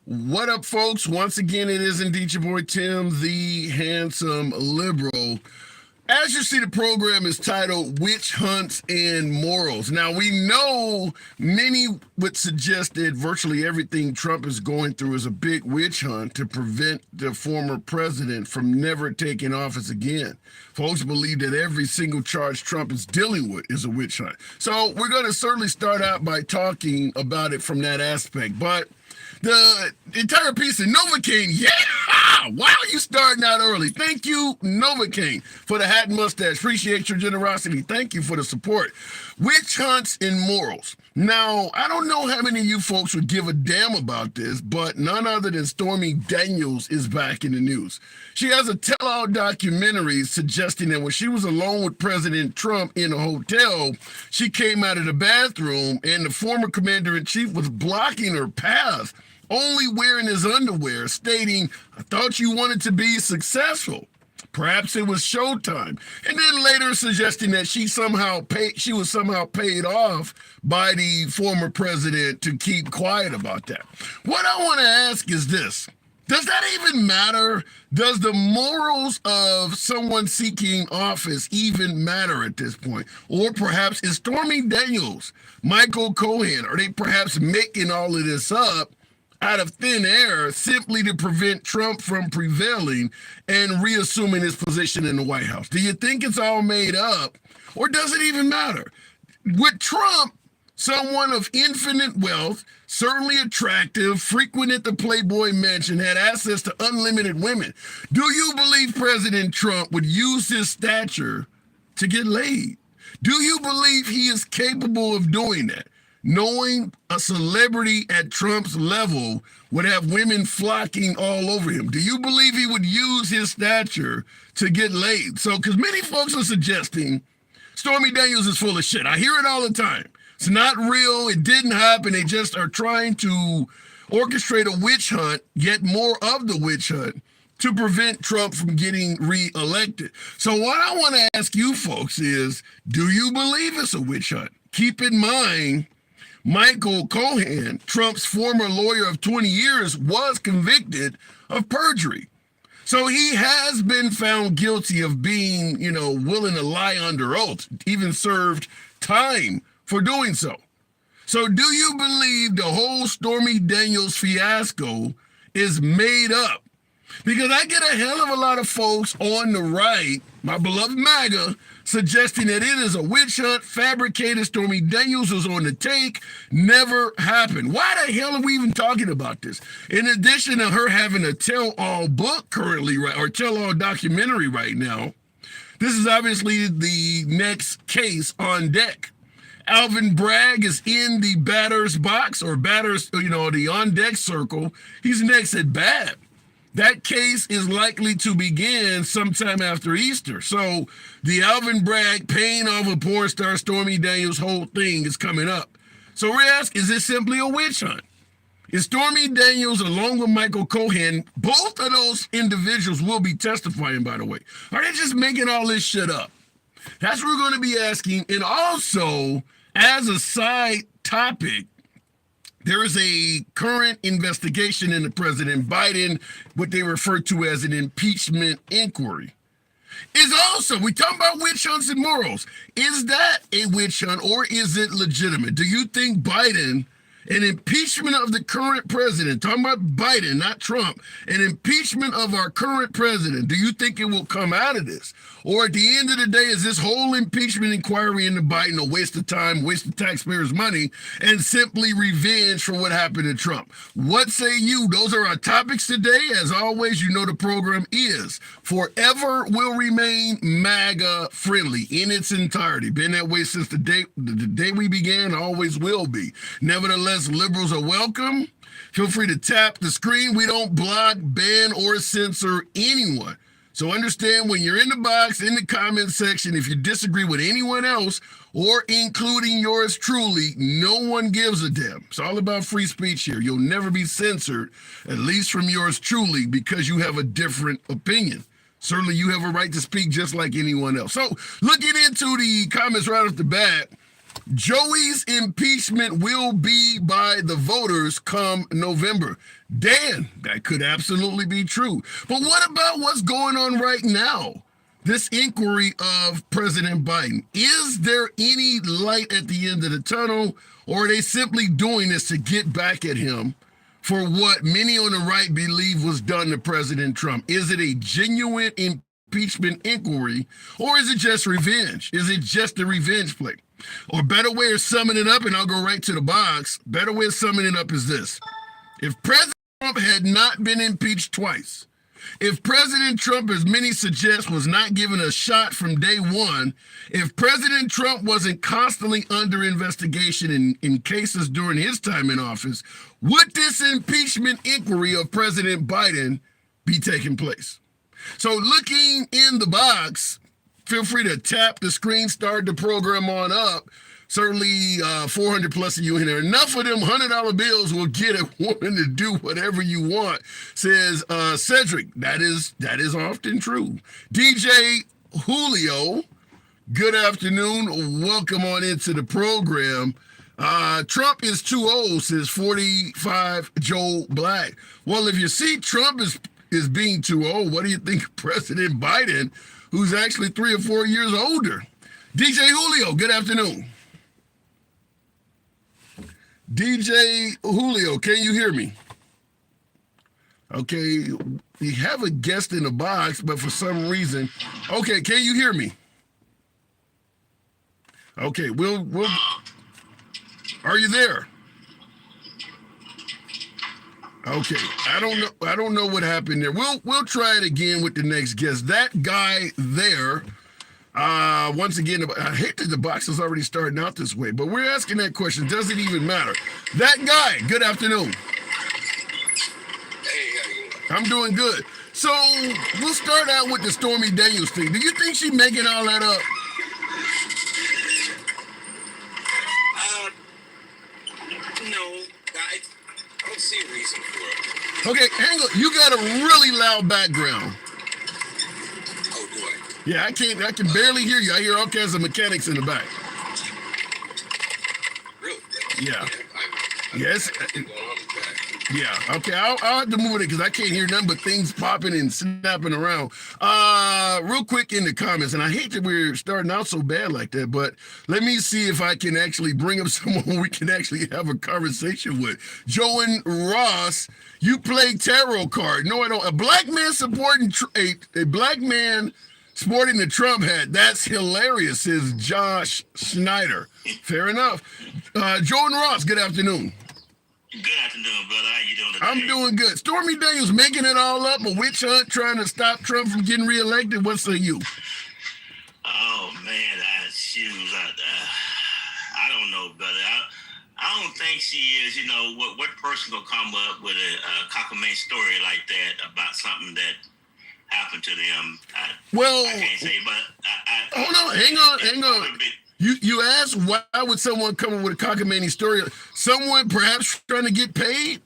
What up, folks? Once again, it is indeed your boy Tim, the handsome liberal. As you see, the program is titled Witch Hunts and Morals. Now, we know many would suggest that virtually everything Trump is going through is a big witch hunt to prevent the former president from never taking office again. Folks believe that every single charge Trump is dealing with is a witch hunt. So we're going to certainly start out by talking about it from that aspect. But the entire piece of Novocaine, yeah! Why are you starting out early? Thank you, Novocaine, for the hat and mustache. Appreciate your generosity. Thank you for the support. Witch hunts and morals. Now, I don't know how many of you folks would give a damn about this, but none other than Stormy Daniels is back in the news. She has a tell-all documentary suggesting that when she was alone with President Trump in a hotel, she came out of the bathroom and the former commander-in-chief was blocking her path, only wearing his underwear, stating, "I thought you wanted to be successful." Perhaps it was showtime. And then later suggesting that she was somehow paid off by the former president to keep quiet about that. What I want to ask is this. Does that even matter? Does the morals of someone seeking office even matter at this point? Or perhaps is Stormy Daniels, Michael Cohen, are they perhaps making all of this up out of thin air simply to prevent Trump from prevailing and reassuming his position in the White House? Do you think it's all made up, or does it even matter? With Trump, someone of infinite wealth, certainly attractive, frequented the Playboy Mansion, had access to unlimited women, do you believe President Trump would use his stature to get laid? Do you believe he is capable of doing that? Knowing a celebrity at Trump's level would have women flocking all over him. Do you believe he would use his stature to get laid? So, because many folks are suggesting Stormy Daniels is full of shit. I hear it all the time. It's not real. It didn't happen. They just are trying to orchestrate a witch hunt, yet more of the witch hunt, to prevent Trump from getting reelected. So what I want to ask you folks is, do you believe it's a witch hunt? Keep in mind, Michael Cohen, Trump's former lawyer of 20 years, was convicted of perjury. So he has been found guilty of being, willing to lie under oath, even served time for doing so. So do you believe the whole Stormy Daniels fiasco is made up? Because I get a hell of a lot of folks on the right, my beloved MAGA, suggesting that it is a witch hunt, fabricated. Stormy Daniels was on the take, never happened. Why the hell are we even talking about this? In addition to her having a tell-all book currently, or tell-all documentary right now, this is obviously the next case on deck. Alvin Bragg is in the batter's box, or the on-deck circle. He's next at bat. That case is likely to begin sometime after Easter. So the Alvin Bragg paying off a porn star Stormy Daniels whole thing is coming up. So we ask, is this simply a witch hunt? Is Stormy Daniels, along with Michael Cohen, both of those individuals will be testifying, by the way, are they just making all this shit up? That's what we're going to be asking. And also, as a side topic, there is a current investigation into President Biden, what they refer to as an impeachment inquiry. We talk about witch hunts and morals. Is that a witch hunt, or is it legitimate? Do you think Biden, an impeachment of the current president, talking about Biden, not Trump, an impeachment of our current president, do you think it will come out of this? Or at the end of the day, is this whole impeachment inquiry into Biden a waste of time, waste of taxpayers' money, and simply revenge for what happened to Trump? What say you? Those are our topics today. As always, you know the program is forever will remain MAGA friendly in its entirety. Been that way since the day we began, always will be. Nevertheless, liberals are welcome. Feel free to tap the screen. We don't block, ban, or censor anyone. So understand, when you're in the box, in the comment section, if you disagree with anyone else, or including yours truly, no one gives a damn. It's all about free speech here. You'll never be censored, at least from yours truly, because you have a different opinion. Certainly you have a right to speak just like anyone else. So looking into the comments right off the bat, Joey's impeachment will be by the voters come November. Dan, that could absolutely be true. But what about what's going on right now? This inquiry of President Biden. Is there any light at the end of the tunnel, or are they simply doing this to get back at him for what many on the right believe was done to President Trump? Is it a genuine impeachment inquiry, or is it just revenge? Is it just a revenge play? Or better way of summing it up, and I'll go right to the box, better way of summing it up is this. If President Trump had not been impeached twice, if President Trump, as many suggest, was not given a shot from day one, if President Trump wasn't constantly under investigation in cases during his time in office, would this impeachment inquiry of President Biden be taking place? So looking in the box, feel free to tap the screen, start the program on up. Certainly 400 plus of you in there. Enough of them $100 bills will get a woman to do whatever you want, says Cedric. That is often true. DJ Julio, good afternoon. Welcome on into the program. Trump is too old, says 45 Joe Black. Well, if you see Trump is being too old, what do you think of President Biden, who's actually 3 or 4 years older? DJ Julio, good afternoon. DJ Julio, can you hear me? Okay, we have a guest in the box, but for some reason, okay, can you hear me? Okay, we'll are you there? Okay, I don't know what happened there. We'll try it again with the next guest. That guy there, once again, I hate that the box is already starting out this way, but we're asking that question. Does it even matter? That guy, good afternoon. Hey, how you doing? I'm doing good. So we'll start out with the Stormy Daniels thing. Do you think she's making all that up? No, I don't see a reason for it. Okay, hang on. You got a really loud background. Oh, do I? Yeah, I can barely hear you. I hear all kinds of mechanics in the back. Really? Yeah. I'm Yes. going on the back. Yeah. Okay. I'll have to move it because I can't hear nothing but things popping and snapping around. Real quick in the comments, and I hate that we're starting out so bad like that, but let me see if I can actually bring up someone we can actually have a conversation with. Joan Ross, you play tarot card. No, I don't. A black man supporting a black man sporting the Trump hat. That's hilarious, says Josh Schneider. Fair enough. Joan Ross, good afternoon. Good afternoon, brother. How you doing today? I'm doing good. Stormy Daniels making it all up, a witch hunt trying to stop Trump from getting reelected. What say you? Oh, man, I don't know, brother. I don't think she is, what person gonna come up with a cockamamie story like that about something that happened to them? I can't say, but hold on, hang on. You asked why would someone come up with a cockamamie story? Someone perhaps trying to get paid?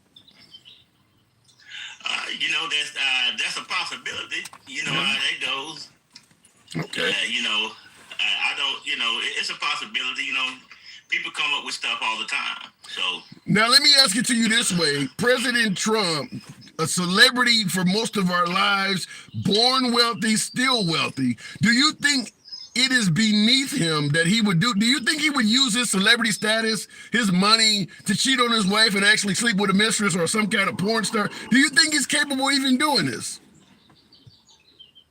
That's a possibility. You know how that goes. Okay. I don't. It's a possibility. People come up with stuff all the time. So now let me ask it to you this way: President Trump, a celebrity for most of our lives, born wealthy, still wealthy. Do you think it is beneath him that he would do you think he would use his celebrity status, his money, to cheat on his wife and actually sleep with a mistress or some kind of porn star? Do you think he's capable of even doing this?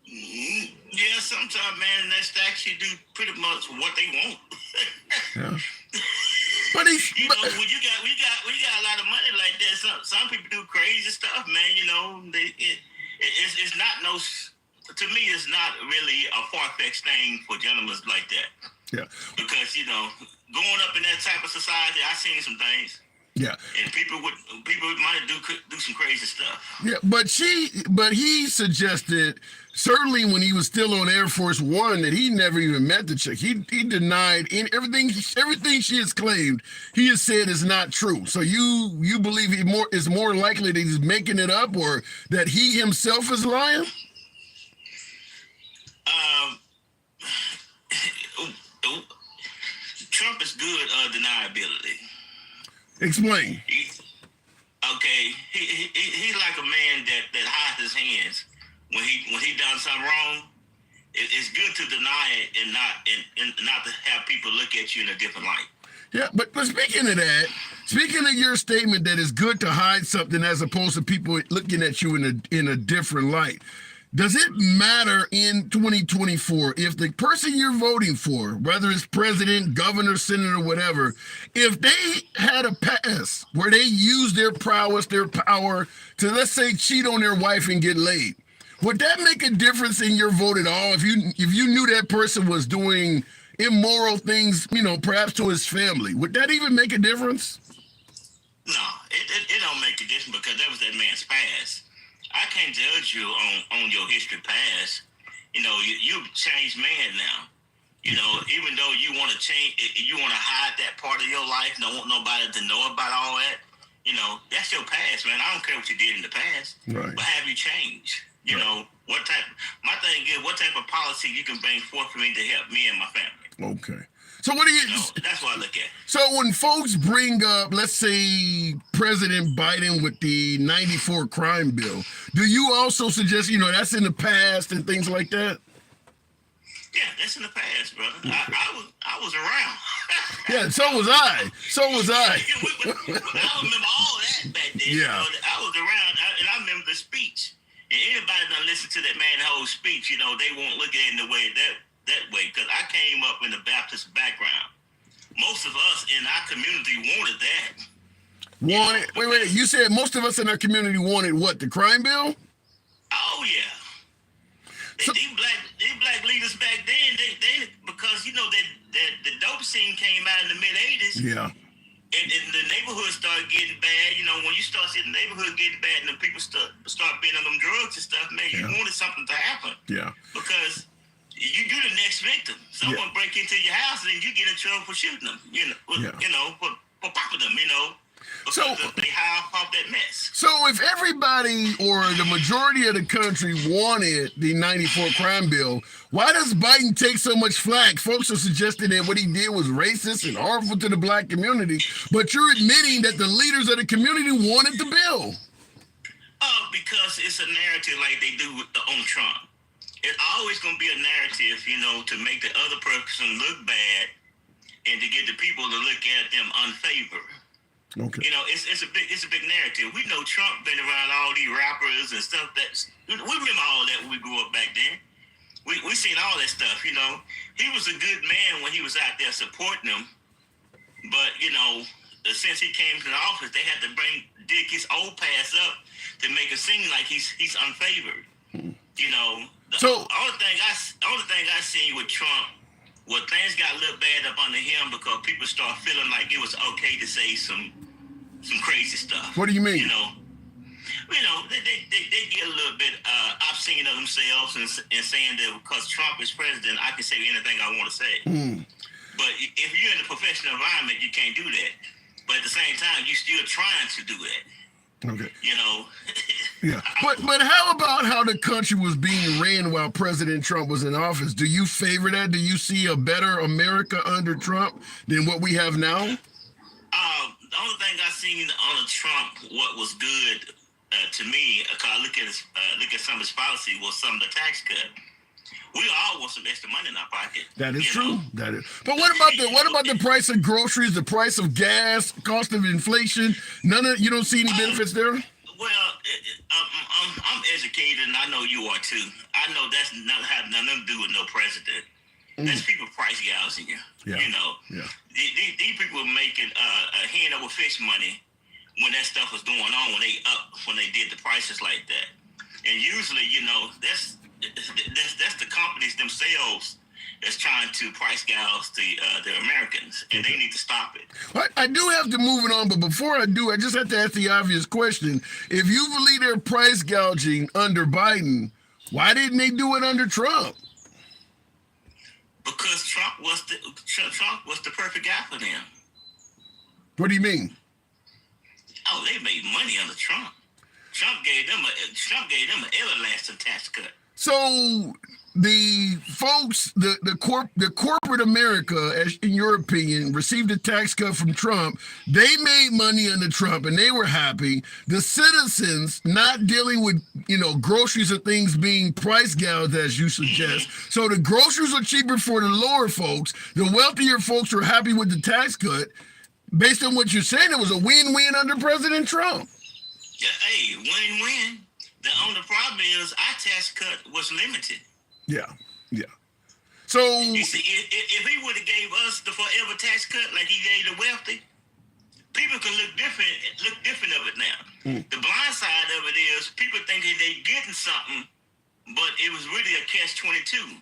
Yeah, sometimes, man, that's actually do pretty much what they want. Yeah. But he's when you got a lot of money like that, some people do crazy stuff, man. It's not to me, it's not really a far-fetched thing for gentlemen like that. Yeah. Because, growing up in that type of society, I've seen some things. Yeah. And people might do some crazy stuff. Yeah, but he suggested, certainly when he was still on Air Force One, that he never even met the chick. He denied everything she has claimed. He has said is not true. So you believe it's more likely that he's making it up, or that he himself is lying? Trump is good deniability. Explain. He's like a man that hides his hands when he done something wrong. It's good to deny it and not to have people look at you in a different light. Yeah, but speaking of that, speaking of your statement that it's good to hide something as opposed to people looking at you in a different light, does it matter in 2024 if the person you're voting for, whether it's president, governor, senator, whatever, if they had a past where they used their prowess, their power to, let's say, cheat on their wife and get laid, would that make a difference in your vote at all? If you knew that person was doing immoral things, perhaps to his family, would that even make a difference? No, it don't make a difference because that was that man's past. I can't judge you on your history past. You've changed man now. Even though you want to change, you want to hide that part of your life, don't want nobody to know about all that. That's your past, man. I don't care what you did in the past, right. But have you changed? What type? My thing is, what type of policy you can bring forth for me to help me and my family? Okay. So what do you? That's what I look at. So when folks bring up, let's say, President Biden with the '94 crime bill, do you also suggest, that's in the past and things like that? Yeah, that's in the past, brother. I was around. Yeah, so was I. I remember all that back then. Yeah. I was around, and I remember the speech. And anybody that listen to that man's whole speech, they won't look at it in the way that way, because I came up in a Baptist background. Most of us in our community wanted that. Wait. You said most of us in our community wanted what? The crime bill? Oh yeah. These black leaders back then, they because the dope scene came out in the mid-'80s. Yeah. And the neighborhood started getting bad. When you start seeing the neighborhood getting bad and the people start being on them drugs and stuff, man, you wanted something to happen. Yeah. Because you're the next victim. Someone break into your house and then you get in trouble for shooting them. For popping them. Because they high off that mess. So if everybody or the majority of the country wanted the '94 crime bill, why does Biden take so much flack? Folks are suggesting that what he did was racist and harmful to the black community, but you're admitting that the leaders of the community wanted the bill. Because it's a narrative like they do on Trump. It's always going to be a narrative, to make the other person look bad and to get the people to look at them unfavored. Okay. It's a big narrative. We know Trump been around all these rappers and stuff. We remember all that when we grew up back then. We seen all that stuff. He was a good man when he was out there supporting them. But since he came to the office, they had to dig his old past up to make it seem like he's unfavored. The only thing I seen with Trump, well, things got a little bad up under him because people start feeling like it was okay to say some crazy stuff. What do you mean? They get a little bit obscene of themselves and saying that because Trump is president, I can say anything I want to say. But if you're in a professional environment, you can't do that. But at the same time, you're still trying to do that. Okay. Yeah. But how about how the country was being ran while President Trump was in office? Do you favor that? Do you see a better America under Trump than what we have now? The only thing I seen under Trump, what was good to me, because I look at some of his policy, was some of the tax cut. We all want some extra money in our pocket. That is true. That is. But what about the price of groceries, the price of gas, cost of inflation? You don't see any benefits there? Well, I'm educated, and I know you are too. I know that's have nothing to do with no president. That's people price gouging you. Yeah. Yeah. These people were making a hand over fist money when that stuff was going on, when they did the prices like that. And usually, that's the companies themselves that's trying to price gouge the Americans, and they need to stop it. I do have to move it on, but before I do, I just have to ask the obvious question. If you believe they're price gouging under Biden, why didn't they do it under Trump? Because Trump was the perfect guy for them. What do you mean? Oh, they made money under Trump. Trump gave them an everlasting tax cut. So the folks, the corporate America, as in your opinion, received a tax cut from Trump. They made money under Trump and they were happy. The citizens not dealing with, groceries or things being price gouged, as you suggest. So the groceries are cheaper for the lower folks. The wealthier folks are happy with the tax cut. Based on what you're saying, it was a win-win under President Trump. Yeah, hey, win-win. The only problem is our tax cut was limited. Yeah. So you see, if he would have gave us the forever tax cut like he gave the wealthy, people can look different of it now. The blind side of it is people thinking they getting something, but it was really a catch-22.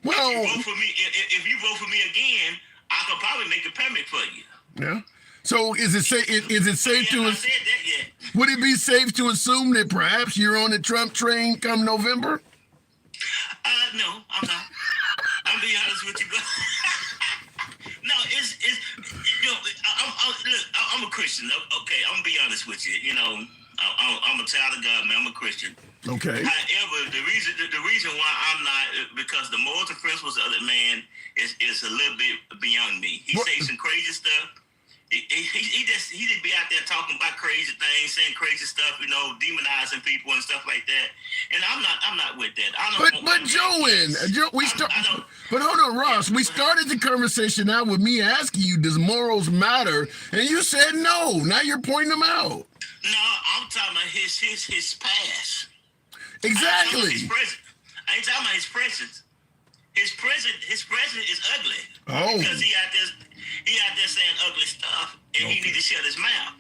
Well, if you vote for me again, I could probably make a permit for you. Yeah. So is it safe? Is it safe to? Said that yet. Would it be safe to assume that perhaps you're on the Trump train come November? No, I'm not. I'm being honest with you. No, it's I'm a Christian. Okay, I'm gonna be honest with you. I'm a child of God, man. I'm a Christian. Okay. However, the reason why I'm not, because the morals and principles of the man is a little bit beyond me. He says some crazy stuff. He just be out there talking about crazy things, saying crazy stuff, demonizing people and stuff like that. And I'm not with that. But hold on, Ross. We started the conversation out with me asking you, does morals matter? And you said no. Now you're pointing them out. No, I'm talking about his past. Exactly. I ain't talking about his present. His present is ugly. Oh. Because he out there saying ugly stuff, and he need to shut his mouth.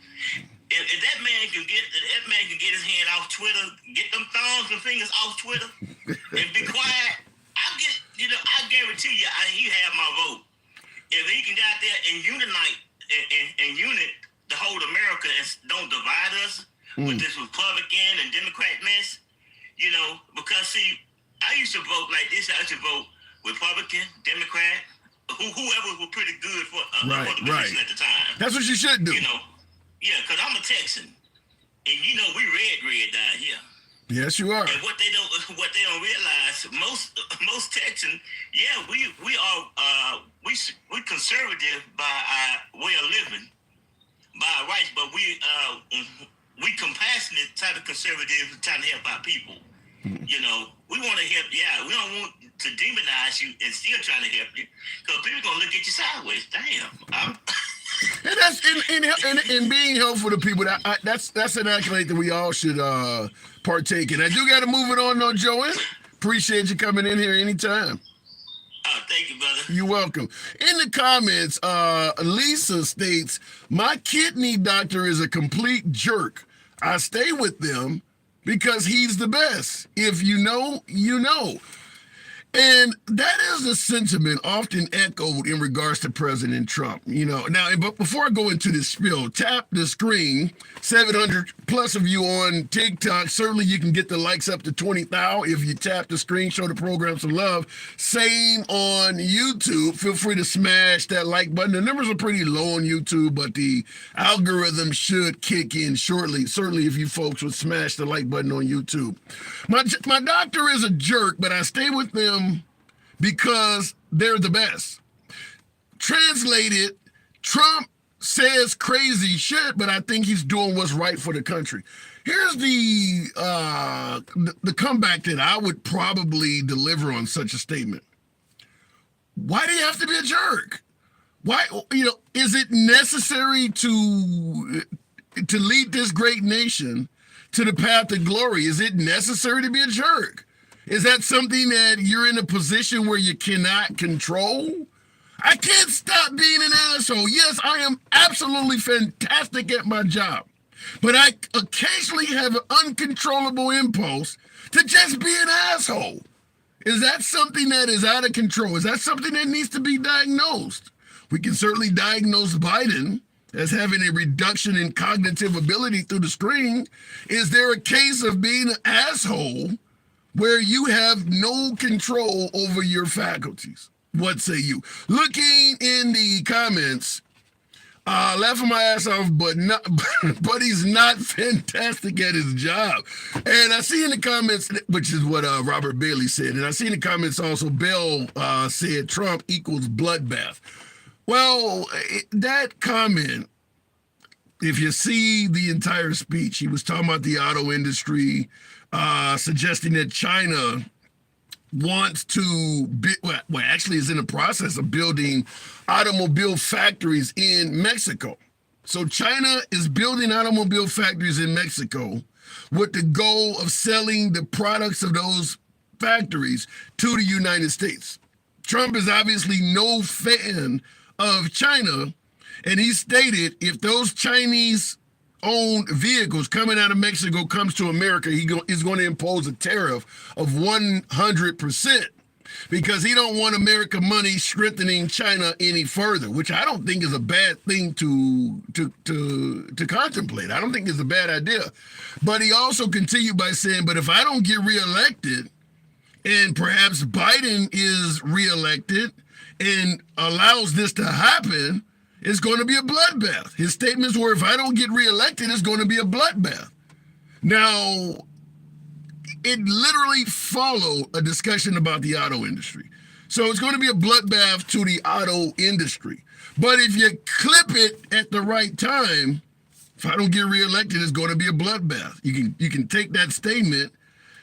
If that man can get his hand off Twitter, get them thumbs and fingers off Twitter, and be quiet, I guarantee you, he have my vote. If he can get out there and unite and unit the whole America and don't divide us with this Republican and Democrat mess, because see, I used to vote like this. I used to vote Republican, Democrat, whoever was pretty good for the position at the time. That's what you should do. Yeah, because I'm a Texan, and we red down here. Yes, you are. And what they don't realize, most Texans, we are we conservative by our way of living, by our rights, but we compassionate type of conservative trying to help our people. We want to help. Yeah, we don't want to demonize you and still trying to help you, because people gonna look at you sideways. Damn. And that's in being helpful to people. That's an accolade that we all should partake in. I do got to move it on, though, Joey. Appreciate you coming in here anytime. Oh, thank you, brother. You're welcome. In the comments, Lisa states, "My kidney doctor is a complete jerk. I stay with them because he's the best. If you know, you know." And that is a sentiment often echoed in regards to President Trump. Now, but before I go into this spiel, tap the screen. 700 plus of you on TikTok. Certainly you can get the likes up to 20,000 if you tap the screen, show the program some love. Same on YouTube. Feel free to smash that like button. The numbers are pretty low on YouTube, but the algorithm should kick in shortly. Certainly if you folks would smash the like button on YouTube. My doctor is a jerk, but I stay with them because they're the best. Translated, Trump says crazy shit, but I think he's doing what's right for the country. Here's the comeback that I would probably deliver on such a statement. Why do you have to be a jerk? Why, is it necessary to lead this great nation to the path of glory? Is it necessary to be a jerk? Is that something that you're in a position where you cannot control? I can't stop being an asshole. Yes, I am absolutely fantastic at my job, but I occasionally have an uncontrollable impulse to just be an asshole. Is that something that is out of control? Is that something that needs to be diagnosed? We can certainly diagnose Biden as having a reduction in cognitive ability through the screen. Is there a case of being an asshole where you have no control over your faculties? What say you? Looking in the comments, Laughing my ass off, but but he's not fantastic at his job. And I see in the comments, which is what Robert Bailey said, and I see in the comments also Bell said Trump equals bloodbath. Well, that comment, if you see the entire speech, he was talking about the auto industry, suggesting that China wants to actually is in the process of building automobile factories in Mexico. So China is building automobile factories in Mexico with the goal of selling the products of those factories to the United States. Trump is obviously no fan of China, and he stated if those Chinese owned vehicles coming out of Mexico comes to America, he's going to impose a tariff of 100% because he don't want American money strengthening China any further, which I don't think is a bad thing to contemplate. I don't think it's a bad idea. But he also continued by saying, but if I don't get reelected and perhaps Biden is reelected and allows this to happen, it's going to be a bloodbath. His statements were, if I don't get reelected, it's going to be a bloodbath. Now, it literally followed a discussion about the auto industry. So it's going to be a bloodbath to the auto industry. But if you clip it at the right time, if I don't get reelected, it's going to be a bloodbath. You can take that statement,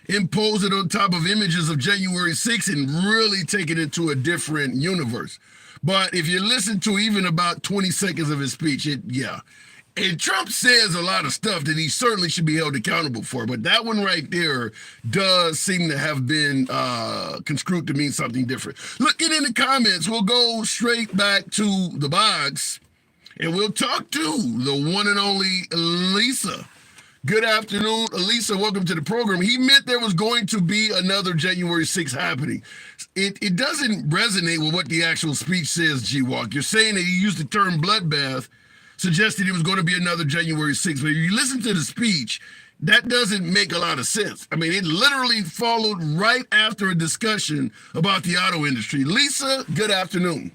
impose it on top of images of January 6th, and really take it into a different universe. But if you listen to even about 20 seconds of his speech, and Trump says a lot of stuff that he certainly should be held accountable for. But that one right there does seem to have been construed to mean something different. Looking in the comments, we'll go straight back to the box and we'll talk to the one and only Lisa. Good afternoon, Elisa. Welcome to the program. He meant there was going to be another January 6th happening. It doesn't resonate with what the actual speech says, G-Walk. You're saying that he used the term bloodbath, suggested it was going to be another January 6th. But if you listen to the speech, that doesn't make a lot of sense. I mean, it literally followed right after a discussion about the auto industry. Lisa, good afternoon.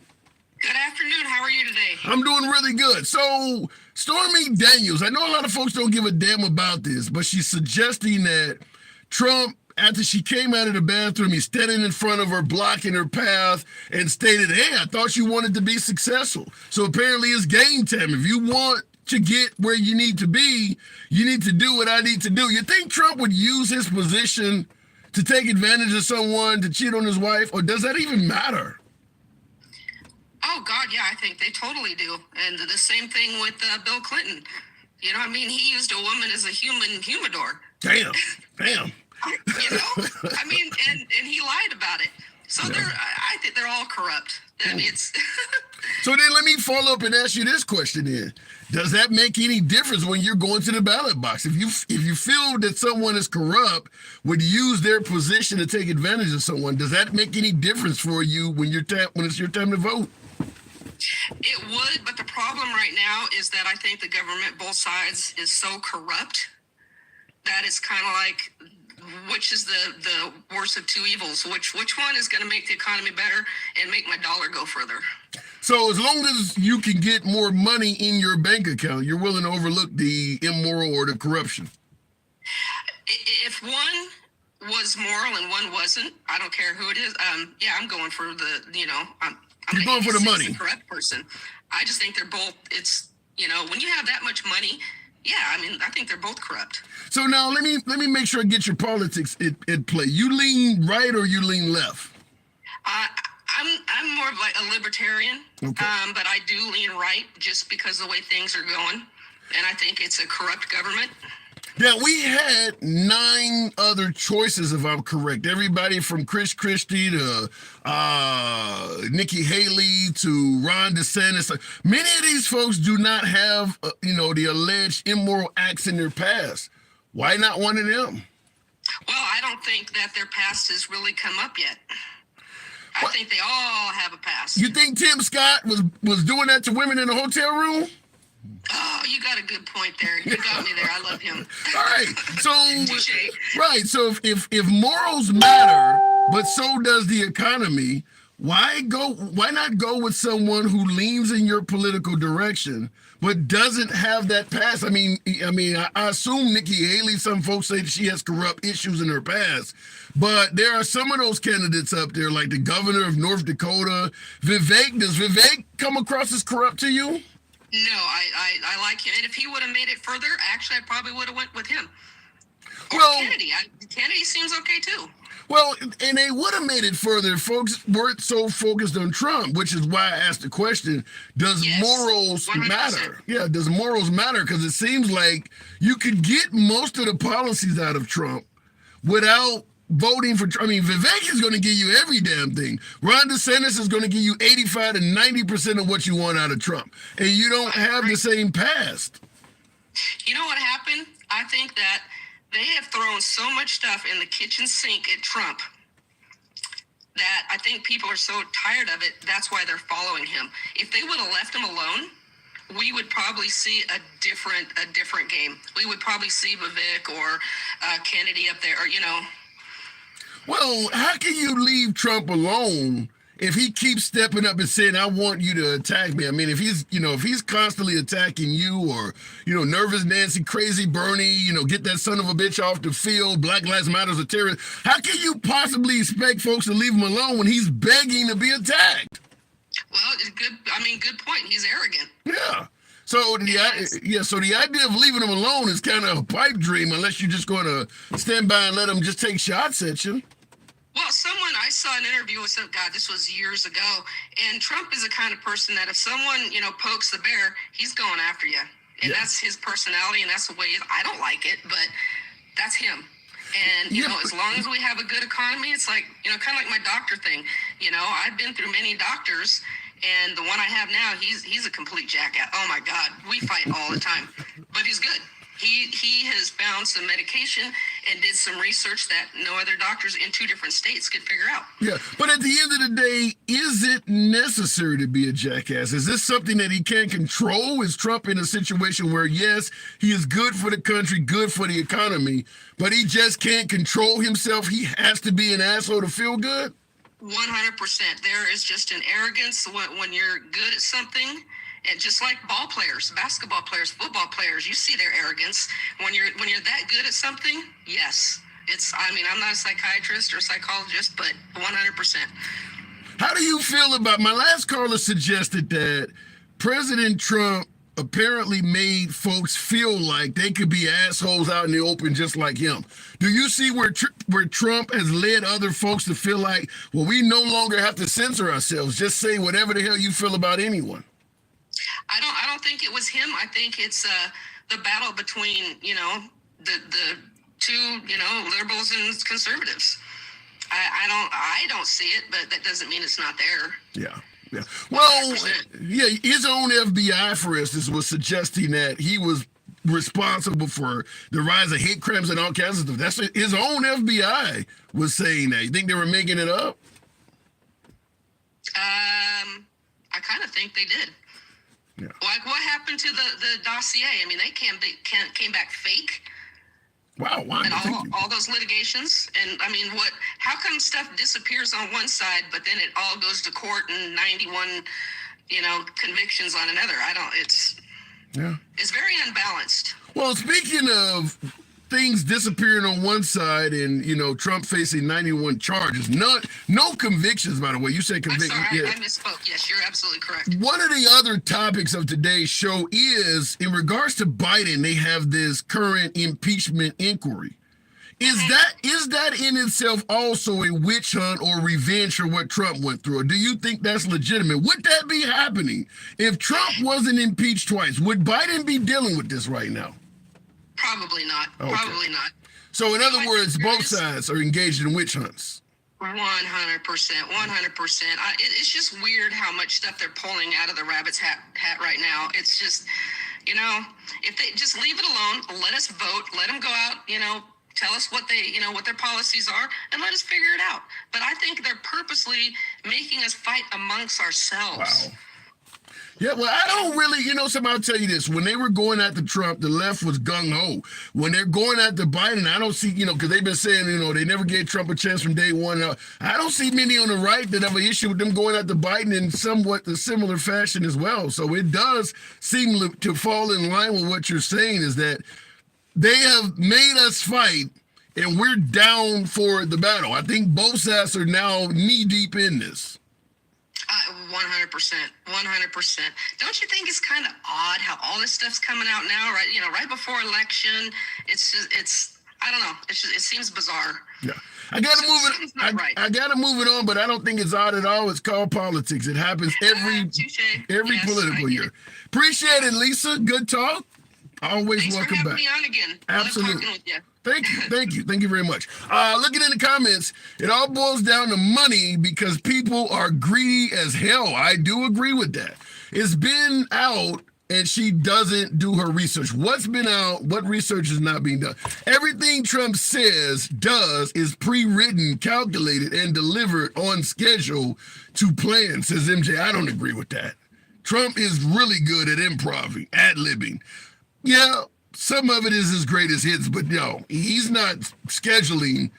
Good afternoon. How are you today? I'm doing really good. So, Stormy Daniels, I know a lot of folks don't give a damn about this, but she's suggesting that Trump, after she came out of the bathroom, he's standing in front of her, blocking her path, and stated, hey, I thought you wanted to be successful. So apparently it's game time. If you want to get where you need to be, you need to do what I need to do. You think Trump would use his position to take advantage of someone, to cheat on his wife, or does that even matter? Oh, God, yeah, I think they totally do. And the same thing with Bill Clinton. You know, I mean, he used a woman as a human humidor. Damn. You know, I mean, and he lied about it. So I think they're all corrupt. I mean, it's. So then let me follow up and ask you this question then. Does that make any difference when you're going to the ballot box? If you feel that someone is corrupt, would use their position to take advantage of someone, does that make any difference for you when it's your time to vote? It would, but the problem right now is that I think the government, both sides, is so corrupt that it's kind of like, which is the worst of two evils? Which one is going to make the economy better and make my dollar go further? So as long as you can get more money in your bank account, you're willing to overlook the immoral or the corruption? If one was moral and one wasn't, I don't care who it is. I'm going for I'm going for the money. The correct person. I just think they're both. It's when you have that much money. Yeah, I mean, I think they're both corrupt. So now let me make sure I get your politics at play. You lean right or you lean left? I'm more of like a libertarian, okay. But I do lean right just because of the way things are going, and I think it's a corrupt government. Now, we had 9 other choices, if I'm correct. Everybody from Chris Christie to Nikki Haley to Ron DeSantis. Many of these folks do not have, the alleged immoral acts in their past. Why not one of them? Well, I don't think that their past has really come up yet. I think they all have a past. You think Tim Scott was doing that to women in a hotel room? Oh, you got a good point there. You got me there. I love him. All right. So, right. So if morals matter, but so does the economy, Why not go with someone who leans in your political direction but doesn't have that past? I assume Nikki Haley, some folks say that she has corrupt issues in her past, but there are some of those candidates up there, like the governor of North Dakota, Vivek. Does Vivek come across as corrupt to you? No, I like him. And if he would have made it further, actually, I probably would have went with him. Or Kennedy. Kennedy seems okay, too. Well, and they would have made it further if folks weren't so focused on Trump, which is why I asked the question, does morals 100%. Matter? Yeah, does morals matter? Because it seems like you could get most of the policies out of Trump without voting for Trump. I mean, Vivek is going to give you every damn thing. Ron DeSantis is going to give you 85 to 90% of what you want out of Trump. And you don't have the same past. You know what happened? I think that they have thrown so much stuff in the kitchen sink at Trump that I think people are so tired of it. That's why they're following him. If they would have left him alone, we would probably see a different game. We would probably see Vivek or Kennedy up there, or, you know. Well, how can you leave Trump alone if he keeps stepping up and saying, I want you to attack me? I mean, if he's constantly attacking you, or, nervous Nancy, crazy Bernie, get that son of a bitch off the field, Black Lives Matter's a terrorist, how can you possibly expect folks to leave him alone when he's begging to be attacked? Well, good point. He's arrogant. Yeah. So the idea of leaving him alone is kind of a pipe dream, unless you're just going to stand by and let him just take shots at you. Well, I saw an interview with this was years ago, and Trump is the kind of person that if someone, pokes the bear, he's going after you. And that's his personality, and that's the way I don't like it, but that's him. And, as long as we have a good economy, it's like, kind of like my doctor thing. I've been through many doctors, and the one I have now, he's a complete jackass. Oh, my God. We fight all the time. But he's good. He has found some medication and did some research that no other doctors in 2 different states could figure out. Yeah, but at the end of the day, is it necessary to be a jackass? Is this something that he can't control? Is Trump in a situation where, yes, he is good for the country, good for the economy, but he just can't control himself? He has to be an asshole to feel good? 100%. There is just an arrogance when you're good at something. And just like ball players, basketball players, football players, you see their arrogance. When you're that good at something, yes. I'm not a psychiatrist or psychologist, but 100%. How do you feel about, my last caller suggested that President Trump apparently made folks feel like they could be assholes out in the open just like him. Do you see where Trump has led other folks to feel like, well, we no longer have to censor ourselves, just say whatever the hell you feel about anyone? I don't think it was him. I think it's the battle between, the 2, liberals and conservatives. I don't see it, but that doesn't mean it's not there. Yeah. Well, 100%. His own FBI, for instance, was suggesting that he was responsible for the rise of hate crimes and all kinds of stuff. That's his own FBI was saying that. You think they were making it up? I kind of think they did. Yeah. Like what happened to the dossier? I mean, they came back fake. Wow, and all those litigations. And I mean, how come stuff disappears on one side, but then it all goes to court and 91, convictions on another? It's very unbalanced. Well, speaking of things disappearing on one side and, Trump facing 91 charges, no convictions, by the way. You said convictions. I'm sorry, I misspoke. Yes, you're absolutely correct. One of the other topics of today's show is, in regards to Biden, they have this current impeachment inquiry. Is that in itself also a witch hunt or revenge for what Trump went through? Or do you think that's legitimate? Would that be happening? If Trump wasn't impeached twice, would Biden be dealing with this right now? Probably not. Okay. Probably not. So in other words, both sides are engaged in witch hunts. 100%. 100%. It's just weird how much stuff they're pulling out of the rabbit's hat right now. It's just, if they just leave it alone, let us vote, let them go out, tell us what what their policies are, and let us figure it out. But I think they're purposely making us fight amongst ourselves. Wow. Yeah, well, I don't really, somebody will tell you this. When they were going after Trump, the left was gung-ho. When they're going after Biden, I don't see, because they've been saying, they never gave Trump a chance from day one. I don't see many on the right that have an issue with them going after Biden in somewhat the similar fashion as well. So it does seem to fall in line with what you're saying, is that they have made us fight and we're down for the battle. I think both sides are now knee-deep in this. 100%. 100%. Don't you think it's kind of odd how all this stuff's coming out now, right? Right before election. I don't know. It seems bizarre. Yeah. I gotta move it. Right. I gotta move it on, but I don't think it's odd at all. It's called politics. It happens every political year. Appreciate it, Lisa. Good talk. Always Thanks welcome for having back. me on again. Absolutely. Love talking with you. Thank you very much. Looking in the comments, it all boils down to money because people are greedy as hell. I do agree with that. It's been out and she doesn't do her research. What's been out? What research is not being done? Everything Trump does is pre-written, calculated, and delivered on schedule to plan, says MJ. I don't agree with that. Trump is really good at improv, ad-libbing. Yeah, some of it is his greatest hits, but no, he's not scheduling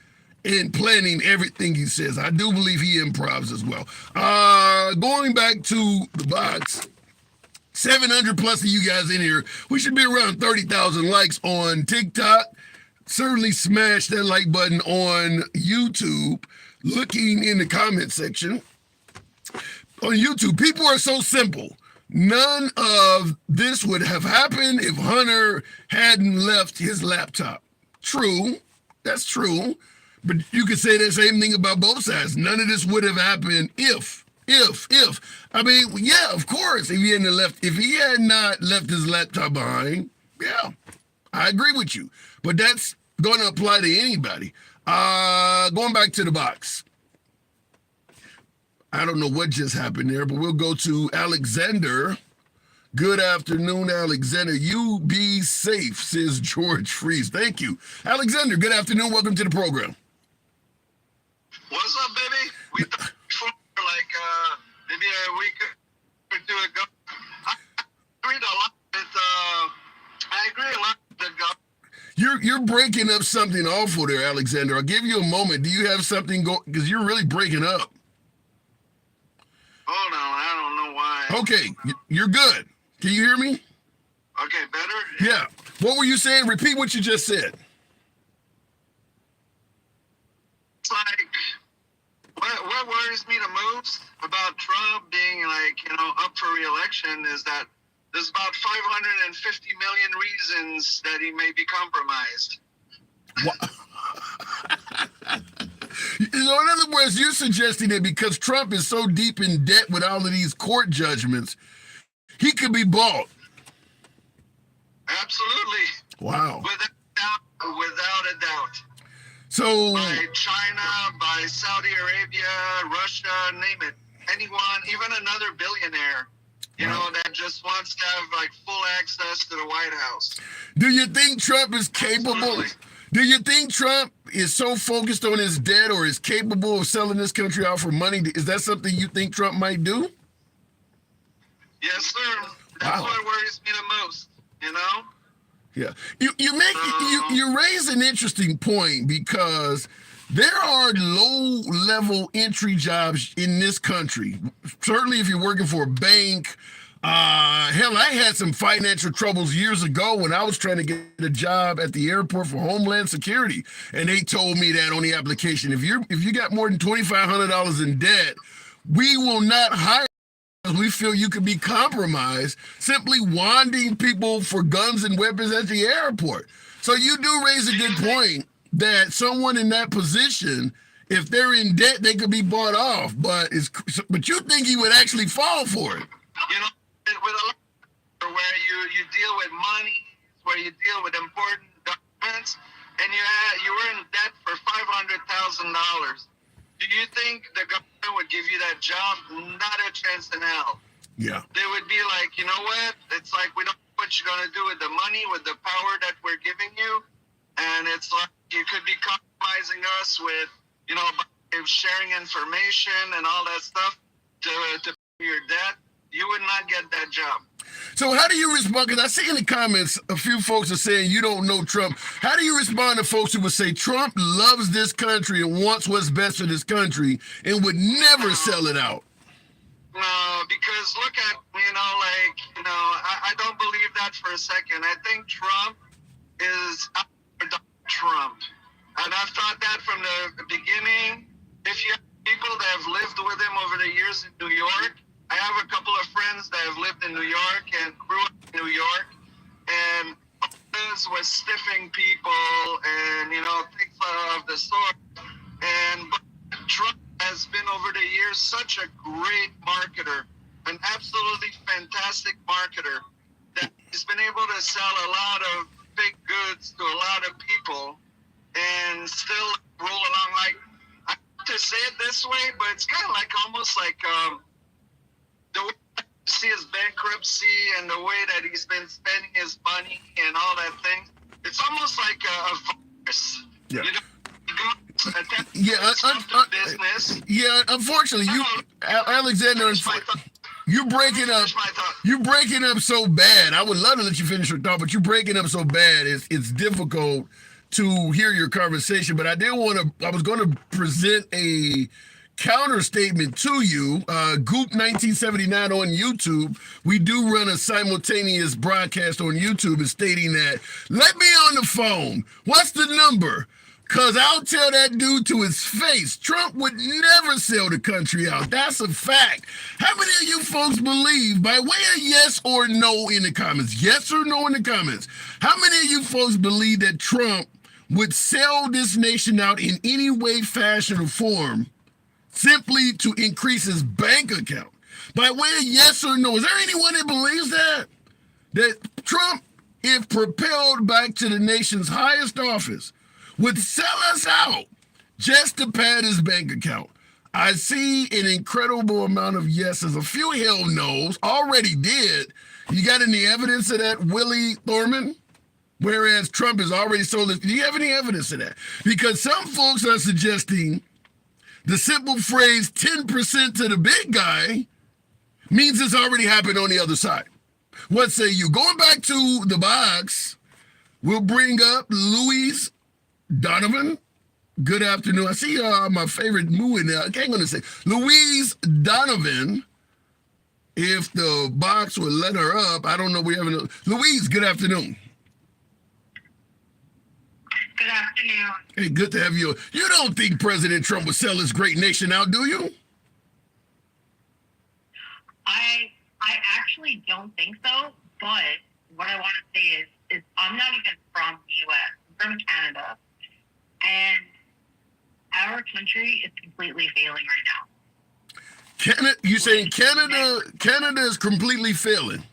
and planning everything he says. I do believe he improvs as well. Going back to the box, 700 plus of you guys in here. We should be around 30,000 likes on TikTok. Certainly smash that like button on YouTube. Looking in the comment section on YouTube, people are so simple. None of this would have happened if Hunter hadn't left his laptop. True, that's true. But you could say the same thing about both sides. None of this would have happened if. I mean, yeah, of course, if he had not left his laptop behind, yeah, I agree with you. But that's going to apply to anybody. Going back to the box. I don't know what just happened there, but we'll go to Alexander. Good afternoon, Alexander. You be safe, says George Freeze. Thank you. Alexander, good afternoon. Welcome to the program. What's up, baby? We talked before, maybe a week or two ago. I agree a lot with the government. You're breaking up something awful there, Alexander. I'll give you a moment. Do you have something going? Because you're really breaking up. Hold on, I don't know why. Okay, you're good. Can you hear me? Okay, better? Yeah. What were you saying? Repeat what you just said. It's like, what worries me the most about Trump being up for re-election is that there's about 550 million reasons that he may be compromised. What? In other words, you're suggesting that because Trump is so deep in debt with all of these court judgments, he could be bought. Absolutely. Wow. Without a doubt. So by China, by Saudi Arabia, Russia, name it. Anyone, even another billionaire, that just wants to have full access to the White House. Do you think Trump is capable? Absolutely. Do you think Trump is so focused on his debt or is capable of selling this country out for money? Is that something you think Trump might do? Yes, sir. That's what worries me the most, Yeah. You raise an interesting point because there are low-level entry jobs in this country. Certainly if you're working for a bank. Hell, I had some financial troubles years ago when I was trying to get a job at the airport for Homeland Security. And they told me that on the application, if you got more than $2,500 in debt, we will not hire you because we feel you could be compromised simply wanting people for guns and weapons at the airport. So you do raise a good point that someone in that position, if they're in debt, they could be bought off. But you think he would actually fall for it? With a lot where you deal with money, where you deal with important documents, and you were in debt for $500,000. Do you think the government would give you that job? Not a chance in hell. Yeah. They would be like, you know what? It's like, we don't know what you're going to do with the money, with the power that we're giving you. And it's like, you could be compromising us with, by sharing information and all that stuff to pay your debt. you would not get that job. So how do you respond? Because I see in the comments a few folks are saying you don't know Trump. How do you respond to folks who would say Trump loves this country and wants what's best for this country and would never sell it out? No, because look at, I don't believe that for a second. I think Trump is Trump. And I've thought that from the beginning. If you have people that have lived with him over the years in New York, I have a couple of friends that have lived in New York and grew up in New York, and always was stiffing people and, things of the sort. And Trump has been over the years such a great marketer, an absolutely fantastic marketer, that he's been able to sell a lot of big goods to a lot of people and still roll along. Like, I hate to say it this way, but it's kind of like almost like the way you see his bankruptcy and the way that he's been spending his money and all that thing. It's almost like a virus. Yeah. Business. Yeah, unfortunately, Alexander, you're breaking up. You're breaking up so bad. I would love to let you finish your thought, but you're breaking up so bad. It's difficult to hear your conversation. But I was going to present a counter statement to you. Goop 1979 on YouTube. We do run a simultaneous broadcast on YouTube, and stating that, let me on the phone. What's the number? Because I'll tell that dude to his face, Trump would never sell the country out. That's a fact. How many of you folks believe, by way of yes or no in the comments, yes or no in the comments, how many of you folks believe that Trump would sell this nation out in any way, fashion, or form simply to increase his bank account? By way of yes or no, is there anyone that believes that? That Trump, if propelled back to the nation's highest office, would sell us out just to pad his bank account? I see an incredible amount of yeses. A few hell no's already did. You got any evidence of that, Willie Thorman? Whereas Trump has already sold it. Do you have any evidence of that? Because some folks are suggesting the simple phrase 10% to the big guy means it's already happened on the other side. What say you? Going back to the box, we'll bring up Louise Donovan. Good afternoon. I see my favorite moo in there. I ain't going to say Louise Donovan. If the box would let her up, I don't know. We haven't. Louise, good afternoon. Good afternoon. Hey, good to have you. You don't think President Trump would sell this great nation out, do you? I actually don't think so, but what I want to say is I'm not even from the U.S. I'm from Canada, and our country is completely failing right now. Canada? You saying Canada is completely failing?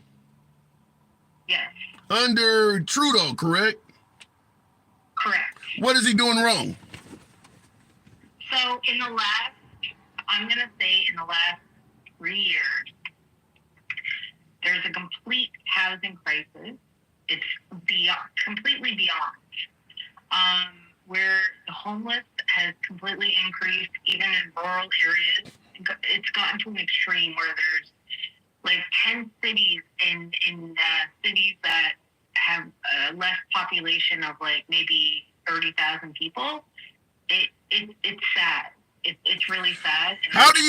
Yes. Under Trudeau, correct? Correct. What is he doing wrong? So in the last 3 years, there's a complete housing crisis. It's completely beyond, where the homeless has completely increased, even in rural areas. It's gotten to an extreme where there's like 10 cities in cities that have a less population of like maybe 30,000 people. It's sad. It's really sad. How do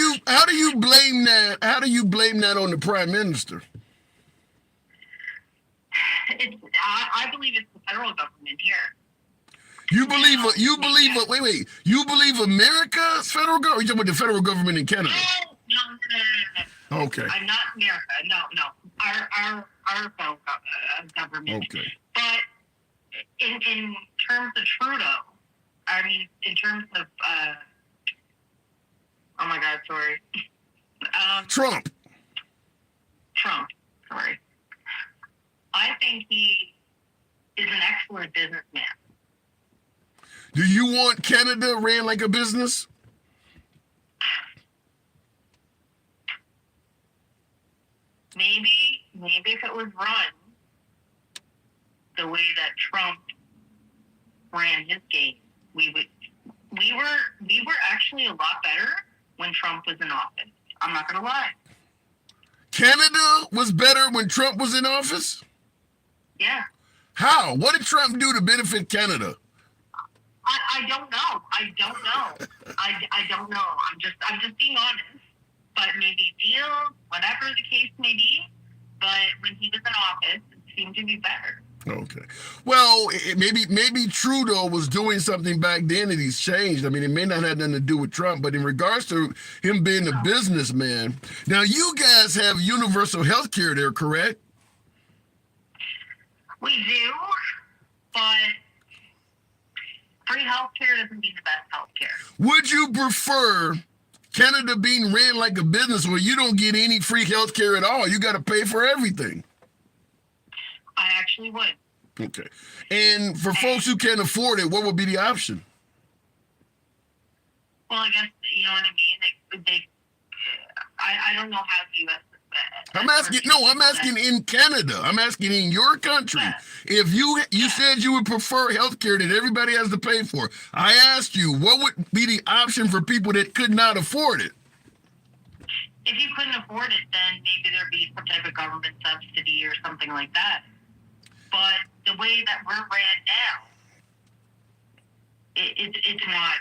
you blame that? How do you blame that on the Prime Minister? I believe it's the federal government here. You believe America's federal government? Or you talking about the federal government in Canada? No. Okay. I'm not America. No. Our federal government. Okay. But in terms of Trudeau, I mean, in terms of oh my God, sorry. Trump. Sorry. I think he is an excellent businessman. Do you want Canada ran like a business? Maybe if it was run the way that Trump ran his game, we were actually a lot better when Trump was in office. I'm not gonna lie. Canada was better when Trump was in office? Yeah. How? What did Trump do to benefit Canada? I don't know. I don't know. I don't know. I'm just being honest. But maybe deals, whatever the case may be. But when he was in office, it seemed to be better. Okay. Well, maybe Trudeau was doing something back then and he's changed. I mean, it may not have nothing to do with Trump, but in regards to him being a businessman, now you guys have universal health care there, correct? We do, but free healthcare doesn't mean the best healthcare. Would you prefer Canada being ran like a business where you don't get any free health care at all? You got to pay for everything. I actually would. Okay. And for folks who can't afford it, what would be the option? Well, I guess, you know what I mean? I don't know how the U.S. I'm asking in Canada. I'm asking in your country. Yeah. If you said you would prefer health care that everybody has to pay for, I asked you, what would be the option for people that could not afford it? If you couldn't afford it, then maybe there'd be some type of government subsidy or something like that. But the way that we're ran now, it's not.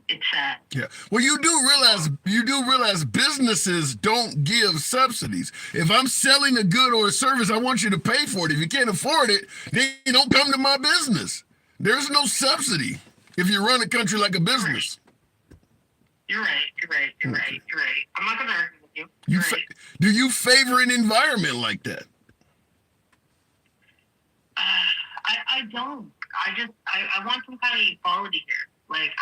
It's sad. Yeah. Well, you do realize businesses don't give subsidies. If I'm selling a good or a service, I want you to pay for it. If you can't afford it, then you don't come to my business. There's no subsidy if you run a country like a business. You're right. I'm not going to argue with you. You're right. Do you favor an environment like that? I don't. I want some kind of equality here. Like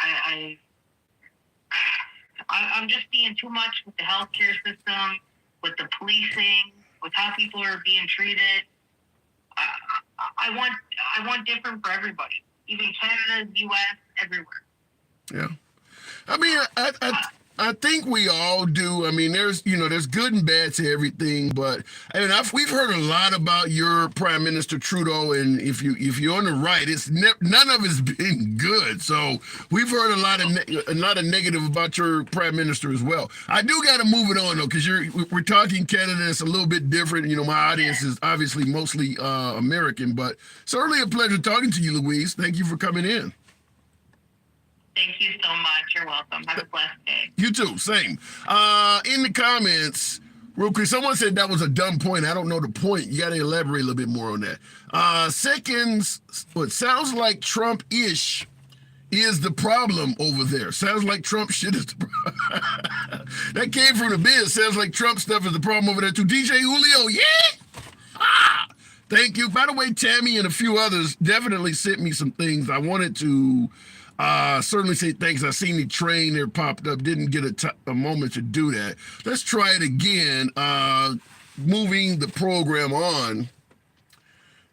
I'm just seeing too much with the healthcare system, with the policing, with how people are being treated. I want different for everybody, even Canada, U.S., everywhere. Yeah, I mean, I think we all do. I mean, there's good and bad to everything, but I mean, we've heard a lot about your Prime Minister Trudeau, and if you're on the right, none of it's been good. So we've heard a lot of negative about your Prime Minister as well. I do got to move it on though, because we're talking Canada. It's a little bit different. You know, my audience is obviously mostly American, but certainly a pleasure talking to you, Louise. Thank you for coming in. Thank you so much. You're welcome. Have a blessed day. You too. Same. In the comments, real quick, someone said that was a dumb point. I don't know the point. You got to elaborate a little bit more on that. Seconds, what sounds like Trump-ish is the problem over there. Sounds like Trump shit is the problem. That came from the biz. Sounds like Trump stuff is the problem over there too. DJ Julio, yeah! Thank you. By the way, Tammy and a few others definitely sent me some things. I wanted to certainly say thanks. I seen the train there popped up. Didn't get a moment to do that. Let's try it again. Moving the program on.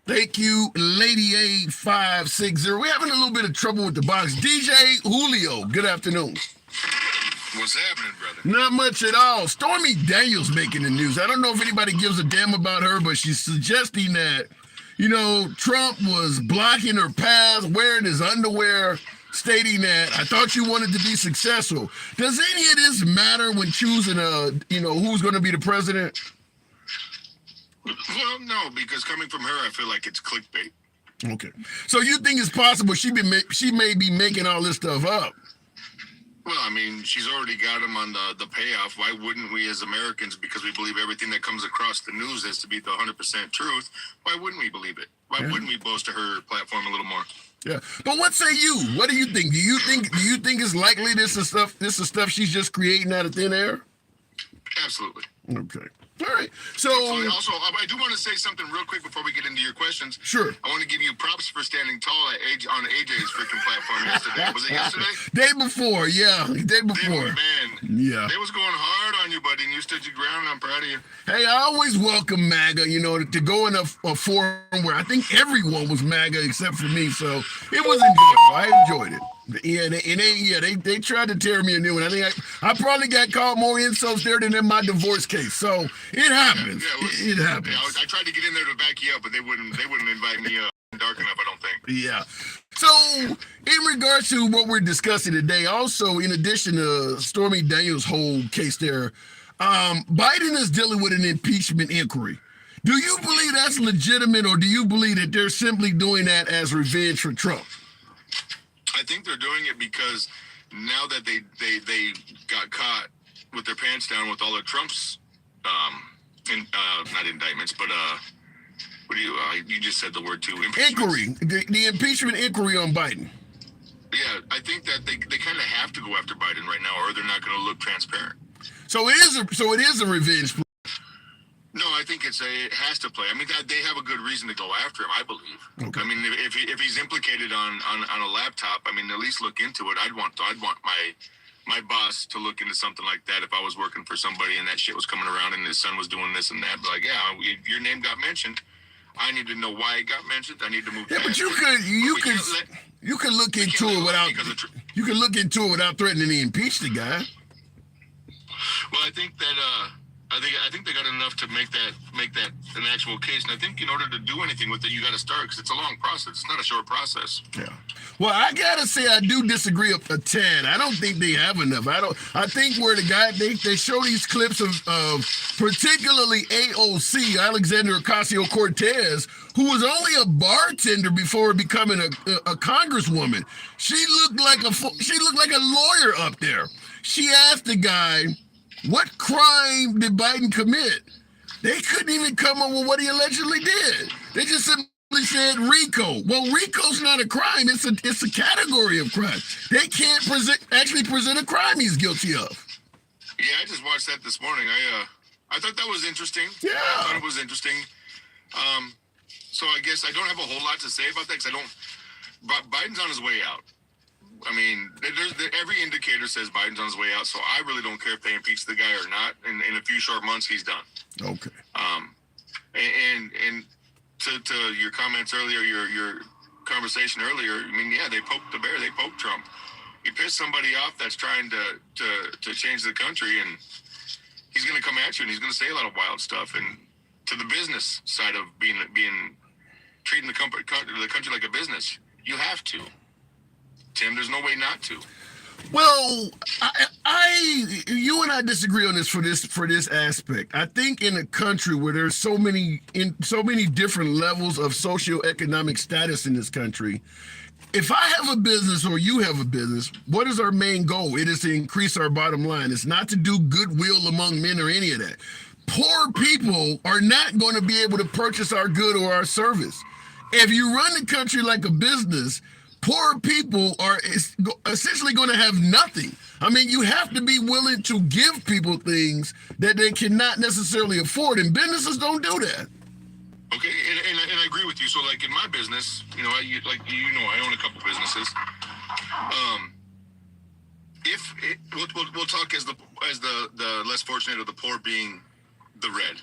Thank you, Lady A560. We're having a little bit of trouble with the box. DJ Julio, good afternoon. What's happening, brother? Not much at all. Stormy Daniels making the news. I don't know if anybody gives a damn about her, but she's suggesting that, Trump was blocking her path, wearing his underwear, stating that I thought you wanted to be successful. Does any of this matter when choosing who's going to be the president? Well, no, because coming from her, I feel like it's clickbait. Okay. So you think it's possible she may be making all this stuff up? Well, I mean, she's already got him on the payoff. Why wouldn't we as Americans, because we believe everything that comes across the news has to be the 100% truth, why wouldn't we believe it? Why wouldn't we boast to her platform a little more? Yeah. But what say you? What do you think? Do you think it's likely this is stuff she's just creating out of thin air? Absolutely. Okay. All right. So also, I do want to say something real quick before we get into your questions. Sure. I want to give you props for standing tall on AJ's freaking platform yesterday. Was it yesterday? Day before, yeah. Day before. Man. Yeah. They was going hard on you, buddy, and you stood your ground, and I'm proud of you. Hey, I always welcome MAGA, to go in a forum where I think everyone was MAGA except for me, so it was enjoyable. I enjoyed it. Yeah, they tried to tear me a new one. I think I probably got called more insults there than in my divorce case. So it happens. Yeah, it happens. Yeah, I tried to get in there to back you up, but they wouldn't invite me dark enough, I don't think. Yeah. So in regards to what we're discussing today, also in addition to Stormy Daniels' whole case there, Biden is dealing with an impeachment inquiry. Do you believe that's legitimate, or do you believe that they're simply doing that as revenge for Trump? I think they're doing it because now that they got caught with their pants down with all of Trump's not indictments, but what do you just said the word too, inquiry, the impeachment inquiry on Biden. Yeah, I think that they kind of have to go after Biden right now, or they're not going to look transparent. So it is a revenge play. No, I think it has to play. I mean, they have a good reason to go after him, I believe. Okay. I mean, if he's implicated on a laptop, I mean, at least look into it. I'd want my boss to look into something like that if I was working for somebody and that shit was coming around and his son was doing this and that. But like, yeah, your name got mentioned. I need to know why it got mentioned. I need to move. Yeah, but you could look into it without threatening to impeach the guy. Well, I think that I think they got enough to make that an actual case. And I think in order to do anything with it, you got to start, because it's a long process. It's not a short process. Yeah. Well, I gotta say I do disagree a tad. I don't think they have enough. I think where the guy they show these clips of particularly AOC, Alexandria Ocasio-Cortez, who was only a bartender before becoming a congresswoman. She looked like a lawyer up there. She asked the guy, what crime did Biden commit? They couldn't even come up with what he allegedly did. They just simply said RICO. Well, RICO's not a crime. It's a category of crime. They can't present a crime he's guilty of. Yeah, I just watched that this morning. I thought that was interesting. Yeah. I thought it was interesting. So I guess I don't have a whole lot to say about that, because Biden's on his way out. I mean, every indicator says Biden's on his way out, so I really don't care if they impeach the guy or not. In a few short months, he's done. Okay. And to your comments earlier, your conversation earlier, I mean, yeah, they poked the bear, they poked Trump. You piss somebody off that's trying to change the country, and he's going to come at you, and he's going to say a lot of wild stuff. And to the business side of being treating the country like a business, you have to. Tim, there's no way not to. Well, you and I disagree on this for this aspect. I think in a country where there's so many different levels of socioeconomic status in this country, if I have a business or you have a business, what is our main goal? It is to increase our bottom line. It's not to do goodwill among men or any of that. Poor people are not going to be able to purchase our good or our service. If you run the country like a business, poor people are essentially going to have nothing. I mean, you have to be willing to give people things that they cannot necessarily afford, and businesses don't do that. Okay, and I agree with you. So, like in my business, I own a couple businesses. We'll talk as the less fortunate of the poor being the red.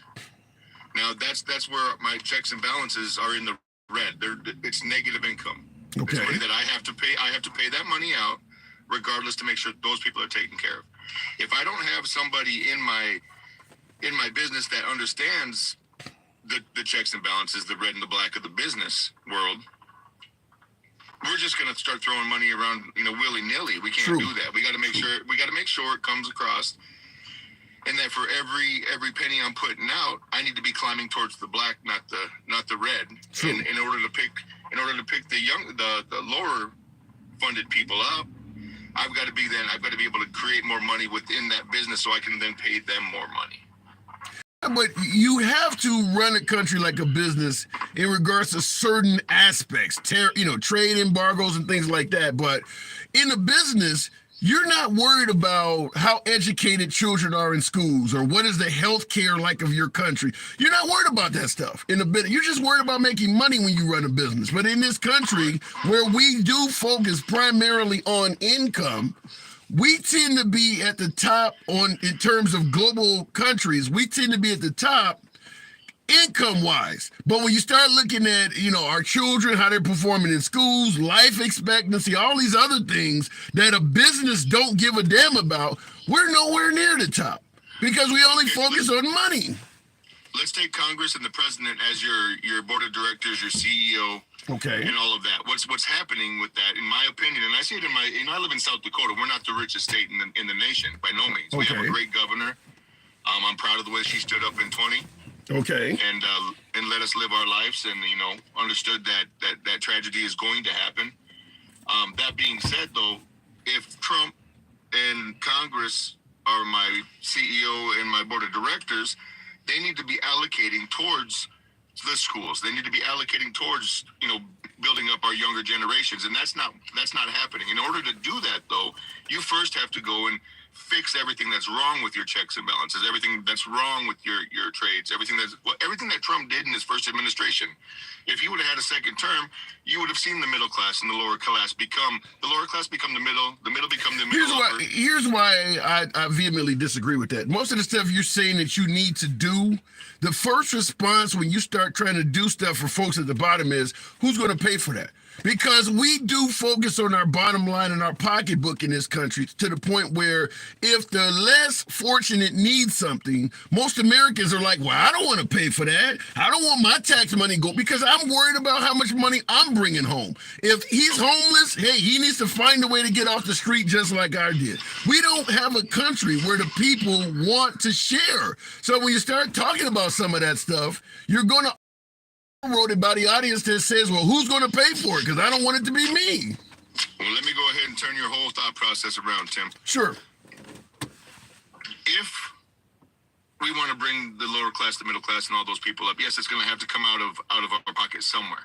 Now that's where my checks and balances are in the red. It's negative income. Okay. It's money that I have to pay. I have to pay that money out, regardless, to make sure those people are taken care of. If I don't have somebody in my business that understands the checks and balances, the red and the black of the business world, we're just gonna start throwing money around, willy nilly. We can't do that. We got to make sure it comes across, and that for every penny I'm putting out, I need to be climbing towards the black, not the red. And in order to pick the lower funded people up, I've got to be able to create more money within that business, so I can then pay them more money. But you have to run a country like a business in regards to certain aspects, trade embargoes and things like that. But in a business, you're not worried about how educated children are in schools or what is the health care like of your country. You're not worried about that stuff in a bit. You're just worried about making money when you run a business. But in this country, where we do focus primarily on income, we tend to be at the top in terms of global countries. We tend to be at the top income-wise. But when you start looking at, our children, how they're performing in schools, life expectancy, all these other things that a business don't give a damn about, we're nowhere near the top because we only focus on money. Let's take Congress and the president as your board of directors, your CEO. Okay. And all of that. What's happening with that, in my opinion, and I see it I live in South Dakota. We're not the richest state in the nation by no means. We have a great governor. I'm proud of the way she stood up in 20 Okay. and let us live our lives, and understood that tragedy is going to happen. That being said, though, if Trump and Congress are my CEO and my board of directors, they need to be allocating towards the schools. They need to be allocating towards building up our younger generations, and that's not happening. In order to do that, though, you first have to go and fix everything that's wrong with your checks and balances, everything that's wrong with your trades, everything that Trump did in his first administration. If he would have had a second term, you would have seen the middle class and the lower class become the middle become the middle. Here's why I vehemently disagree with that. Most of the stuff you're saying that you need to do, the first response when you start trying to do stuff for folks at the bottom is, who's going to pay for that? Because we do focus on our bottom line and our pocketbook in this country to the point where if the less fortunate need something, most Americans are like, well, I don't want to pay for that. I don't want my tax money go because I'm worried about how much money I'm bringing home. If he's homeless, hey, he needs to find a way to get off the street just like I did. We don't have a country where the people want to share. So when you start talking about some of that stuff, you're going to wrote it by the audience that says, well, who's going to pay for it? Because I don't want it to be me. Well, let me go ahead and turn your whole thought process around, Tim. Sure. If we want to bring the lower class, the middle class, and all those people up, yes, it's going to have to come out of our pocket somewhere.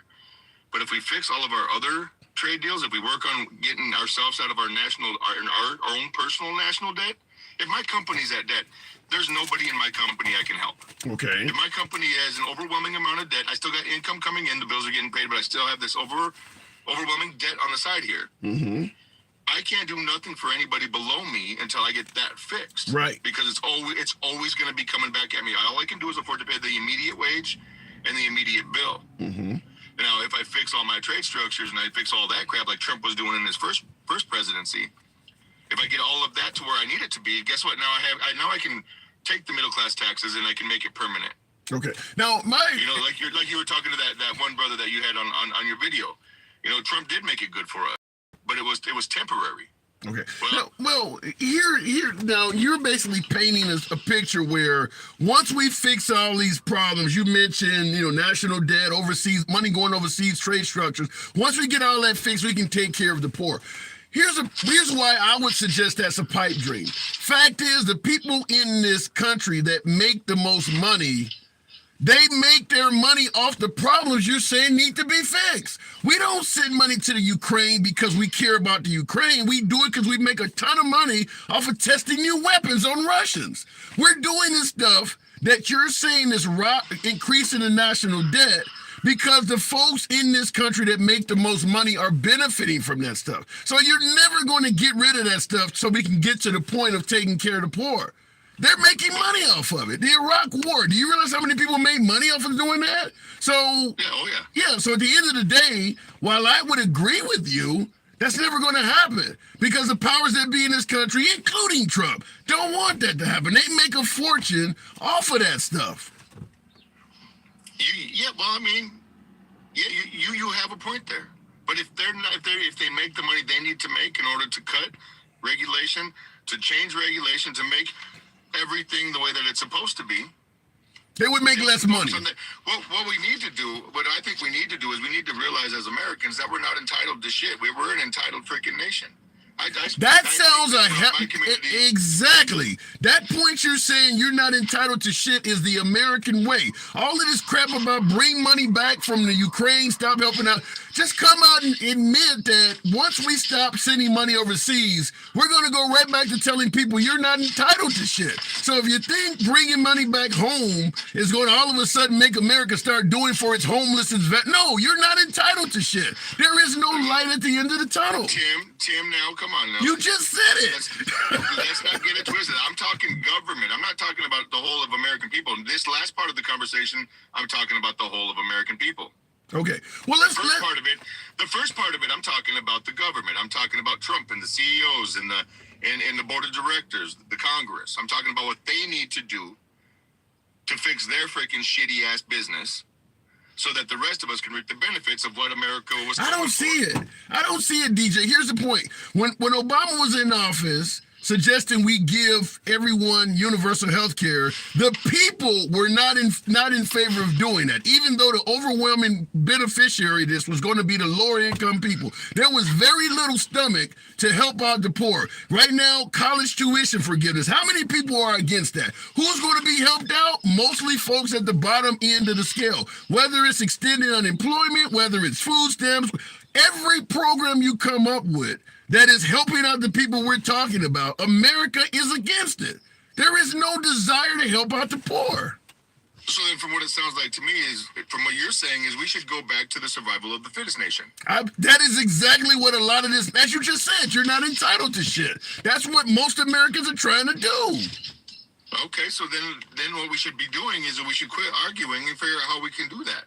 But if we fix all of our other trade deals, if we work on getting ourselves out of our own personal national debt, if my company's at debt, there's nobody in my company I can help. Okay. If my company has an overwhelming amount of debt, I still got income coming in, the bills are getting paid, but I still have this overwhelming debt on the side here. Mm-hmm. I can't do nothing for anybody below me until I get that fixed. Right. Because it's always going to be coming back at me. All I can do is afford to pay the immediate wage and the immediate bill. Mm-hmm. Now, if I fix all my trade structures and I fix all that crap like Trump was doing in his first presidency, if I get all of that to where I need it to be, guess what? Now I can take the middle class taxes and I can make it permanent. Okay. Now like you were talking to that one brother that you had on your video. Trump did make it good for us, but it was temporary. Okay. Well, here now you're basically painting a picture where once we fix all these problems, you mentioned, national debt, overseas money going overseas, trade structures. Once we get all that fixed, we can take care of the poor. Here's why I would suggest that's a pipe dream. Fact is, the people in this country that make the most money, they make their money off the problems you're saying need to be fixed. We don't send money to the Ukraine because we care about the Ukraine. We do it because we make a ton of money off of testing new weapons on Russians. We're doing this stuff that you're saying is increasing the national debt because the folks in this country that make the most money are benefiting from that stuff. So you're never going to get rid of that stuff so we can get to the point of taking care of the poor. They're making money off of it. The Iraq War, do you realize how many people made money off of doing that? So, yeah, so at the end of the day, while I would agree with you, that's never going to happen because the powers that be in this country, including Trump, don't want that to happen. They make a fortune off of that stuff. You have a point there. But if they make the money they need to make in order to cut regulation, to change regulation, to make everything the way that it's supposed to be, they would make less money. What I think we need to do is we need to realize as Americans that we're not entitled to shit. We're an entitled freaking nation. Exactly. That point you're saying you're not entitled to shit is the American way. All of this crap about bring money back from the Ukraine, stop helping out. Just come out and admit that once we stop sending money overseas, we're going to go right back to telling people you're not entitled to shit. So if you think bringing money back home is going to all of a sudden make America start doing for its homeless and no, you're not entitled to shit. There is no light at the end of the tunnel. Tim, now come on now. You just said it. Let's not get it twisted. I'm talking government. I'm not talking about the whole of American people. This last part of the conversation, I'm talking about the whole of American people. Okay. Well, the first part of it, I'm talking about the government. I'm talking about Trump and the CEOs and the board of directors, the Congress. I'm talking about what they need to do to fix their freaking shitty ass business, so that the rest of us can reap the benefits of what America was. I don't see it, DJ. Here's the point. When Obama was in office, suggesting we give everyone universal health care, the people were not in favor of doing that, even though the overwhelming beneficiary of this was going to be the lower income people. There was very little stomach to help out the poor. Right now, college tuition forgiveness. How many people are against that? Who's going to be helped out? Mostly folks at the bottom end of the scale. Whether it's extended unemployment, whether it's food stamps, every program you come up with that is helping out the people we're talking about, America is against it. There is no desire to help out the poor. So then from what it sounds like to me is, from what you're saying, is we should go back to the survival of the fittest nation. That is exactly what a lot of this, as you just said, you're not entitled to shit. That's what most Americans are trying to do. Okay, so then what we should be doing is that we should quit arguing and figure out how we can do that.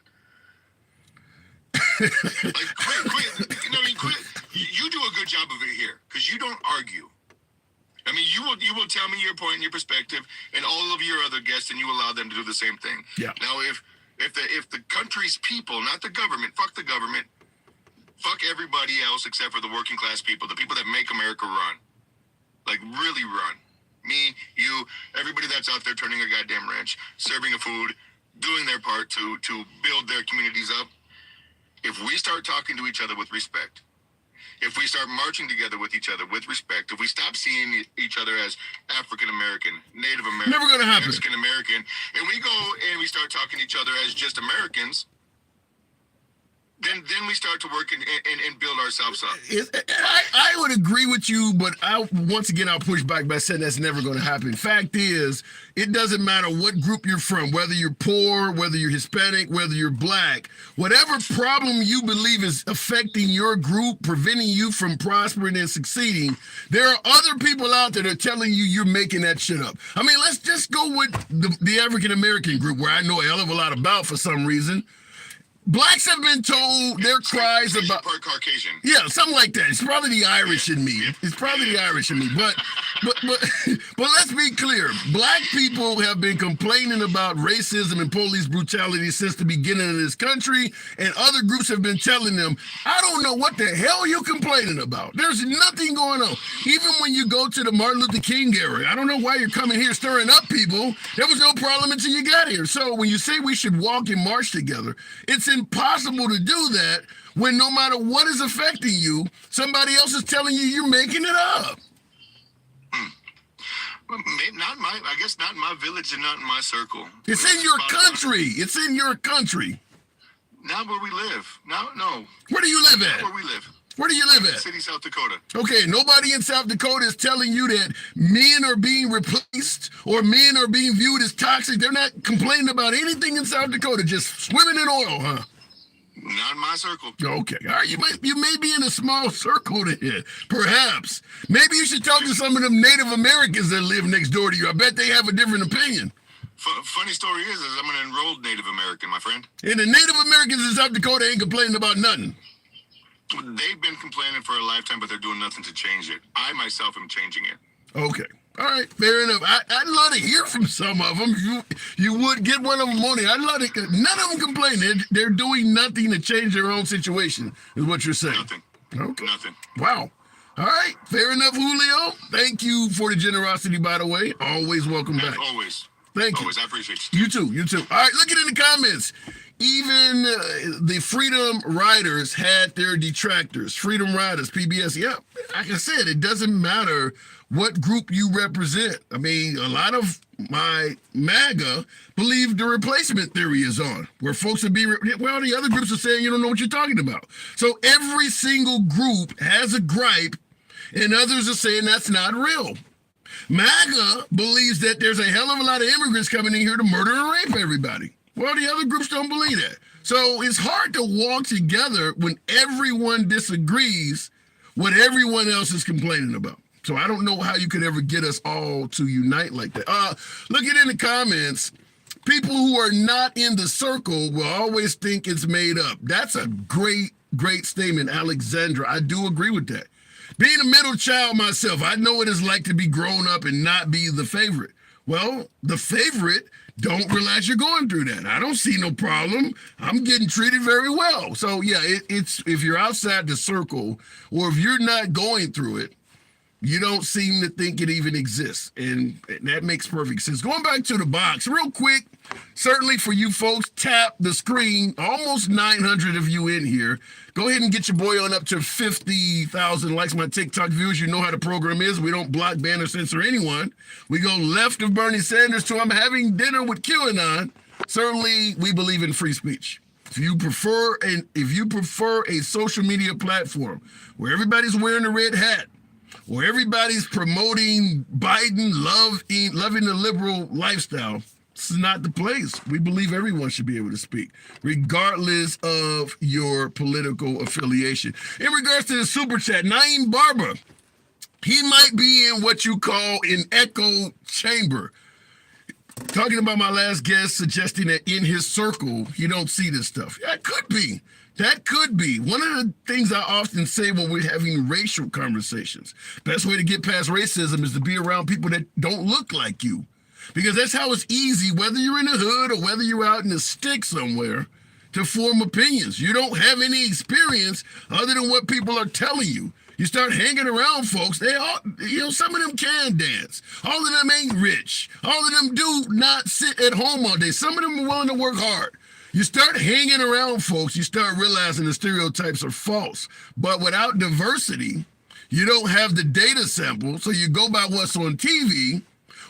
Like, quit. Quit. You do a good job of it here because you don't argue. I mean, you will tell me your point and your perspective, and all of your other guests, and you allow them to do the same thing. Yeah. Now, if the country's people, not the government, fuck the government, fuck everybody else except for the working class people, the people that make America run, like really run. Me, you, everybody that's out there turning a goddamn wrench, serving a food, doing their part to build their communities up. If we start talking to each other with respect, if we start marching together with each other with respect, if we stop seeing each other as African American, Native American, Never gonna happen. Mexican American, and we go and we start talking to each other as just Americans, then we start to work and build ourselves up. I would agree with you, but I'll push back by saying that's never going to happen. Fact is, it doesn't matter what group you're from, whether you're poor, whether you're Hispanic, whether you're black, whatever problem you believe is affecting your group, preventing you from prospering and succeeding, there are other people out there that are telling you you're making that shit up. I mean, let's just go with the African American group, where I know a hell of a lot about for some reason. Blacks have been told their cries about part Caucasian. Yeah, something like that. It's probably the Irish in me. It's probably the Irish in me. But let's be clear. Black people have been complaining about racism and police brutality since the beginning of this country, and other groups have been telling them, I don't know what the hell you're complaining about. There's nothing going on. Even when you go to the Martin Luther King era, I don't know why you're coming here stirring up people. There was no problem until you got here. So when you say we should walk and march together, it's impossible to do that when no matter what is affecting you, somebody else is telling you you're making it up. I guess not in my village and not in my circle. It's in your country. It's in your country. Not where we live. No. Where do you live at? Not where we live. Where do you live at? City, South Dakota. Okay, nobody in South Dakota is telling you that men are being replaced or men are being viewed as toxic. They're not complaining about anything in South Dakota, just swimming in oil, huh? Not in my circle. Okay, all right. You may be in a small circle there, perhaps. Maybe you should talk to some of them Native Americans that live next door to you. I bet they have a different opinion. Funny story is I'm an enrolled Native American, my friend. And the Native Americans in South Dakota ain't complaining about nothing. They've been complaining for a lifetime, but they're doing nothing to change it. I myself am changing it. Okay. All right, fair enough. I'd love to hear from some of them. You would get one of them on here. I'd love to. None of them complain. They're doing nothing to change their own situation, is what you're saying. Nothing. Okay. Nothing. Wow. All right, fair enough, Julio. Thank you for the generosity, by the way. Always welcome back. Always. Thank you. Always. I appreciate you. You too. All right, look at it in the comments. Even the Freedom Riders had their detractors. Freedom Riders, PBS. Yeah, like I said, it doesn't matter what group you represent. I mean, a lot of my MAGA believe the replacement theory is on, where folks would be, well, the other groups are saying you don't know what you're talking about. So every single group has a gripe, and others are saying that's not real. MAGA believes that there's a hell of a lot of immigrants coming in here to murder and rape everybody. Well, the other groups don't believe that. So it's hard to walk together when everyone disagrees what everyone else is complaining about. So I don't know how you could ever get us all to unite like that. Look at in the comments. People who are not in the circle will always think it's made up. That's a great statement, Alexandra. I do agree with that. Being a middle child myself, I know what it's like to be grown up and not be the favorite. Well, the favorite don't realize you're going through that. I don't see no problem. I'm getting treated very well. So yeah, it's if you're outside the circle or if you're not going through it, You don't seem to think it even exists, and that makes perfect sense. Going back to the box real quick, certainly for you folks, tap the screen. Almost 900 of you in here. Go ahead and get your boy on up to 50,000 likes. My TikTok viewers, you know how the program is. We don't block, ban, or censor anyone. We go left of Bernie Sanders to I'm having dinner with QAnon. Certainly, we believe in free speech. If you prefer a social media platform where everybody's wearing a red hat, where everybody's promoting Biden, loving the liberal lifestyle, this is not the place. We believe everyone should be able to speak, regardless of your political affiliation. In regards to the super chat, Naeem Barber, he might be in what you call an echo chamber. Talking about my last guest, suggesting that in his circle, you don't see this stuff. Yeah, it could be. That could be. One of the things I often say when we're having racial conversations, best way to get past racism is to be around people that don't look like you. Because that's how it's easy, whether you're in the hood or whether you're out in the stick somewhere, to form opinions. You don't have any experience other than what people are telling you. You start hanging around folks, they all, some of them can dance. All of them ain't rich. All of them do not sit at home all day. Some of them are willing to work hard. You start hanging around folks, you start realizing the stereotypes are false. But without diversity, you don't have the data sample, so you go by what's on TV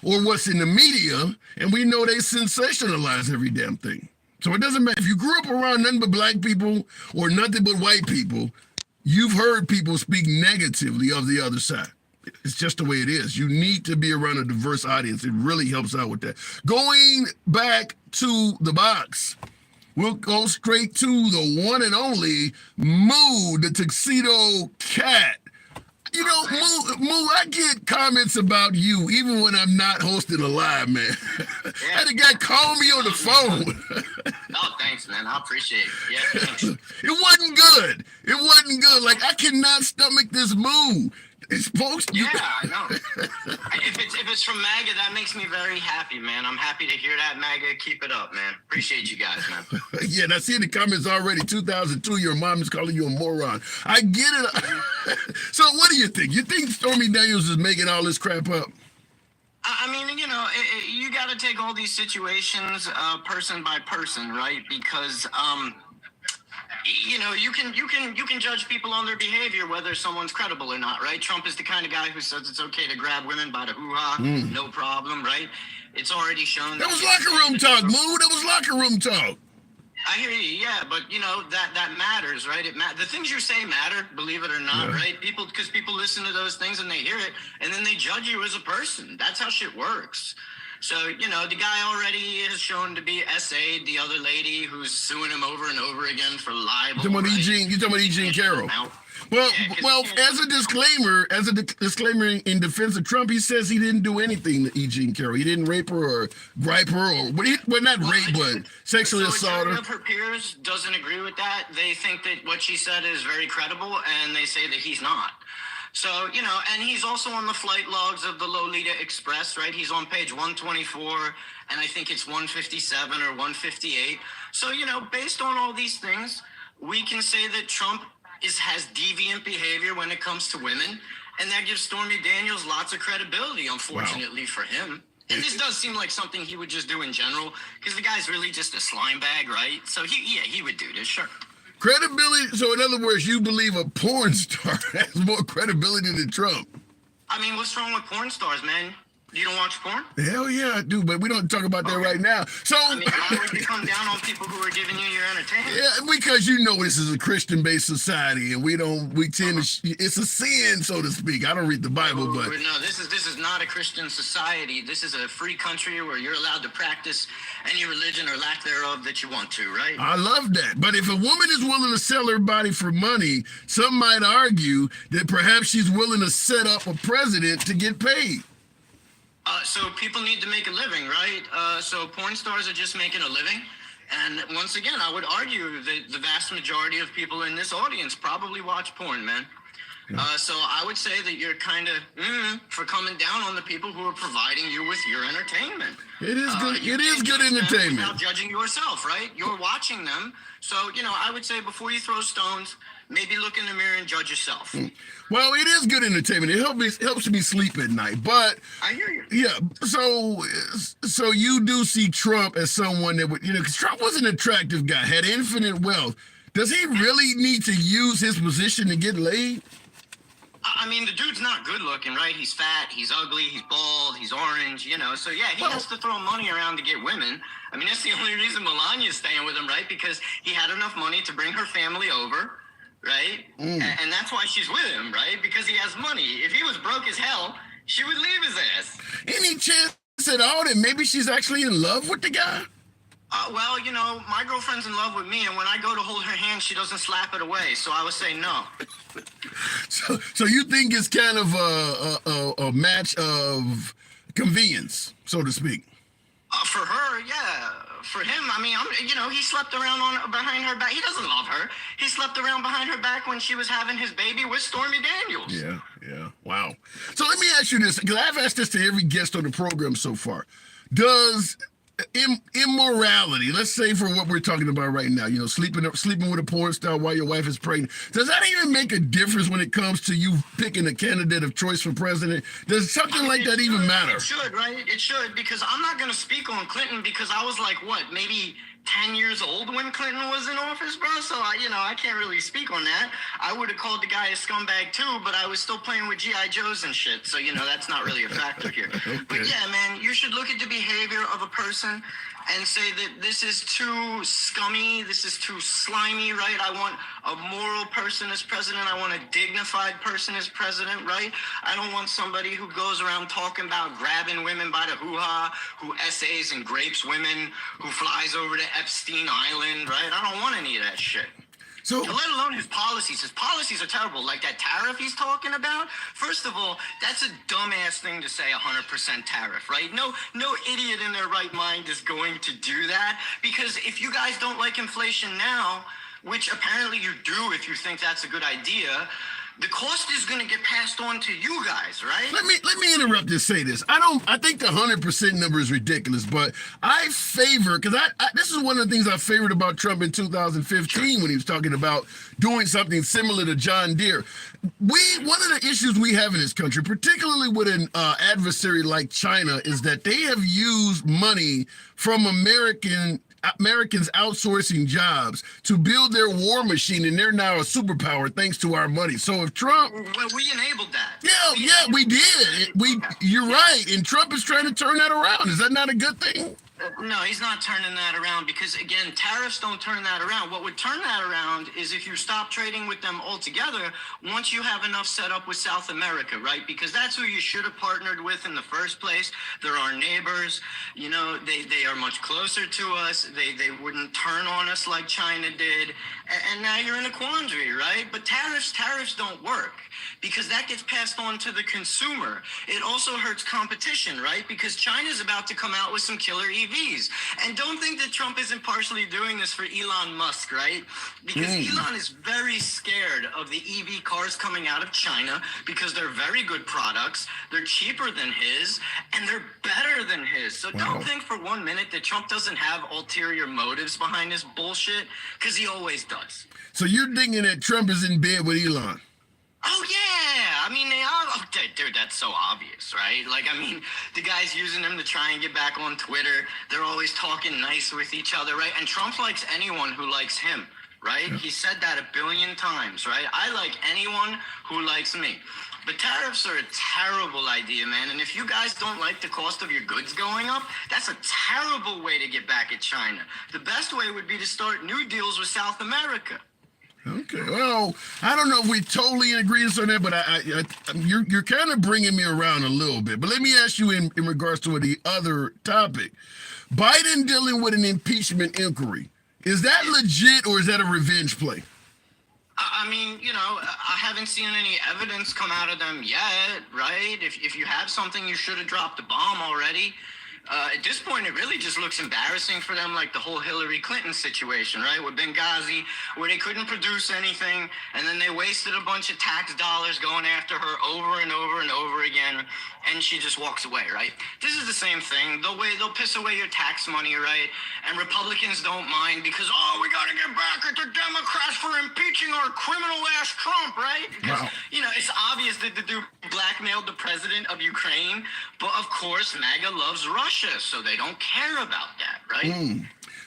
or what's in the media, and we know they sensationalize every damn thing. So it doesn't matter. If you grew up around nothing but black people or nothing but white people, you've heard people speak negatively of the other side. It's just the way it is. You need to be around a diverse audience. It really helps out with that. Going back to the box, we'll go straight to the one and only Moo, the Tuxedo Cat. You know, Moo, I get comments about you even when I'm not hosting a live, man. I had a guy call me on the phone. Oh, thanks, man. I appreciate it. Yeah, thanks. It wasn't good. It wasn't good. Like, I cannot stomach this Moo. It's supposed to. Yeah, I know. If it's from MAGA, that makes me very happy, man. I'm happy to hear that, MAGA. Keep it up, man. Appreciate you guys, man. Yeah, and I see in the comments already, 2002, your mom is calling you a moron. I get it. So what do you think? You think Stormy Daniels is making all this crap up? I mean, you got to take all these situations person by person, right? Because you can judge people on their behavior, whether someone's credible or not, right? Trump is the kind of guy who says it's okay to grab women by the hoo-ha, no problem, right? It's already shown. That was locker room talk, Moo. That was locker room talk. I hear you, yeah, but that matters, right? The things you say matter, believe it or not, right? Because people listen to those things and they hear it, and then they judge you as a person. That's how shit works. So, the guy already is shown to be SA'd, the other lady who's suing him over and over again for libel. You're talking about E. Jean Carroll. Well, as a disclaimer in defense of Trump, he says he didn't do anything to E. Jean Carroll. He didn't rape her or gripe her but sexually assault her. One of her peers doesn't agree with that. They think that what she said is very credible, and they say that he's not. So, and he's also on the flight logs of the Lolita Express, right? He's on page 124, and I think it's 157 or 158. So, based on all these things, we can say that Trump has deviant behavior when it comes to women, and that gives Stormy Daniels lots of credibility, unfortunately for him. And this does seem like something he would just do in general, because the guy's really just a slime bag, right? So he would do this, sure. Credibility. So in other words, you believe a porn star has more credibility than Trump? I mean, what's wrong with porn stars, man? You don't watch porn? Hell yeah, I do, but we don't talk about that right now. So I mean, why would you come down on people who are giving you your entertainment? Yeah, because this is a Christian-based society, and we tend to. It's a sin, so to speak. I don't read the Bible, but no, this is not a Christian society. This is a free country where you're allowed to practice any religion or lack thereof that you want to, right? I love that. But if a woman is willing to sell her body for money, some might argue that perhaps she's willing to set up a president to get paid. So people need to make a living, right? So porn stars are just making a living. And once again, I would argue that the vast majority of people in this audience probably watch porn, man. So I would say that you're kind of for coming down on the people who are providing you with your entertainment. It is good. It is good entertainment. Without judging yourself, right? You're watching them. So, I would say before you throw stones, maybe look in the mirror and judge yourself. Well, it is good entertainment. It helps me sleep at night. But I hear you. yeah, so you do see Trump as someone that would, because Trump was an attractive guy, had infinite wealth. Does he really need to use his position to get laid? I mean, the dude's not good looking, right? He's fat, he's ugly, he's bald, he's orange, So yeah, he has to throw money around to get women. I mean, that's the only reason Melania's staying with him, right? Because he had enough money to bring her family over, right? And that's why she's with him, right? Because he has money. If he was broke as hell, she would leave his ass. Any chance at all that maybe she's actually in love with the guy? Well, my girlfriend's in love with me, and when I go to hold her hand, she doesn't slap it away. So I would say no. So you think it's kind of a match of convenience, so to speak? For her, yeah. For him, I mean, he slept around behind her back. He doesn't love her. He slept around behind her back when she was having his baby with Stormy Daniels. Yeah. Wow. So let me ask you this, because I've asked this to every guest on the program so far. Does immorality, let's say for what we're talking about right now, sleeping with a porn star while your wife is pregnant, does that even make a difference when it comes to you picking a candidate of choice for president? Does something like that even matter? It should, right? It should, because I'm not going to speak on Clinton because I was like, maybe 10 years old when Clinton was in office, bro. So I can't really speak on that. I would have called the guy a scumbag too, but I was still playing with G.I. Joes and shit. So, that's not really a factor here. Okay. But yeah, man, you should look at the behavior of a person and say that this is too scummy, this is too slimy, right? I want a moral person as president. I want a dignified person as president, right? I don't want somebody who goes around talking about grabbing women by the hoo-ha, who essays and grapes women, who flies over to Epstein Island, right? I don't want any of that shit. So, let alone his policies. His policies are terrible. Like that tariff he's talking about. First of all, that's a dumbass thing to say, 100% tariff, right? No idiot in their right mind is going to do that, because if you guys don't like inflation now, which apparently you do if you think that's a good idea, the cost is going to get passed on to you guys, right? Let me interrupt and say this. I think the 100% number is ridiculous, but I favor, because this is one of the things I favored about Trump in 2015 when he was talking about doing something similar to John Deere. One of the issues we have in this country, particularly with an adversary like China, is that they have used money from Americans outsourcing jobs to build their war machine, and they're now a superpower thanks to our money. So if Trump, well, we enabled that. Yeah, we did. You're right, and Trump is trying to turn that around. Is that not a good thing? No, he's not turning that around, because again, tariffs don't turn that around. What would turn that around is if you stop trading with them altogether, once you have enough set up with South America, right? Because that's who you should have partnered with in the first place. They're our neighbors. They are much closer to us. They wouldn't turn on us like China did. And now you're in a quandary, right? But tariffs don't work, because that gets passed on to the consumer. It also hurts competition, right? Because China's about to come out with some killer EVs. And don't think that Trump isn't partially doing this for Elon Musk, right? Because Elon is very scared of the EV cars coming out of China, because they're very good products, they're cheaper than his, and they're better than his. So don't think for 1 minute that Trump doesn't have ulterior motives behind this bullshit, because he always does. So you're thinking that Trump is in bed with Elon? Oh, yeah. I mean, they are. Oh, dude, that's so obvious, right? Like, I mean, the guy's using them to try and get back on Twitter. They're always talking nice with each other, right? And Trump likes anyone who likes him, right? Yeah. He said that 1 billion times, right? I like anyone who likes me. But tariffs are a terrible idea, man. And if you guys don't like the cost of your goods going up, that's a terrible way to get back at China. The best way would be to start new deals with South America. Okay, well, I don't know if we totally agree on that, but you're kind of bringing me around a little bit. But let me ask you in regards to the other topic. Biden dealing with an impeachment inquiry. Is that legit, or is that a revenge play? I mean, I haven't seen any evidence come out of them yet, right? If you have something, you should have dropped the bomb already. At this point, it really just looks embarrassing for them, like the whole Hillary Clinton situation, right? With Benghazi, where they couldn't produce anything, and then they wasted a bunch of tax dollars going after her over and over and over again, and she just walks away, right? This is the same thing. They'll piss away your tax money, right? And Republicans don't mind because, oh, we got to get back at the Democrats for impeaching our criminal-ass Trump, right? Because, you know, it's obvious that the dude blackmailed the president of Ukraine, but of course, MAGA loves Russia, so they don't care about that, right?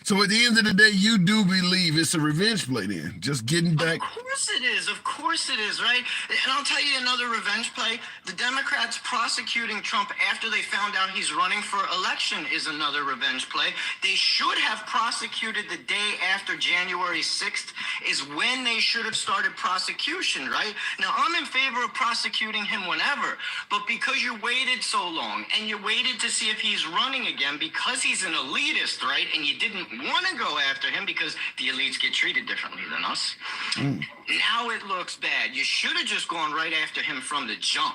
So at the end of the day, you do believe it's a revenge play then, just getting back. Of course it is, right? And I'll tell you another revenge play. The Democrats prosecuting Trump after they found out he's running for election is another revenge play. They should have prosecuted the day after January 6th is when they should have started prosecution, right? Now, I'm in favor of prosecuting him whenever, but because you waited so long and you waited to see if he's running again because he's an elitist, right? And you didn't want to go after him because the elites get treated differently than us. Now it looks bad. You should have just gone right after him from the jump.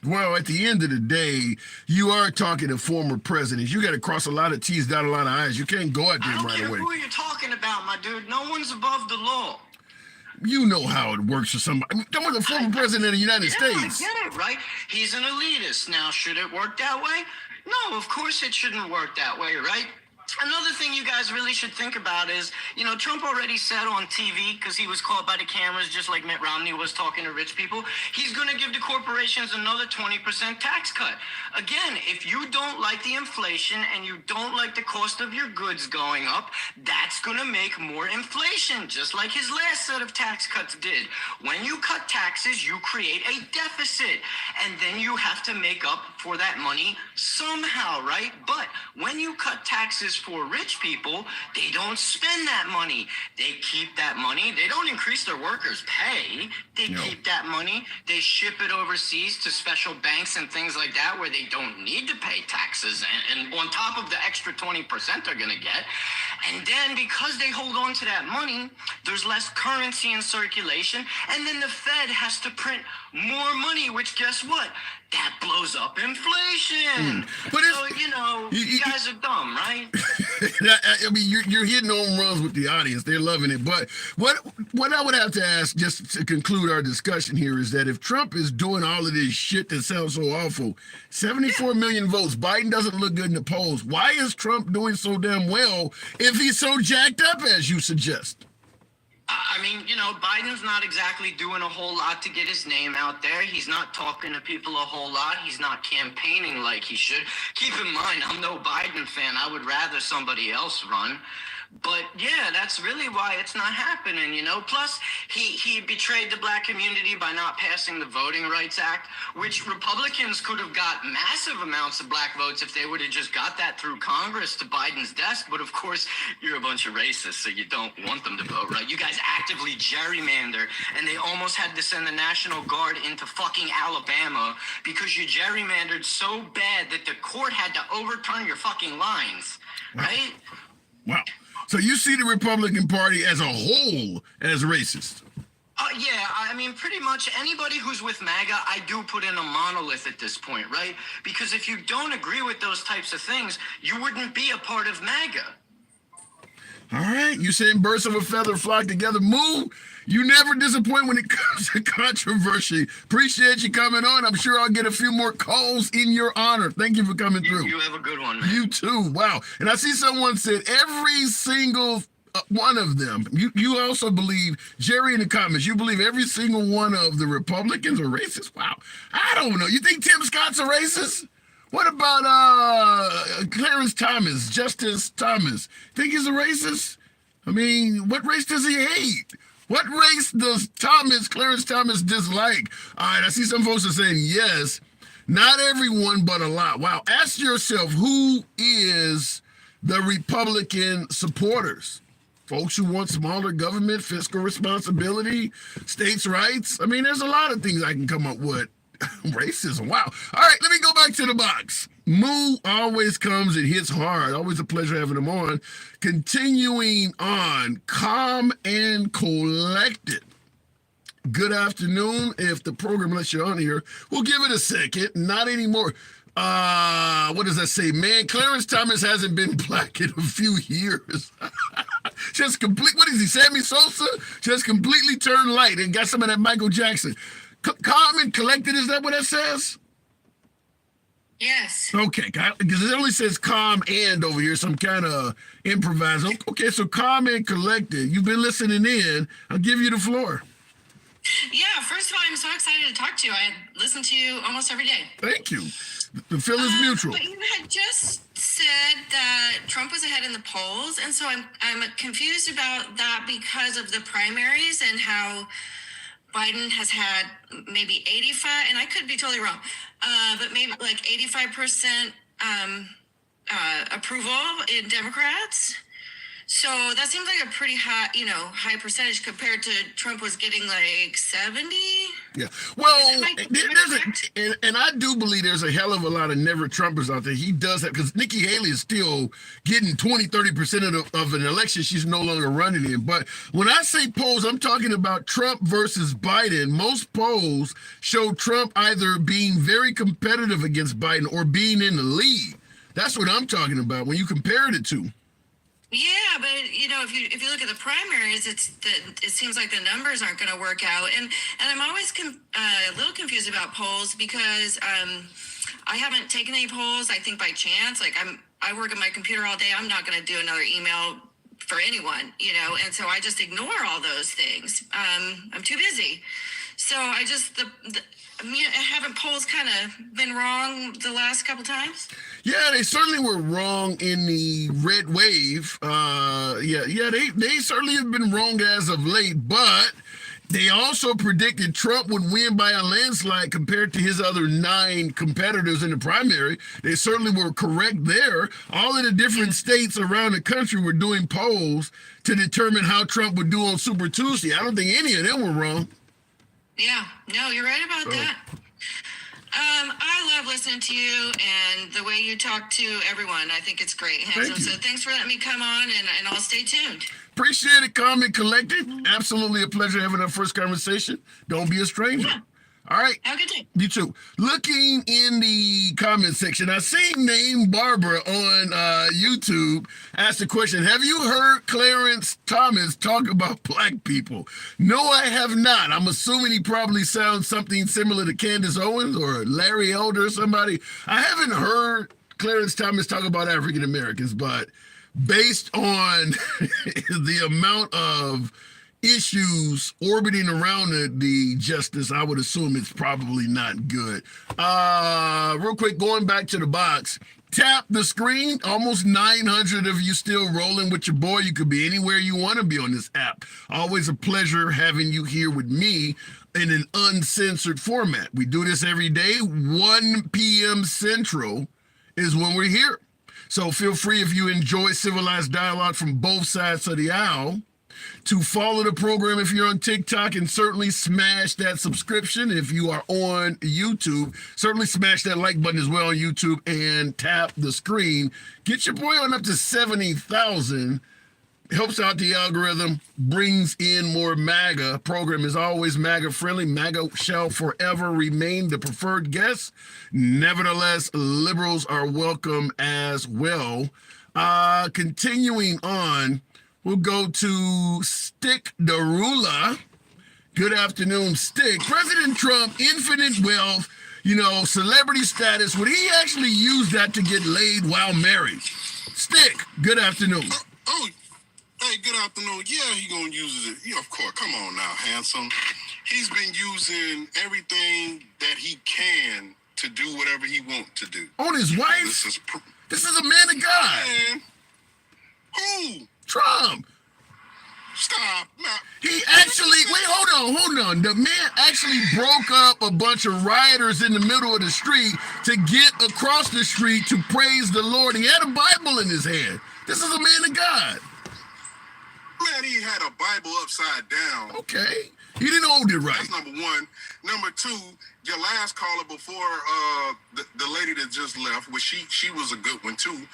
Well, at the end of the day, you are talking to former presidents. You got to cross a lot of T's, dot a lot of I's. You can't go at them right away. I don't care who you're talking about, my dude. No one's above the law. You know how it works for somebody. I mean, come with the former president of the United States. I get it, right? He's an elitist. Now, should it work that way? No, of course it shouldn't work that way, right? Another thing you guys really should think about is, you know, Trump already said on TV, because he was caught by the cameras just like Mitt Romney was talking to rich people, he's going to give the corporations another 20% tax cut. Again, if you don't like the inflation and you don't like the cost of your goods going up, that's going to make more inflation, just like his last set of tax cuts did. When you cut taxes, you create a deficit, and then you have to make up for that money somehow, right? But when you cut taxes for rich people, they don't spend that money. They keep that money. They don't increase their workers' pay. They keep that money. They ship it overseas to special banks and things like that where they don't need to pay taxes. And on top of the extra 20% they're going to get. And then because they hold on to that money, there's less currency in circulation. And then the Fed has to print more money, which guess what? That blows up inflation. But so, you know, you guys are dumb, right? I mean, you're hitting home runs with the audience. They're loving it. But what I would have to ask, just to conclude our discussion here, is that if Trump is doing all of this shit that sounds so awful, 74 million votes, Biden doesn't look good in the polls. Why is Trump doing so damn well if he's so jacked up as you suggest? I mean, you know, Biden's not exactly doing a whole lot to get his name out there. He's not talking to people a whole lot. He's not campaigning like he should. Keep in mind, I'm no Biden fan. I would rather somebody else run. But yeah, that's really why it's not happening, you know. Plus, he betrayed the black community by not passing the Voting Rights Act, which Republicans could have got massive amounts of black votes if they would have just got that through Congress to Biden's desk. But of course, you're a bunch of racists, so you don't want them to vote, right? You guys actively gerrymander, and they almost had to send the National Guard into fucking Alabama because you gerrymandered so bad that the court had to overturn your fucking lines, right? Wow. So you see the Republican Party as a whole as racist? Yeah, I mean, pretty much anybody who's with MAGA, I do put in a monolith at this point, right? Because if you don't agree with those types of things, you wouldn't be a part of MAGA. All right, you saying birds of a feather flock together. Moo, you never disappoint when it comes to controversy. Appreciate you coming on. I'm sure I'll get a few more calls in your honor. Thank you for coming through. You have a good one, man. You too. Wow. And I see someone said every single one of them. You also believe, Jerry in the comments, you believe every single one of the Republicans are racist? Wow. I don't know. You think Tim Scott's a racist? What about Clarence Thomas, Justice Thomas? Think he's a racist? I mean, what race does he hate? What race does Clarence Thomas dislike? All right, I see some folks are saying yes. Not everyone, but a lot. Wow. Ask yourself, who is the Republican supporters? Folks who want smaller government, fiscal responsibility, states' rights. I mean, there's a lot of things I can come up with. Racism. Wow. All right, let me go back to the box. Moo always comes and hits hard. Always a pleasure having him on. Continuing on, calm and collected. Good afternoon. If the program lets you on here, we'll give it a second. Not anymore. What does that say? Man, Clarence Thomas hasn't been black in a few years. Just what is he, Sammy Sosa? Just completely turned light and got some of that Michael Jackson. Calm and collected, is that what that says? Yes. Okay, because it only says calm and over here, some kind of improvising. Okay, so calm and collected. You've been listening in. I'll give you the floor. Yeah, first of all, I'm so excited to talk to you. I listen to you almost every day. Thank you. The feel is mutual. But you had just said that Trump was ahead in the polls, and so I'm confused about that because of the primaries and how Biden has had maybe 85, and I could be totally wrong, but maybe like 85% approval in Democrats. So that seems like a pretty high percentage compared to Trump was getting like 70. Yeah. Well, and I do believe there's a hell of a lot of never Trumpers out there. He does that because Nikki Haley is still getting 20-30% of an election she's no longer running in. But when I say polls, I'm talking about Trump versus Biden. Most polls show Trump either being very competitive against Biden or being in the lead. That's what I'm talking about when you compare the two. Yeah, but if you look at the primaries, it seems like the numbers aren't going to work out, and I'm always a little confused about polls because I haven't taken any polls. I think by chance, like I work at my computer all day. I'm not going to do another email for anyone, and so I just ignore all those things. I'm too busy, so I just haven't polls kind of been wrong the last couple times? Yeah, they certainly were wrong in the red wave. They certainly have been wrong as of late, but they also predicted Trump would win by a landslide compared to his other 9 competitors in the primary. They certainly were correct there. All of the different states around the country were doing polls to determine how Trump would do on Super Tuesday. I don't think any of them were wrong. Yeah, no, you're right about that. I love listening to you and the way you talk to everyone. I think it's great, Handsome. So thanks for letting me come on, and I'll stay tuned. Appreciate it, calm and collected. Absolutely a pleasure having our first conversation. Don't be a stranger. Yeah. All right. Have a good day. You too. Looking in the comment section, I seen Name Barbara on YouTube ask the question, have you heard Clarence Thomas talk about black people? No, I have not. I'm assuming he probably sounds something similar to Candace Owens or Larry Elder or somebody. I haven't heard Clarence Thomas talk about African Americans, but based on the amount of issues orbiting around the justice, I would assume it's probably not good. Real quick, going back to the box, tap the screen. Almost 900 of you still rolling with your boy. You could be anywhere you want to be on this app. Always a pleasure having you here with me in an uncensored format. We do this every day. 1 p.m. Central is when we're here. So feel free, if you enjoy civilized dialogue from both sides of the aisle, to follow the program if you're on TikTok, and certainly smash that subscription if you are on YouTube. Certainly smash that like button as well on YouTube and tap the screen. Get your boy on up to 70,000. Helps out the algorithm, brings in more MAGA. Program is always MAGA friendly. MAGA shall forever remain the preferred guest. Nevertheless, liberals are welcome as well. Continuing on, we'll go to Stick Darula. Good afternoon, Stick. President Trump, infinite wealth, celebrity status. Would he actually use that to get laid while married? Stick, good afternoon. Hey, good afternoon. Yeah, he gonna use it. Yeah, of course. Come on now, Handsome. He's been using everything that he can to do whatever he wants to do. On his wife? This is a man of God. Man. Who? Trump. Stop. Now, He actually, hold on. The man actually broke up a bunch of rioters in the middle of the street to get across the street to praise the Lord. He had a Bible in his hand. This is a man of God. Man, he had a Bible upside down. Okay. He didn't hold it right. That's number one. Number two, your last caller before the lady that just left, which she was a good one too.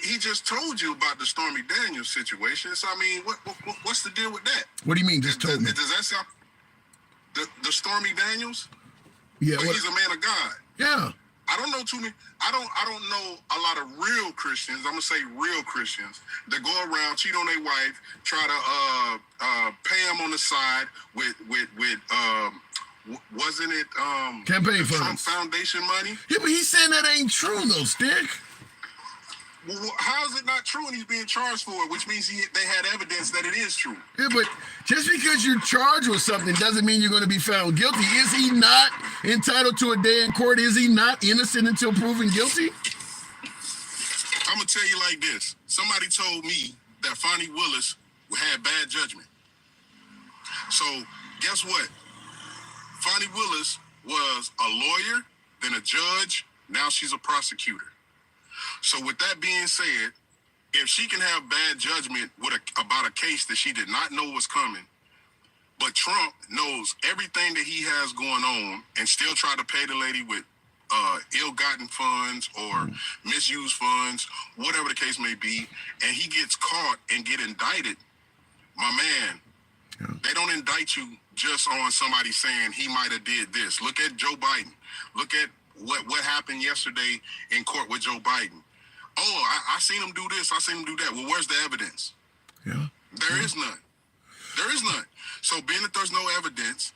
He just told you about the Stormy Daniels situation. So I mean, what's the deal with that? What do you mean? Just told me. Does that sound the Stormy Daniels? Yeah. But he's a man of God. Yeah. I don't know to me? I don't know a lot of real Christians. I'm gonna say real Christians that go around, cheat on their wife, try to pay them on the side with wasn't it campaign Trump funds, Foundation money? Yeah, but he's saying that ain't true though, Stick. Well, how is it not true and he's being charged for it? Which means they had evidence that it is true. Yeah, but just because you're charged with something doesn't mean you're going to be found guilty. Is he not entitled to a day in court? Is he not innocent until proven guilty? I'm gonna tell you like this. Somebody told me that Fonnie Willis had bad judgment. So guess what? Fonnie Willis was a lawyer, then a judge, now she's a prosecutor. So with that being said, if she can have bad judgment about a case that she did not know was coming, but Trump knows everything that he has going on and still try to pay the lady with ill-gotten funds or misused funds, whatever the case may be, and he gets caught and get indicted, my man, they don't indict you just on somebody saying he might have did this. Look at Joe Biden. Look at what happened yesterday in court with Joe Biden. Oh, I seen him do this. I seen him do that. Well, where's the evidence? Yeah. There is none. There is none. So being that there's no evidence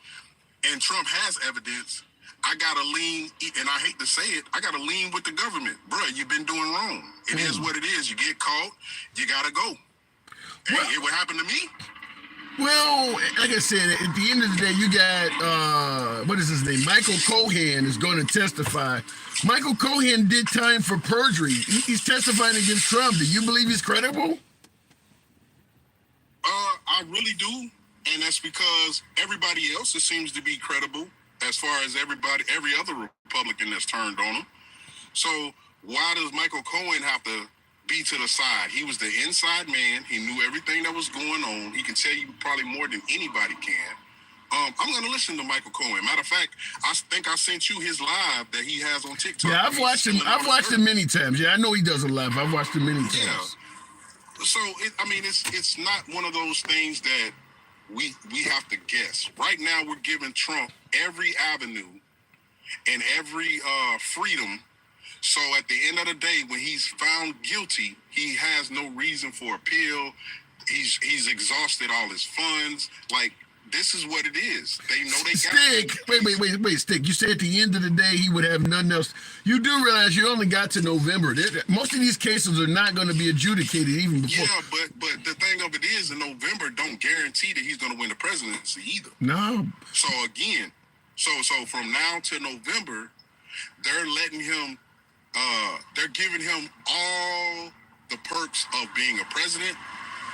and Trump has evidence, I got to lean, and I hate to say it, I got to lean with the government. Bruh, you've been doing wrong. It is what it is. You get caught, you got to go. And it would happen to me. Well, like I said, at the end of the day, you got, what is his name? Michael Cohen is going to testify. Michael Cohen did time for perjury. He's testifying against Trump. Do you believe he's credible? I really do. And that's because everybody else seems to be credible as far as every other Republican that's turned on him. So why does Michael Cohen have to be to the side? He was the inside man. He knew everything that was going on. He can tell you probably more than anybody can. I'm going to listen to Michael Cohen. Matter of fact, I think I sent you his live that he has on TikTok. Yeah, I've watched him. I've watched him many times. Yeah, I know he does a live. I've watched him many times. Yeah. So it's not one of those things that we have to guess. Right now, we're giving Trump every avenue and every freedom. So at the end of the day, when he's found guilty, he has no reason for appeal. He's exhausted all his funds. Like, this is what it is. They know they got Stick. Wait, Stick. You said at the end of the day, he would have nothing else. You do realize you only got to November. Most of these cases are not going to be adjudicated even before. Yeah, but the thing of it is, in November, don't guarantee that he's going to win the presidency either. No. So again, so from now to November, they're letting him, they're giving him all the perks of being a president,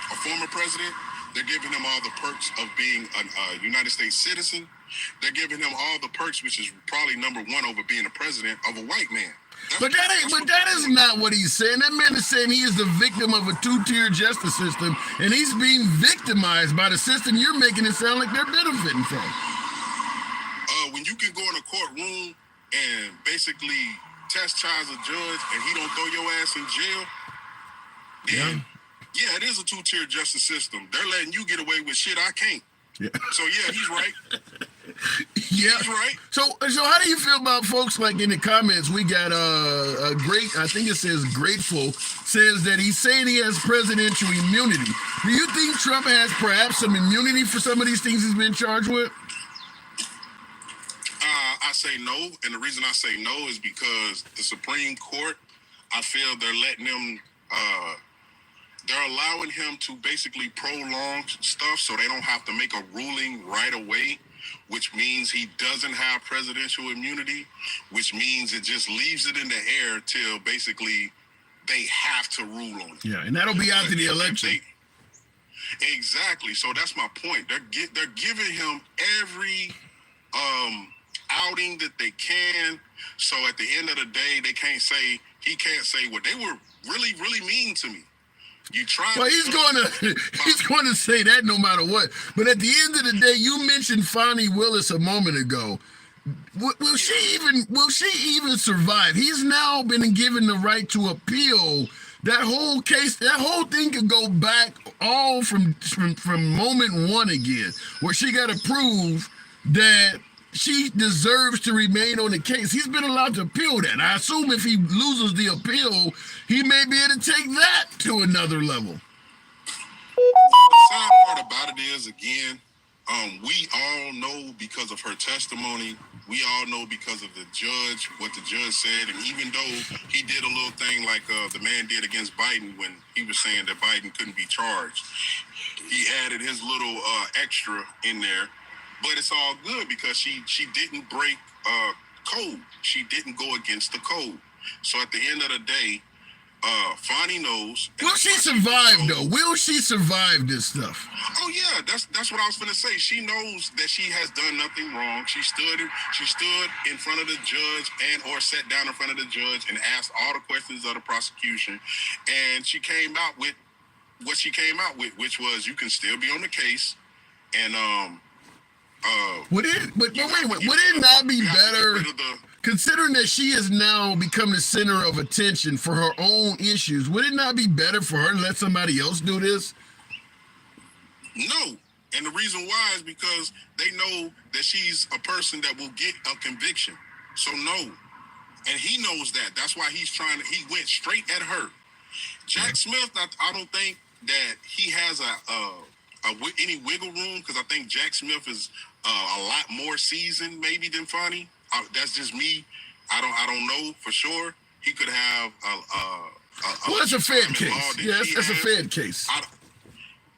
a former president. They're giving him all the perks of being a United States citizen. They're giving him all the perks, which is probably number one over being a president of a white man. But that is not what he's saying. That man is saying he is the victim of a two-tier justice system, and he's being victimized by the system you're making it sound like they're benefiting from. When you can go in a courtroom and basically chastise a judge and he don't throw your ass in jail, then yeah, it is a two-tier justice system. They're letting you get away with shit I can't. Yeah. So yeah, he's right. Yeah. He's right. So how do you feel about folks like in the comments? We got a great, I think it says Grateful, says that he's saying he has presidential immunity. Do you think Trump has perhaps some immunity for some of these things he's been charged with? I say no, and the reason I say no is because the Supreme Court, I feel they're letting him, they're allowing him to basically prolong stuff so they don't have to make a ruling right away, which means he doesn't have presidential immunity, which means it just leaves it in the air till basically they have to rule on it. Yeah, and that'll be after the election. Exactly. So that's my point. They're giving him every outing that they can. So at the end of the day, he can't say, well, they were really, really mean to me. Well, he's going to say that no matter what. But at the end of the day, you mentioned Fonnie Willis a moment ago. Will she even survive? He's now been given the right to appeal. That whole case, that whole thing could go back all from moment one again, where she got to prove that she deserves to remain on the case. He's been allowed to appeal that. I assume if he loses the appeal, he may be able to take that to another level. The sad part about it is, again, we all know because of her testimony, we all know because of the judge, what the judge said, and even though he did a little thing like the man did against Biden when he was saying that Biden couldn't be charged, he added his little extra in there, but it's all good because she didn't break code. She didn't go against the code. So at the end of the day, Fonnie knows. Will she survive though? Will she survive this stuff? Oh yeah, that's what I was gonna say. She knows that she has done nothing wrong. She stood in front of the judge or sat down in front of the judge and asked all the questions of the prosecution, and she came out with what she came out with, which was you can still be on the case, and would it not be better? Considering that she has now become the center of attention for her own issues, would it not be better for her to let somebody else do this? No. And the reason why is because they know that she's a person that will get a conviction. So no. And he knows that. That's why he went straight at her. Jack Smith, I don't think that he has any wiggle room because I think Jack Smith is a lot more seasoned maybe than Fonnie. That's just me. I don't know for sure. He could have well, it's a Fed case. Yes, it's a Fed case.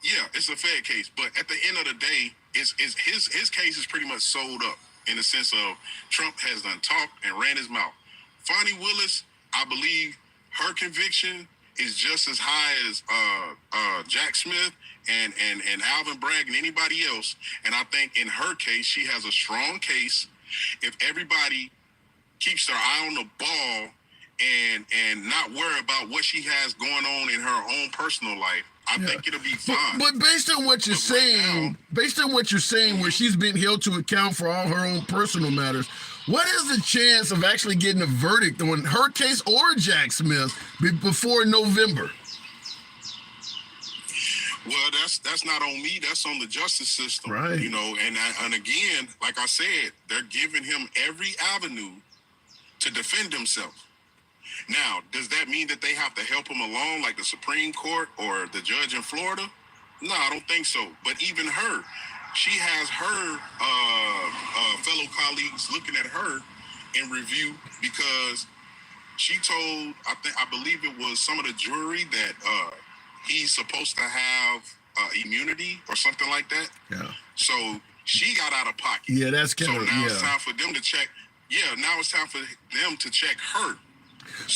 Yeah, it's a Fed case. But at the end of the day, his case is pretty much sold up in the sense of Trump has done talked and ran his mouth. Fonnie Willis, I believe her conviction is just as high as Jack Smith and Alvin Bragg and anybody else. And I think in her case, she has a strong case. If everybody keeps their eye on the ball and not worry about what she has going on in her own personal life, I think it'll be fine. But based on what you're saying, where she's been held to account for all her own personal matters, what is the chance of actually getting a verdict on her case or Jack Smith before November? Well, that's not on me. That's on the justice system, right? You know, and again, like I said, they're giving him every avenue to defend himself. Now, does that mean that they have to help him along, like the Supreme Court or the judge in Florida? No, I don't think so. But even her, she has her fellow colleagues looking at her in review because she told, I believe it was some of the jury that he's supposed to have immunity or something like that. Yeah. So she got out of pocket. Yeah, that's kind of, now it's time for them to check. Yeah, now it's time for them to check her.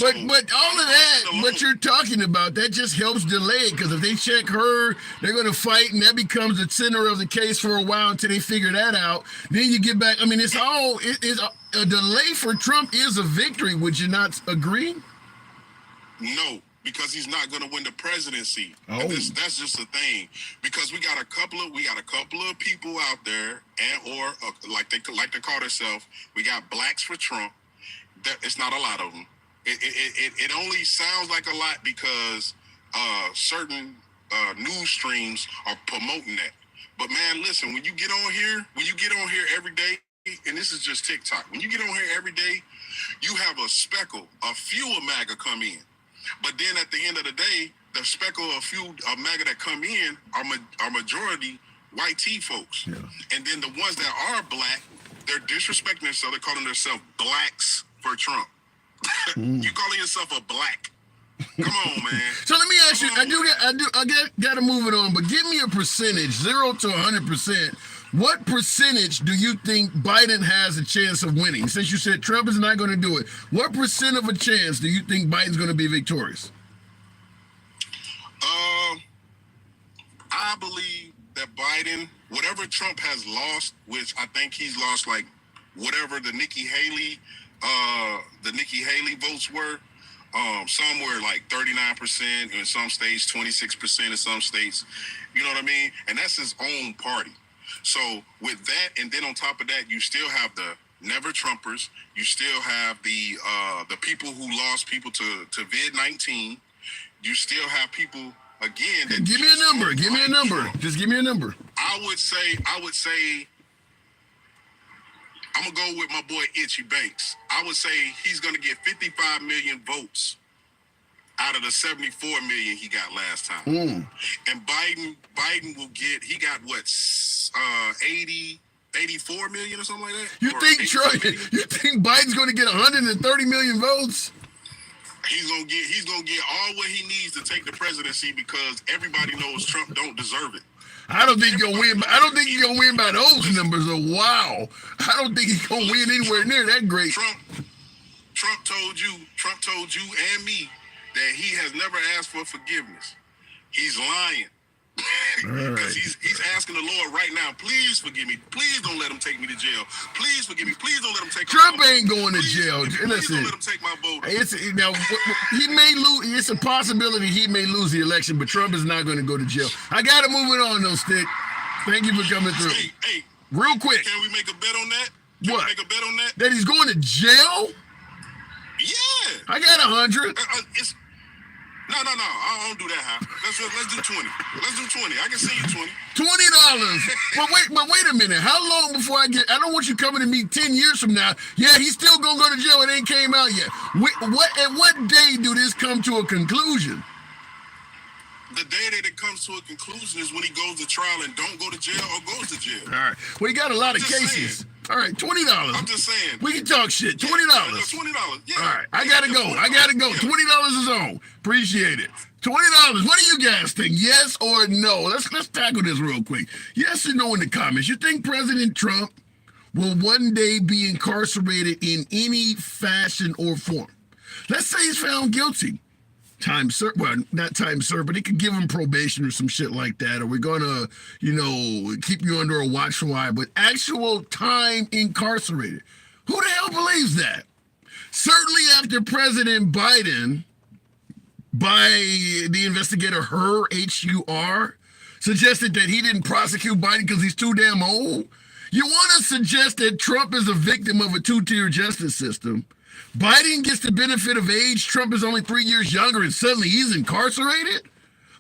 But all of that, what you're talking about, that just helps delay it because if they check her, they're going to fight, and that becomes the center of the case for a while until they figure that out. Then you get back. I mean, it's a delay for Trump is a victory. Would you not agree? No, because he's not going to win the presidency. Oh. That's just the thing. Because we got a couple of people out there, or like they call themselves. We got Blacks for Trump. It's not a lot of them. It only sounds like a lot because certain news streams are promoting that. But man, listen, when you get on here every day, and this is just TikTok, when you get on here every day, you have a few of MAGA come in. But then at the end of the day, the speckle of few of MAGA that come in are majority white tea folks. Yeah. And then the ones that are black, they're disrespecting themselves. They're calling themselves Blacks for Trump. You calling yourself a black? Come on, man. So let me ask you. I got to move it on, but give me a percentage, 0 to 100%. What percentage do you think Biden has a chance of winning? Since you said Trump is not going to do it, what percent of a chance do you think Biden's going to be victorious? I believe that Biden, whatever Trump has lost, which I think he's lost like whatever the Nikki Haley votes were, somewhere like 39%, in some states 26%, in some states, you know what I mean? And that's his own party. So with that, and then on top of that, you still have the Never Trumpers. You still have the people who lost people to COVID-19. You still have people again. That give me a number. Give me a number. Just give me a number. I would say I'm gonna go with my boy Itchy Banks. I would say he's gonna get 55 million votes out of the 74 million he got last time. And Biden will get, he got what, 84 million or something like that? You think Biden's going to get 130 million votes? He's gonna get all what he needs to take the presidency because everybody knows Trump don't deserve it. I don't think he's gonna win. I don't think he's gonna win by those numbers. Wow, I don't think he's gonna win anywhere near that great. Trump told you and me that he has never asked for forgiveness. He's lying. Because he's asking the Lord right now, please forgive me. Please don't let him take me to jail. Please forgive me. Please don't let him take Trump ain't going to jail. Please don't let him take my vote. Now he may lose. It's a possibility he may lose the election, but Trump is not going to go to jail. I got to move it on though, Stick. Thank you for coming through. Hey, real quick. Can we make a bet on that? What? We make a bet on that? That he's going to jail? Yeah. I got 100. No. I don't do that high. Let's do 20. Let's do 20. I can see you 20. $20. But wait a minute. How long before I don't want you coming to me 10 years from now. Yeah, he's still gonna go to jail. It ain't came out yet. At what day do this come to a conclusion? The day that it comes to a conclusion is when he goes to trial and don't go to jail or goes to jail. All right. Well, he got a lot of cases. Saying. All right, $20. I'm just saying. We can talk shit. $20. $20. Yeah. All right, I gotta go. $20 is on. Appreciate it. $20. What do you guys think? Yes or no? Let's tackle this real quick. Yes or no in the comments. You think President Trump will one day be incarcerated in any fashion or form? Let's say he's found guilty. Time served, well, not time served, but he could give him probation or some shit like that. Or we're gonna, keep you under a watchful eye, but actual time incarcerated. Who the hell believes that? Certainly after President Biden, by the investigator Hur, suggested that he didn't prosecute Biden because he's too damn old. You want to suggest that Trump is a victim of a two-tier justice system. Biden gets the benefit of age. Trump is only 3 years younger and suddenly he's incarcerated?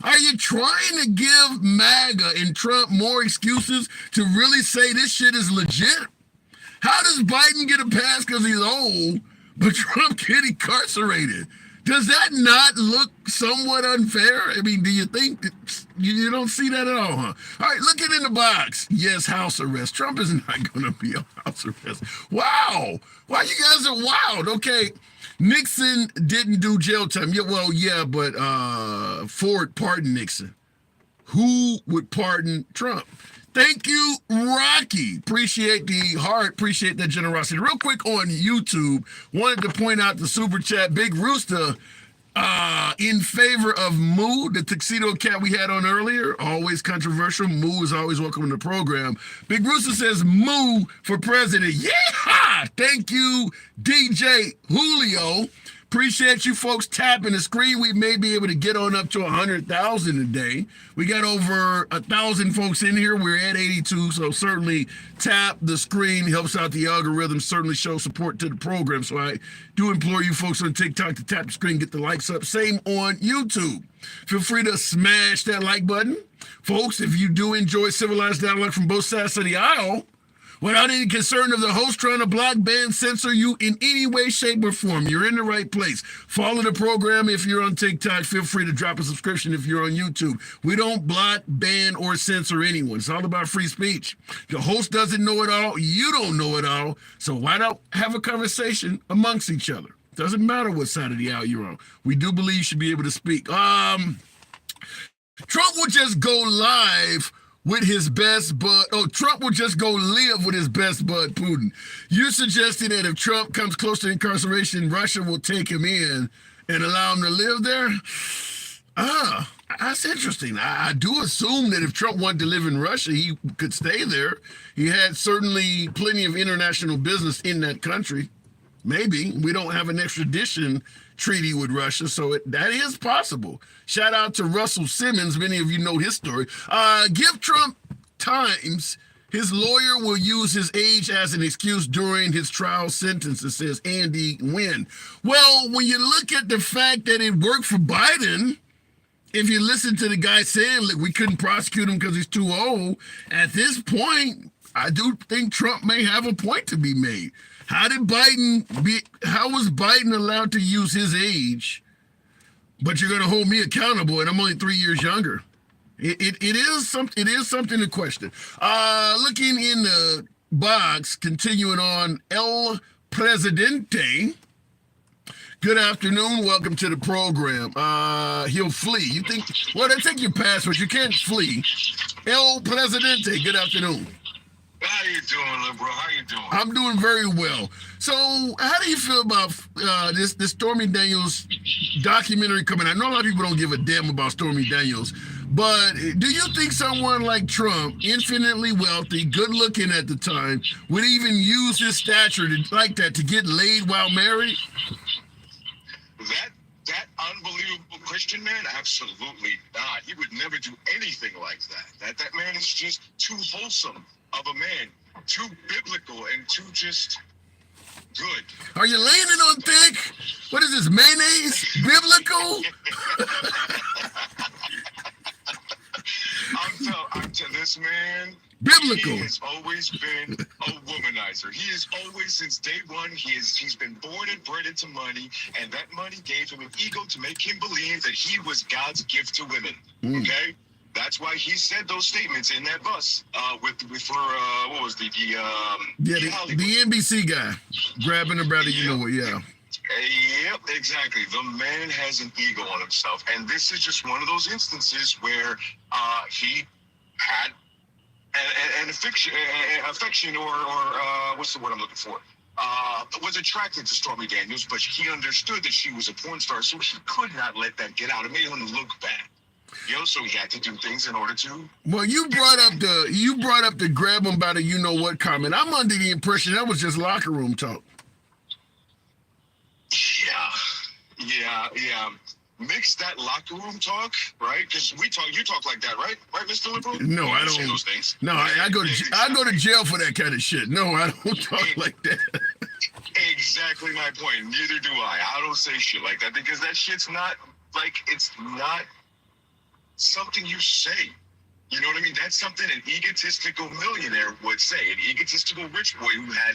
Are you trying to give MAGA and Trump more excuses to really say this shit is legit? How does Biden get a pass because he's old, but Trump get incarcerated? Does that not look somewhat unfair? I mean, do you think you don't see that at all, huh? All right, look it in the box. Yes, house arrest. Trump is not going to be on house arrest. Wow. Wow, you guys are wild. Okay, Nixon didn't do jail time. Yeah, but Ford pardoned Nixon. Who would pardon Trump? Thank you, Rocky. Appreciate the heart. Appreciate that generosity. Real quick on YouTube, wanted to point out the super chat. Big Rooster in favor of Moo, the tuxedo cat we had on earlier. Always controversial. Moo is always welcome in the program. Big Rooster says Moo for president. Yeah! Thank you, DJ Julio. Appreciate you folks tapping the screen. We may be able to get on up to 100,000 a day. We got over 1,000 folks in here. We're at 82, so certainly tap the screen. Helps out the algorithm. Certainly shows support to the program. So I do implore you folks on TikTok to tap the screen, get the likes up. Same on YouTube. Feel free to smash that like button. Folks, if you do enjoy civilized dialogue from both sides of the aisle, without any concern of the host trying to block, ban, censor you in any way, shape, or form, you're in the right place. Follow the program if you're on TikTok. Feel free to drop a subscription if you're on YouTube. We don't block, ban, or censor anyone. It's all about free speech. The host doesn't know it all. You don't know it all. So why not have a conversation amongst each other? Doesn't matter what side of the aisle you're on. We do believe you should be able to speak. Trump will just go live with his best bud. Trump will just go live with his best bud, Putin. You're suggesting that if Trump comes close to incarceration, Russia will take him in and allow him to live there? That's interesting. I do assume that if Trump wanted to live in Russia, he could stay there. He had certainly plenty of international business in that country. Maybe. We don't have an extradition treaty with Russia, so that is possible. Shout out to Russell Simmons. Many of you know his story. Give Trump times. His lawyer will use his age as an excuse during his trial sentence, it says Andy Wynn. Well, when you look at the fact that it worked for Biden, if you listen to the guy saying, look, we couldn't prosecute him because he's too old, at this point, I do think Trump may have a point to be made. How was Biden allowed to use his age, but you're going to hold me accountable and I'm only 3 years younger? It is something to question. Looking in the box, continuing on, El Presidente. Good afternoon. Welcome to the program. He'll flee. You think, well, they take your passport. You can't flee. El Presidente, good afternoon. How you doing, liberal? How you doing? I'm doing very well. So how do you feel about this Stormy Daniels documentary coming out? I know a lot of people don't give a damn about Stormy Daniels, but do you think someone like Trump, infinitely wealthy, good looking at the time, would even use his stature like that to get laid while married? That unbelievable Christian man, absolutely not. He would never do anything like that. That man is just too wholesome of a man, too biblical and too just good. Are you laying it on thick? What is this, mayonnaise? Biblical? I'm telling this man, Biblical. he has always been a womanizer. He is always, since day one, he's been born and bred into money, and that money gave him an ego to make him believe that he was God's gift to women. Okay? That's why he said those statements in that bus what was the NBC guy grabbing her by the yeah. Yep, exactly. The man has an ego on himself, and this is just one of those instances where he had an affection or what's the word I'm looking for? Was attracted to Stormy Daniels, but he understood that she was a porn star, so he could not let that get out. It made him look bad. So he had to do things in order to. Well, you brought up the grab him by the you know what comment. I'm under the impression that was just locker room talk. Yeah. Mix that locker room talk, right? Because you talk like that, right? Right, Mr. Liberal? No, I don't. Say those things. No, I go to jail for that kind of shit. No, I don't talk like that. Exactly my point. Neither do I. I don't say shit like that because that shit's not it's not something you say. You know what I mean? That's something an egotistical millionaire would say. An egotistical rich boy who had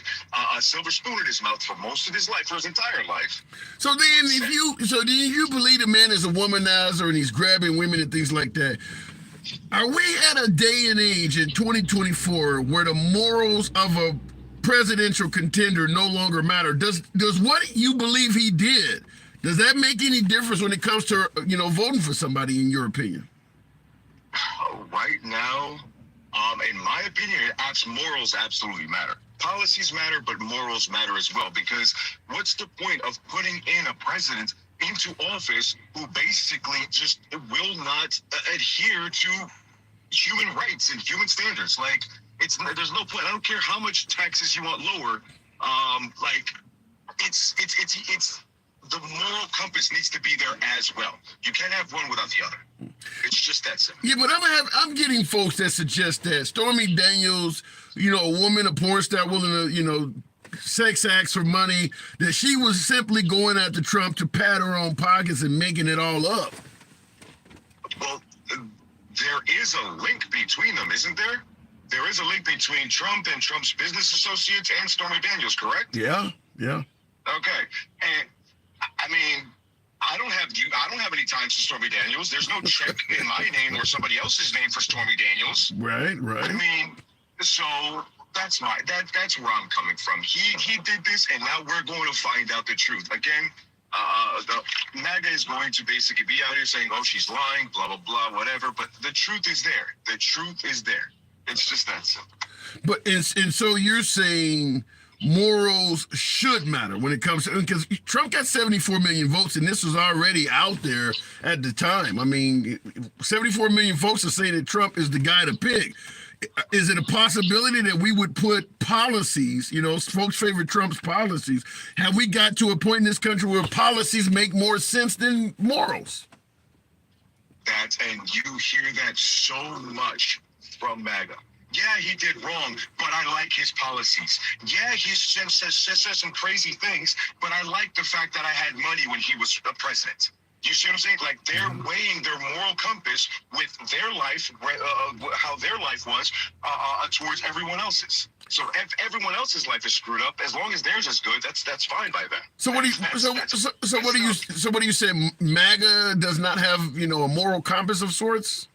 a silver spoon in his mouth for most of his life, for his entire life. So then, if you believe the man is a womanizer and he's grabbing women and things like that, are we at a day and age in 2024 where the morals of a presidential contender no longer matter? Does what you believe he did, does that make any difference when it comes to voting for somebody, in your opinion? Right now, in my opinion, morals absolutely matter. Policies matter, but morals matter as well, because what's the point of putting in a president into office who basically just will not adhere to human rights and human standards? There's no point. I don't care how much taxes you want lower. It's the moral compass needs to be there as well. You can't have one without the other. It's just that simple. Yeah, but I'm getting folks that suggest that Stormy Daniels, a woman, a porn star willing to, sex acts for money, that she was simply going after Trump to pad her own pockets and making it all up. Well, there is a link between them, isn't there? There is a link between Trump and Trump's business associates and Stormy Daniels, correct? Yeah. Okay. And I mean, I don't have any ties to Stormy Daniels. There's no check in my name or somebody else's name for Stormy Daniels. Right. I mean, so that's where I'm coming from. He did this, and now we're going to find out the truth. Again, the MAGA is going to basically be out here saying, "Oh, she's lying," blah blah blah, whatever. But the truth is there. The truth is there. It's just that simple. But and so you're saying morals should matter when it comes to, because Trump got 74 million votes, and this was already out there at the time. I mean, 74 million folks are saying that Trump is the guy to pick. Is it a possibility that we would put policies, folks favor Trump's policies? Have we got to a point in this country where policies make more sense than morals? And you hear that so much from MAGA. Yeah, he did wrong, but I like his policies. Yeah, he says some crazy things, but I like the fact that I had money when he was a president. You see what I'm saying? Like they're weighing their moral compass with their life, how their life was towards everyone else's. So if everyone else's life is screwed up, as long as theirs is good, that's fine by them. So what do you what do you say? MAGA does not have a moral compass of sorts?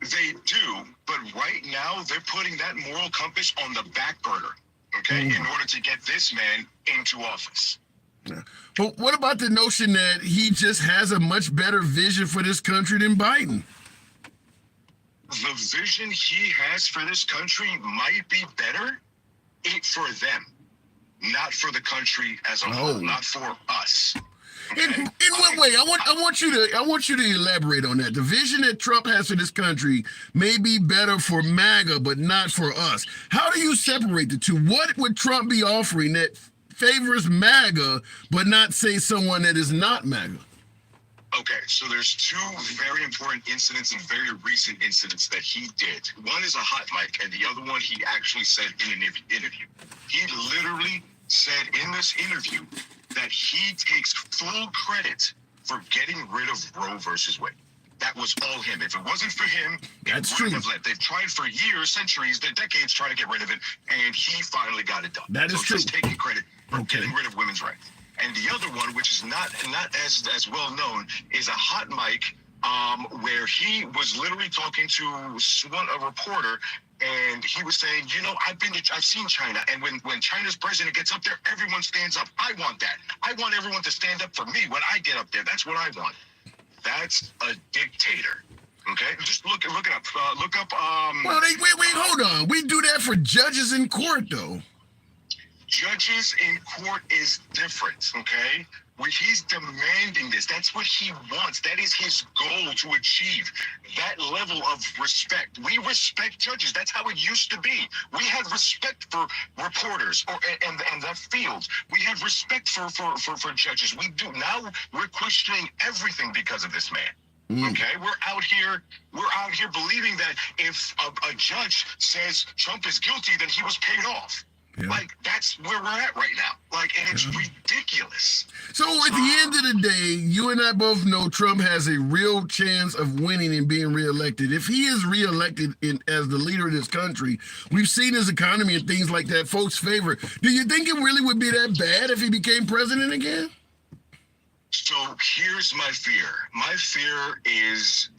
They do, but right now they're putting that moral compass on the back burner, okay, in order to get this man into office. Yeah. But what about the notion that he just has a much better vision for this country than Biden? The vision he has for this country might be better for them, not for the country as a whole, not for us. Okay? In what way? I want you to elaborate on that. The vision that Trump has for this country may be better for MAGA, but not for us. How do you separate the two? What would Trump be offering that favors MAGA, but not say someone that is not MAGA? Okay, so there's two very important incidents and very recent incidents that he did. One is a hot mic, and the other one he actually said in an interview. He literally said in this interview that he takes full credit for getting rid of Roe versus Wade. That was all him. If it wasn't for him, that's true. They've tried for years, centuries, decades trying to get rid of it, and he finally got it done. That is true. Just taking credit for getting rid of women's rights. And the other one, which is not as well known, is a hot mic where he was literally talking to a reporter, and he was saying, I've seen China, and when China's president gets up there, everyone stands up. I want that. I want everyone to stand up for me when I get up there. That's what I want. That's a dictator. Okay, just look it up. Look up. Well, wait, hold on. We do that for judges in court, though. Judges in court is different. Okay, he's demanding this. That's what he wants. That is his goal to achieve that level of respect. We respect judges. That's how it used to be. We had respect for reporters and the fields. We had respect for judges. We do now. We're questioning everything because of this man. Okay, we're out here believing that if a judge says Trump is guilty, then he was paid off. Yeah. Like, that's where we're at right now. Like, and it's ridiculous. So at the end of the day, you and I both know Trump has a real chance of winning and being reelected. If he is reelected as the leader of this country, we've seen his economy and things like that, folks favor. Do you think it really would be that bad if he became president again? So here's my fear. My fear is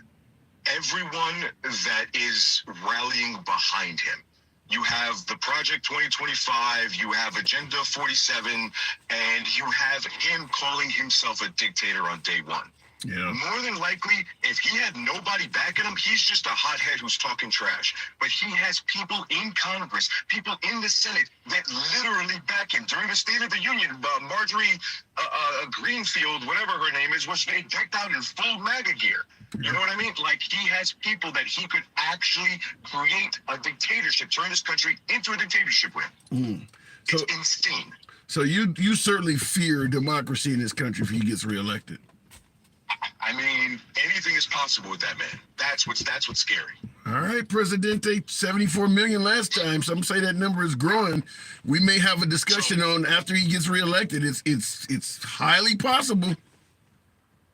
everyone that is rallying behind him. You have the Project 2025, you have Agenda 47, and you have him calling himself a dictator on day one. Yeah. More than likely, if he had nobody backing him, he's just a hothead who's talking trash. But he has people in Congress, people in the Senate that literally back him. During the State of the Union, Marjorie Greenfield, whatever her name is, was decked out in full MAGA gear. You know what I mean? Like, he has people that he could actually create a dictatorship, turn this country into a dictatorship with. So, it's insane. So you certainly fear democracy in this country if he gets reelected. I mean, anything is possible with that man. That's what's scary. All right, Presidente, 74 million last time. Some say that number is growing. We may have a discussion on after he gets reelected. It's highly possible.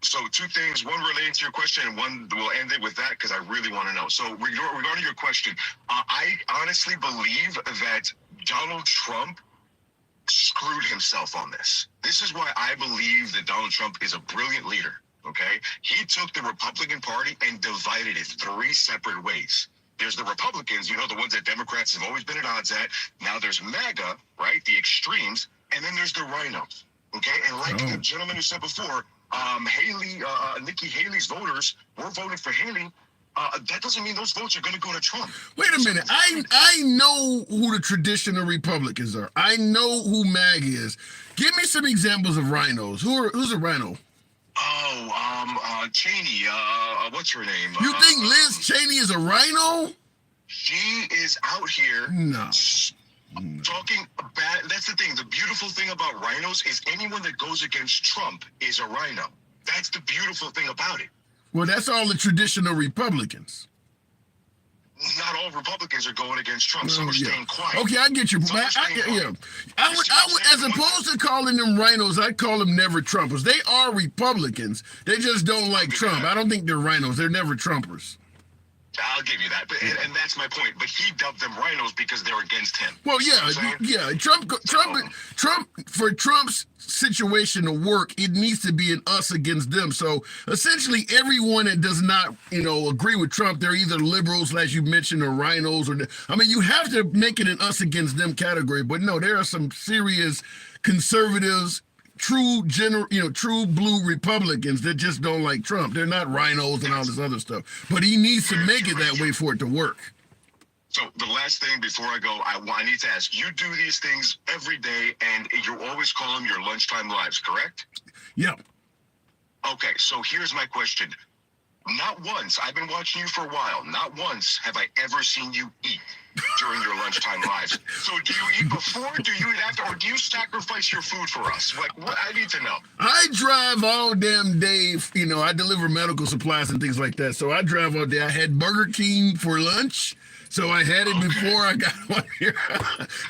So two things, one relating to your question, and one we'll end it with that because I really want to know. So regarding your question, I honestly believe that Donald Trump screwed himself on this. This is why I believe that Donald Trump is a brilliant leader. Okay, he took the Republican Party and divided it three separate ways. There's the Republicans, the ones that Democrats have always been at odds at. Now there's MAGA, right, the extremes, and then there's the rhinos. Okay, and like the gentleman who said before, Nikki Haley's voters were voting for Haley. That doesn't mean those votes are going to go to Trump. Wait a minute. I know who the traditional Republicans are. I know who MAGA is. Give me some examples of rhinos. Who's a rhino? Cheney. What's her name? You think Liz Cheney is a rhino? She is out here. No. Talking bad. That's the thing. The beautiful thing about rhinos is anyone that goes against Trump is a rhino. That's the beautiful thing about it. Well, that's all the traditional Republicans. not all Republicans are going against Trump. Some are staying quiet. Okay, I get your point. I would, as opposed to calling them rhinos, I'd call them never Trumpers. They are Republicans. They just don't like Trump. I don't think they're rhinos. They're never Trumpers. I'll give you that, but and that's my point. But he dubbed them rhinos because they're against him. Well, yeah. Trump. For Trump's situation to work, it needs to be an us against them. So essentially, everyone that does not, agree with Trump, they're either liberals, as you mentioned, or rhinos, or you have to make it an us against them category. But no, there are some serious conservatives, true blue Republicans that just don't like Trump. They're not rhinos and all this other stuff. But he needs to make it that way for it to work. So the last thing before I go, I need to ask, you do these things every day and you always call them your lunchtime lives, correct? Yeah. Okay, so here's my question. Not once, I've been watching you for a while, not once have I ever seen you eat during your lunchtime lives. So do you eat before, do you eat after, or do you sacrifice your food for us? Like, what? I need to know. I drive all damn day. I deliver medical supplies and things like that. So I drive all day. I had Burger King for lunch. So I had it before I got on here.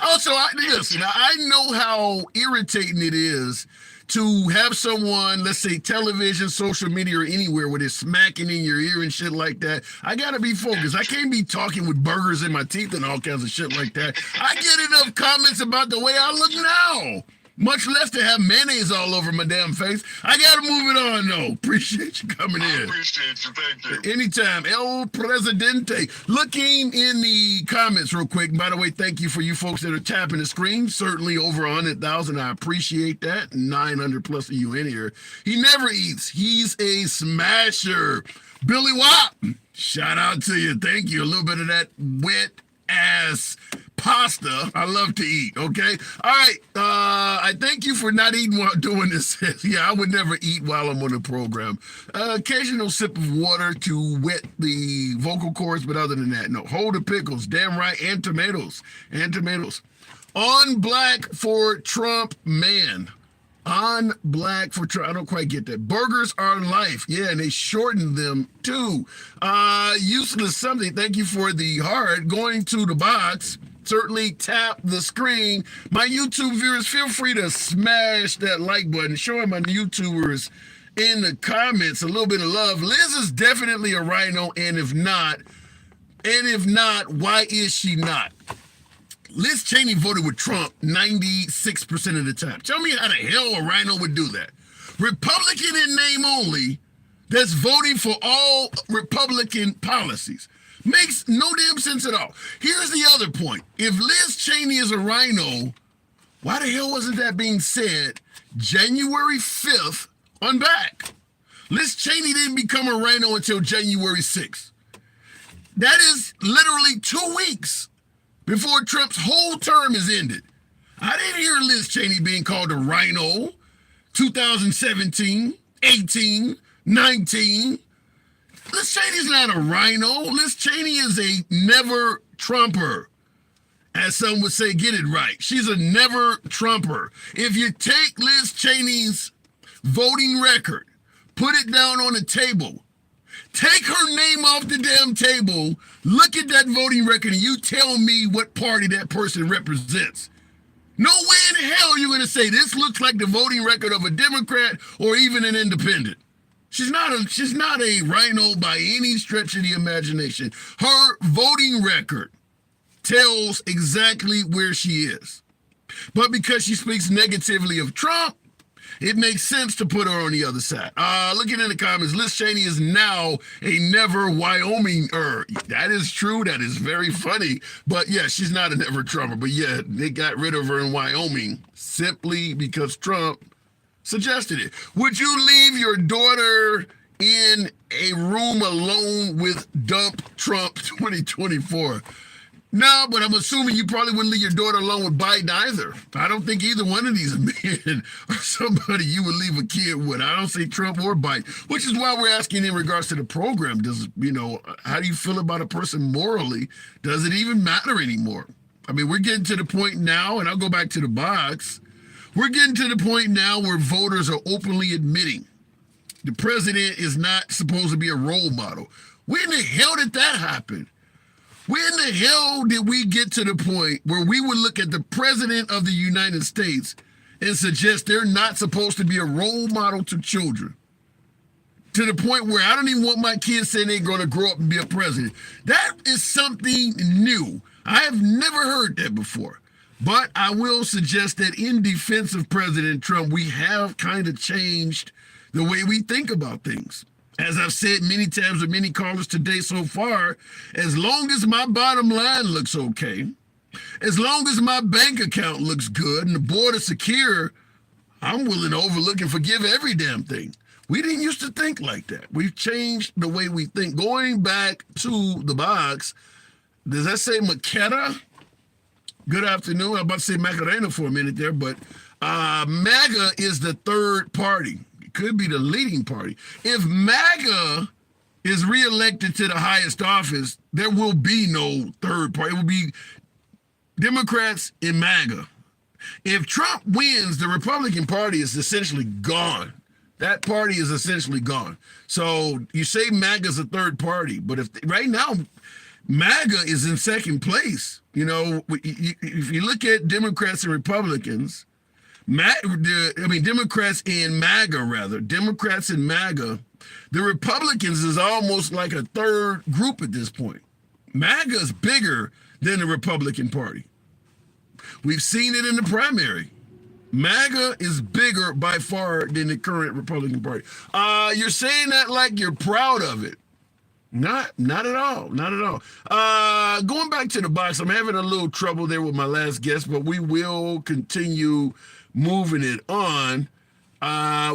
Also, I know how irritating it is to have someone, let's say television, social media, or anywhere where they're smacking in your ear and shit like that. I gotta be focused. I can't be talking with burgers in my teeth and all kinds of shit like that. I get enough comments about the way I look now. Much less to have mayonnaise all over my damn face. I gotta move it on, though. Appreciate you coming in. I appreciate you. Thank you. Anytime. El Presidente. Looking in the comments real quick. By the way, thank you for you folks that are tapping the screen. Certainly over 100,000. I appreciate that. 900 plus of you in here. He never eats. He's a smasher. Billy Wop. Shout out to you. Thank you. A little bit of that wet ass pasta I love to eat. Okay, all right. I thank you for not eating while doing this. Yeah, I would never eat while I'm on the program. Occasional sip of water to wet the vocal cords, but other than that, no. Hold the pickles, damn right, and tomatoes. On black for Trump, man. On black for Trump. I don't quite get that. Burgers are life. Yeah, and they shortened them too. Useless something. Thank you for the heart. Going to the box. Certainly tap the screen. My YouTube viewers, feel free to smash that like button. Showing my YouTubers in the comments a little bit of love. Liz is definitely a rhino, and if not, why is she not? Liz Cheney voted with Trump 96% of the time. Tell me how the hell a rhino would do that. Republican in name only, that's voting for all Republican policies. Makes no damn sense at all. Here's the other point. If Liz Cheney is a rhino, why the hell wasn't that being said January 5th on back? Liz Cheney didn't become a rhino until January 6th. That is literally 2 weeks before Trump's whole term is ended. I didn't hear Liz Cheney being called a rhino 2017, 18, 19. Liz Cheney's not a rhino. Liz Cheney is a never Trumper. As some would say, get it right. She's a never Trumper. If you take Liz Cheney's voting record, put it down on the table, take her name off the damn table, look at that voting record, and you tell me what party that person represents. No way in hell you're going to say this looks like the voting record of a Democrat or even an independent. She's not a rhino by any stretch of the imagination. Her voting record tells exactly where she is. But because she speaks negatively of Trump, it makes sense to put her on the other side. Looking in the comments, Liz Cheney is now a never Wyominger. That is true. That is very funny. But yeah, she's not a never Trumper. But yeah, they got rid of her in Wyoming simply because Trump suggested it. Would you leave your daughter in a room alone with Dump Trump 2024? No, but I'm assuming you probably wouldn't leave your daughter alone with Biden either. I don't think either one of these men are somebody you would leave a kid with. I don't say Trump or Biden, which is why we're asking in regards to the program. How do you feel about a person morally? Does it even matter anymore? I mean, we're getting to the point now, and I'll go back to the box. We're getting to the point now where voters are openly admitting the president is not supposed to be a role model. When the hell did that happen? When the hell did we get to the point where we would look at the president of the United States and suggest they're not supposed to be a role model to children? To the point where I don't even want my kids saying they're going to grow up and be a president. That is something new. I have never heard that before. But I will suggest that in defense of President Trump, we have kind of changed the way we think about things. As I've said many times with many callers today so far, as long as my bottom line looks okay, as long as my bank account looks good and the border secure, I'm willing to overlook and forgive every damn thing. We didn't used to think like that. We've changed the way we think. Going back to the box, does that say Makeda? Good afternoon. I'm about to say Macarena for a minute there, but MAGA is the third party. It could be the leading party. If MAGA is reelected to the highest office, there will be no third party. It will be Democrats and MAGA. If Trump wins, the Republican Party is essentially gone. That party is essentially gone. So you say MAGA is a third party, but if right now MAGA is in second place. You know, if you look at Democrats and Republicans, Democrats and MAGA rather, Democrats and MAGA, the Republicans is almost like a third group at this point. MAGA is bigger than the Republican Party. We've seen it in the primary. MAGA is bigger by far than the current Republican Party. You're saying that like you're proud of it. Not at all. Not at all. Going back to the box, I'm having a little trouble there with my last guest, but we will continue moving it on.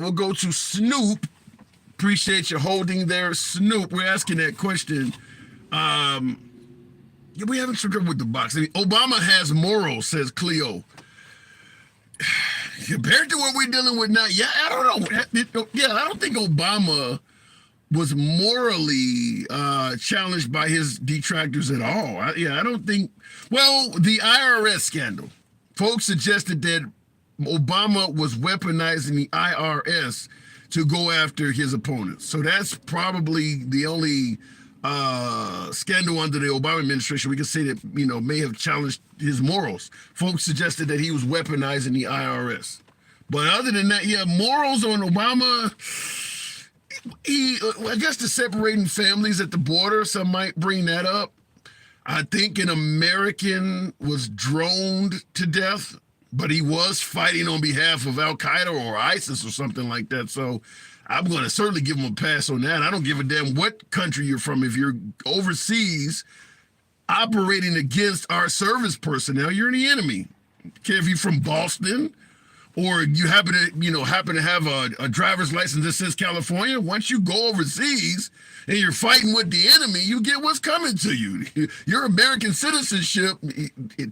We'll go to Snoop. Appreciate you holding there, Snoop. We're asking that question. We haven't trouble with the box. I mean, Obama has morals, says Cleo. Compared to what we're dealing with now, I don't know. I don't think Obama was morally challenged by his detractors at all. I don't think. Well, the IRS scandal. Folks suggested that Obama was weaponizing the IRS to go after his opponents. So that's probably the only scandal under the Obama administration we can say that, may have challenged his morals. Folks suggested that he was weaponizing the IRS. But other than that, morals on Obama, I guess the separating families at the border, some might bring that up. I think an American was droned to death, but he was fighting on behalf of Al-Qaeda or ISIS or something like that. So I'm going to certainly give him a pass on that. I don't give a damn what country you're from. If you're overseas operating against our service personnel, you're the enemy. Care if you're from Boston or you happen to have a driver's license that says California. Once you go overseas and you're fighting with the enemy, you get what's coming to you. Your American citizenship,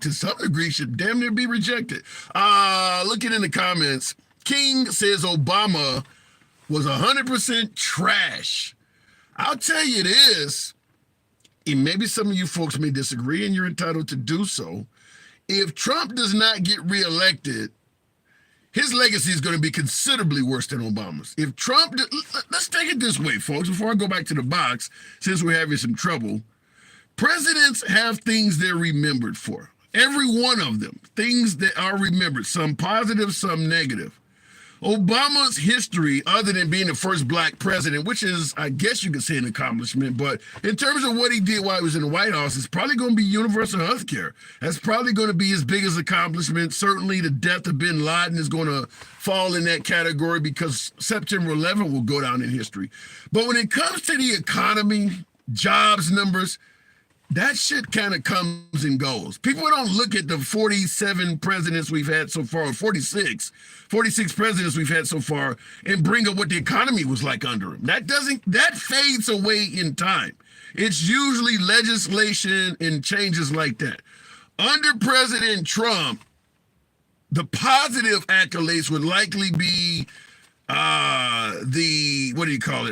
to some degree, should damn near be rejected. Looking in the comments, King says Obama was 100% trash. I'll tell you this, and maybe some of you folks may disagree, and you're entitled to do so. If Trump does not get reelected, his legacy is going to be considerably worse than Obama's. If Trump, let's take it this way, folks, before I go back to the box, since we're having some trouble. Presidents have things they're remembered for. Every one of them, things that are remembered, some positive, some negative. Obama's history, other than being the first black president, which is, I guess you could say, an accomplishment, but in terms of what he did while he was in the White House, it's probably going to be universal health care. That's probably going to be his biggest accomplishment. Certainly the death of bin Laden is going to fall in that category because September 11 will go down in history. But when it comes to the economy, jobs numbers, that shit kind of comes and goes. People don't look at the 47 presidents we've had so far, or 46 presidents we've had so far, and bring up what the economy was like under him. That fades away in time. It's usually legislation and changes like that. Under President Trump, the positive accolades would likely be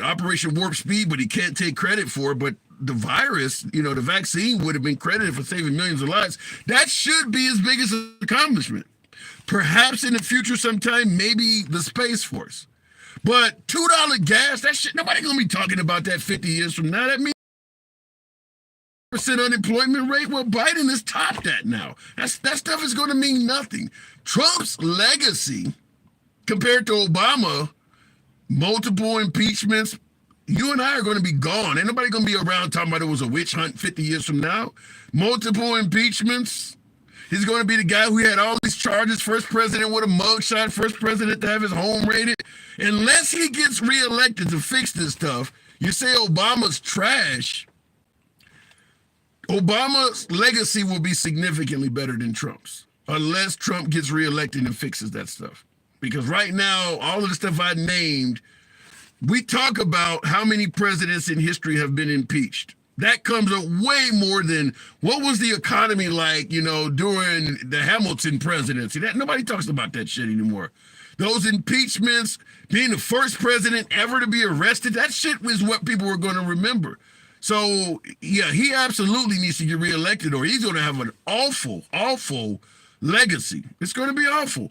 Operation Warp Speed, but he can't take credit for it. But the virus, the vaccine would have been credited for saving millions of lives. That should be his biggest accomplishment. Perhaps in the future sometime, maybe the Space Force. But $2 gas, that shit, nobody gonna be talking about that 50 years from now. That means unemployment rate. Well, Biden has topped that now. That stuff is going to mean nothing. Trump's legacy compared to Obama, multiple impeachments, you and I are going to be gone. Ain't nobody going to be around talking about it was a witch hunt 50 years from now. Multiple impeachments. He's going to be the guy who had all these charges, first president with a mugshot, first president to have his home raided. Unless he gets reelected to fix this stuff, you say Obama's trash. Obama's legacy will be significantly better than Trump's, unless Trump gets reelected and fixes that stuff. Because right now, all of the stuff I named, we talk about how many presidents in history have been impeached. That comes up way more than what was the economy like, during the Hamilton presidency. That nobody talks about that shit anymore. Those impeachments, being the first president ever to be arrested, that shit was what people were going to remember. So, yeah, he absolutely needs to get reelected or he's going to have an awful, awful legacy. It's going to be awful.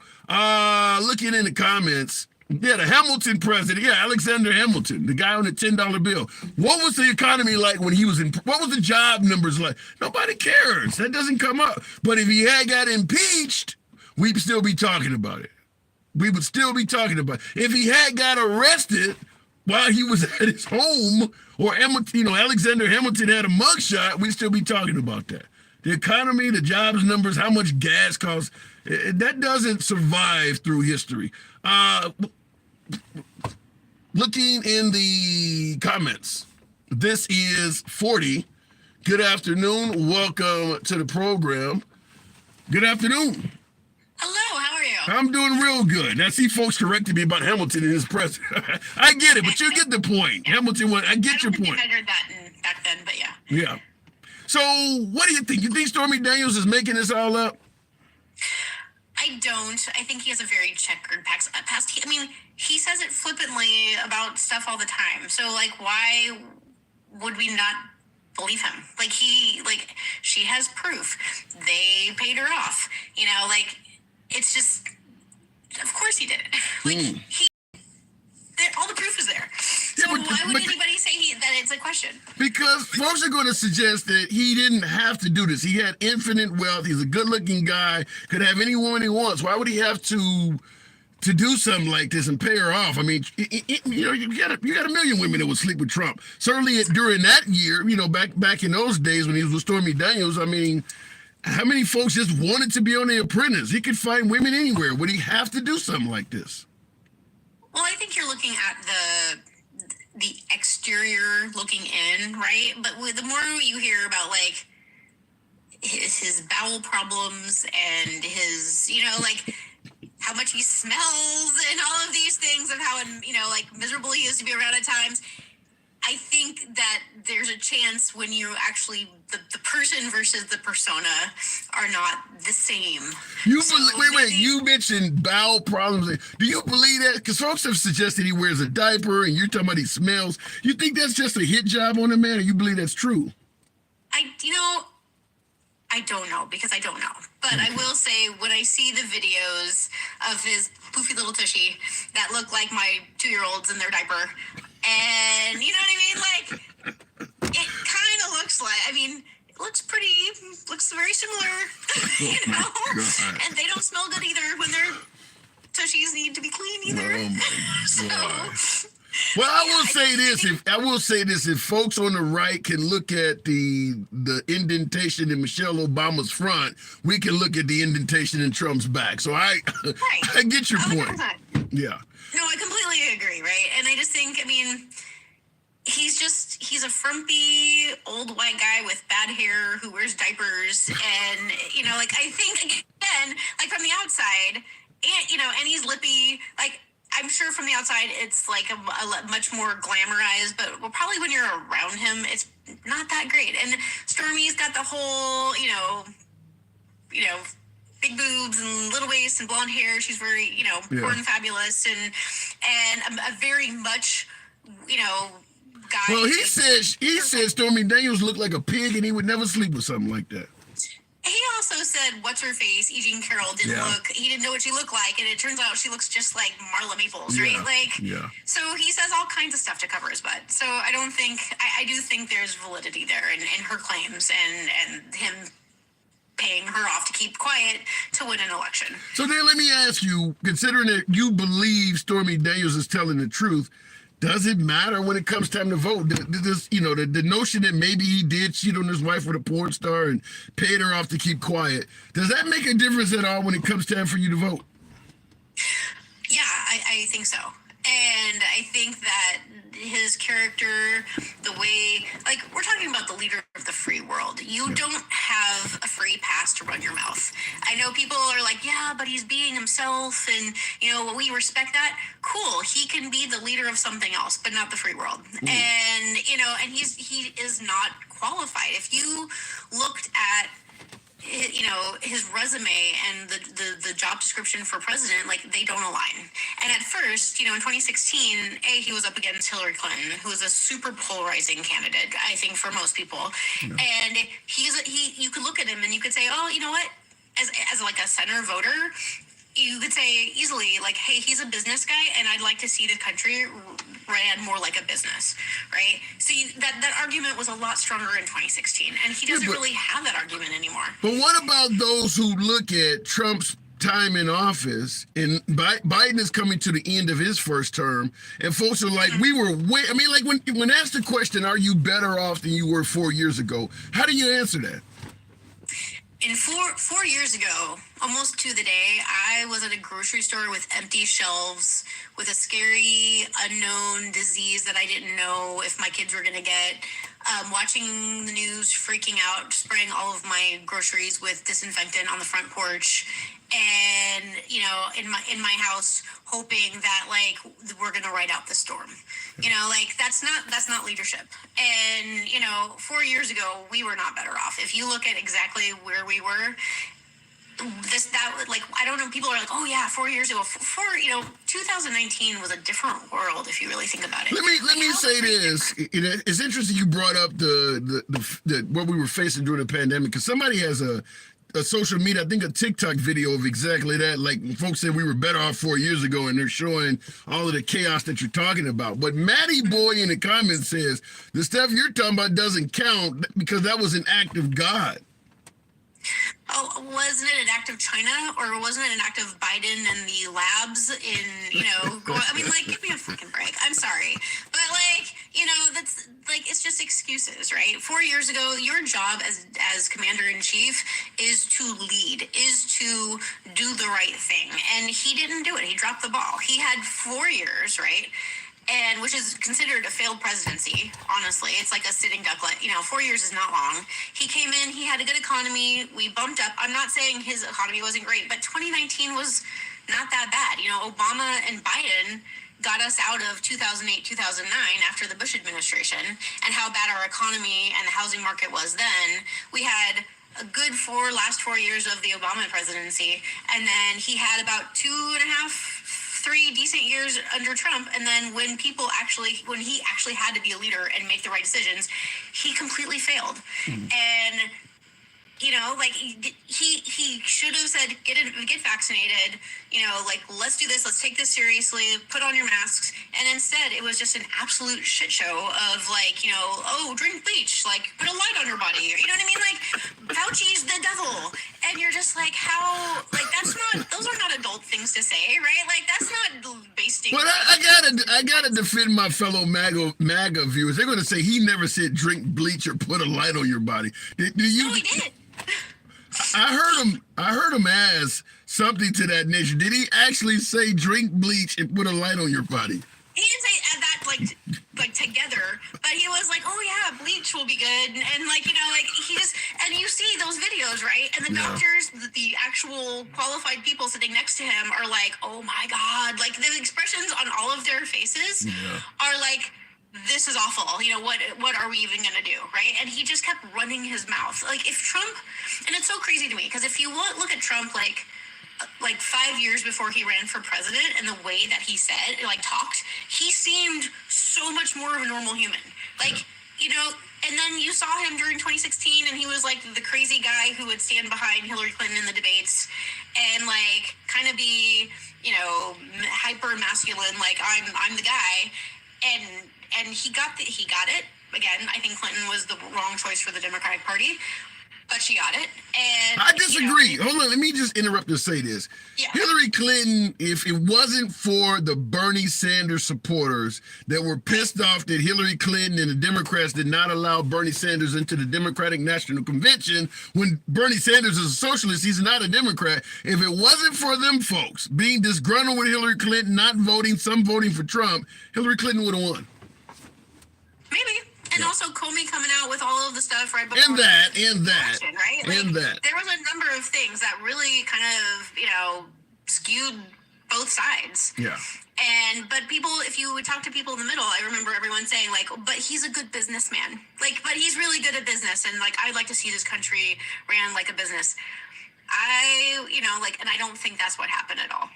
Looking in the comments, yeah, the Hamilton president, yeah, Alexander Hamilton, the guy on the $10 bill. What was the economy like when he was in, what was the job numbers like? Nobody cares. That doesn't come up. But if he had got impeached, we'd still be talking about it. We would still be talking about it. If he had got arrested while he was at his home, or Alexander Hamilton had a mugshot, we'd still be talking about that. The economy, the jobs numbers, how much gas costs, that doesn't survive through history. Looking in the comments, this is 40. Good afternoon. Welcome to the program. Good afternoon. Hello, how are you? I'm doing real good. I see folks correcting me about Hamilton and his president. I get it, but you get the point. Hamilton went, I get your point. I heard that back then, but yeah. Yeah. So what do you think? You think Stormy Daniels is making this all up? I don't. I think he has a very checkered past. I mean, he says it flippantly about stuff all the time. So, why would we not believe him? She has proof. They paid her off. It's just, of course he did it. All the proof is there. So why would anybody say that it's a question? Because folks are going to suggest that he didn't have to do this. He had infinite wealth. He's a good-looking guy. Could have any woman he wants. Why would he have to do something like this and pay her off? I mean, you got a million women that would sleep with Trump. Certainly during that year, back in those days when he was with Stormy Daniels, I mean, how many folks just wanted to be on The Apprentice? He could find women anywhere. Would he have to do something like this? Well, I think you're looking at the exterior looking in, right? But the more you hear about his bowel problems and his, how much he smells and all of these things of how, miserable he is to be around at times, I think that there's a chance when you actually, the person versus the persona are not the same. Wait, you mentioned bowel problems. Do you believe that? Because folks have suggested he wears a diaper and you're talking about he smells. You think that's just a hit job on the man, or you believe that's true? I don't know, because I don't know. But I will say, when I see the videos of his poofy little tushy that look like my 2-year-olds in their diaper, and you know what I mean? It kind of looks like, it looks very similar, and they don't smell good either when their tushies need to be clean either. Oh my God. Well, I will say this: if folks on the right can look at the indentation in Michelle Obama's front, we can look at the indentation in Trump's back. So I get your point. Yeah. No, I completely agree, right? And I just think, he's a frumpy old white guy with bad hair who wears diapers, and I think again, from the outside, and he's lippy, I'm sure from the outside it's a much more glamorized, but probably when you're around him, it's not that great. And Stormy's got the whole, big boobs and little waist and blonde hair. She's very, poor and fabulous, and a very much, guy. Well, he said Stormy Daniels looked like a pig, and he would never sleep with something like that. He also said, what's her face? E. Jean Carroll he didn't know what she looked like, and it turns out she looks just like Marla Maples, right? So he says all kinds kinds of stuff to cover his butt. So I do think there's validity there in her claims and him paying her off to keep quiet to win an election. So then let me ask you, considering that you believe Stormy Daniels is telling the truth, does it matter when it comes time to vote? This, the notion that maybe he did cheat on his wife with a porn star and paid her off to keep quiet, does that make a difference at all when it comes time for you to vote? Yeah, I think so. And I think that his character, the way, like, we're talking about the leader of the free world. You don't have a free pass to run your mouth. I know people are like, yeah, but he's being himself and, we respect that. Cool. He can be the leader of something else, but not the free world. And, and he is not qualified. If you looked at his resume and the job description for president, like, they don't align. And at first, in 2016, he was up against Hillary Clinton, who is a super polarizing candidate, I think, for most people. Yeah. And you could look at him and you could say, oh, you know what? As like a center voter, you could say easily, like, hey, he's a business guy, and I'd like to see the country ran more like a business, right? So that argument was a lot stronger in 2016, and he doesn't really have that argument anymore. But what about those who look at Trump's time in office, and Biden is coming to the end of his first term, and folks are like, we were way, I mean, like, when asked the question, are you better off than you were 4 years ago? How do you answer that? In 4 years ago, almost to the day, I was at a grocery store with empty shelves, with a scary, unknown disease that I didn't know if my kids were going to get, watching the news, freaking out, spraying all of my groceries with disinfectant on the front porch, and, in my house, hoping that, like, we're going to ride out the storm. That's not leadership. And, 4 years ago, we were not better off. If you look at exactly where we were, I don't know, people are like, oh yeah, 4 years ago, 2019 was a different world, if you really think about it. Let me say this. It's interesting you brought up the what we were facing during the pandemic, because somebody has a social media, I think a TikTok video of exactly that. Like, folks said we were better off 4 years ago, and they're showing all of the chaos that you're talking about. But Matty Boy in the comments says the stuff you're talking about doesn't count because that was an act of God. Oh, wasn't it an act of China, or wasn't it an act of Biden and the labs in, give me a fucking break. I'm sorry. But, that's, it's just excuses, right? 4 years ago, your job as commander-in-chief is to lead, is to do the right thing. And he didn't do it. He dropped the ball. He had 4 years, right? And which is considered a failed presidency, honestly. It's like a sitting duck. 4 years is not long. He came in, he had a good economy. We bumped up. I'm not saying his economy wasn't great, but 2019 was not that bad. Obama and Biden got us out of 2008, 2009 after the Bush administration, and how bad our economy and the housing market was then. We had a good last 4 years of the Obama presidency, and then he had about 3 decent years under Trump, and then when he actually had to be a leader and make the right decisions, he completely failed. And he should have said, get vaccinated, let's do this, let's take this seriously, put on your masks. And instead, it was just an absolute shit show of drink bleach, put a light on your body. You know what I mean? Fauci's the devil. And you're just like, how, those are not adult things to say, right? That's not basting. But I gotta defend my fellow MAGA viewers. They're gonna say he never said drink bleach or put a light on your body. No, he did. I heard him ask something to that nation. Did he actually say drink bleach and put a light on your body? He didn't say that together, but he was like, oh yeah, bleach will be good. And he just, and you see those videos, right? And the doctors, the actual qualified people sitting next to him are like, oh my God, the expressions on all of their faces are like, this is awful. What are we even going to do, right? And he just kept running his mouth. If Trump, and it's so crazy to me, because if you look at Trump, 5 years before he ran for president, and the way that he said, talked, he seemed so much more of a normal human. And then you saw him during 2016, and he was the crazy guy who would stand behind Hillary Clinton in the debates and kind of be, hyper masculine, I'm the guy. And and he got it. Again, I think Clinton was the wrong choice for the Democratic Party, but she got it. And I disagree. Hold on, let me just interrupt to say this. Yeah. Hillary Clinton, if it wasn't for the Bernie Sanders supporters that were pissed off that Hillary Clinton and the Democrats did not allow Bernie Sanders into the Democratic National Convention, when Bernie Sanders is a socialist, he's not a Democrat. If it wasn't for them folks being disgruntled with Hillary Clinton, not voting, some voting for Trump, Hillary Clinton would have won. Maybe. And also Comey coming out with all of the stuff right before And that. election, right? And that. There was a number of things that really kind of, skewed both sides. Yeah. But people, if you would talk to people in the middle, I remember everyone saying like, but he's a good businessman. Like, but he's really good at business. And like, I'd like to see this country ran like a business. And I don't think that's what happened at all.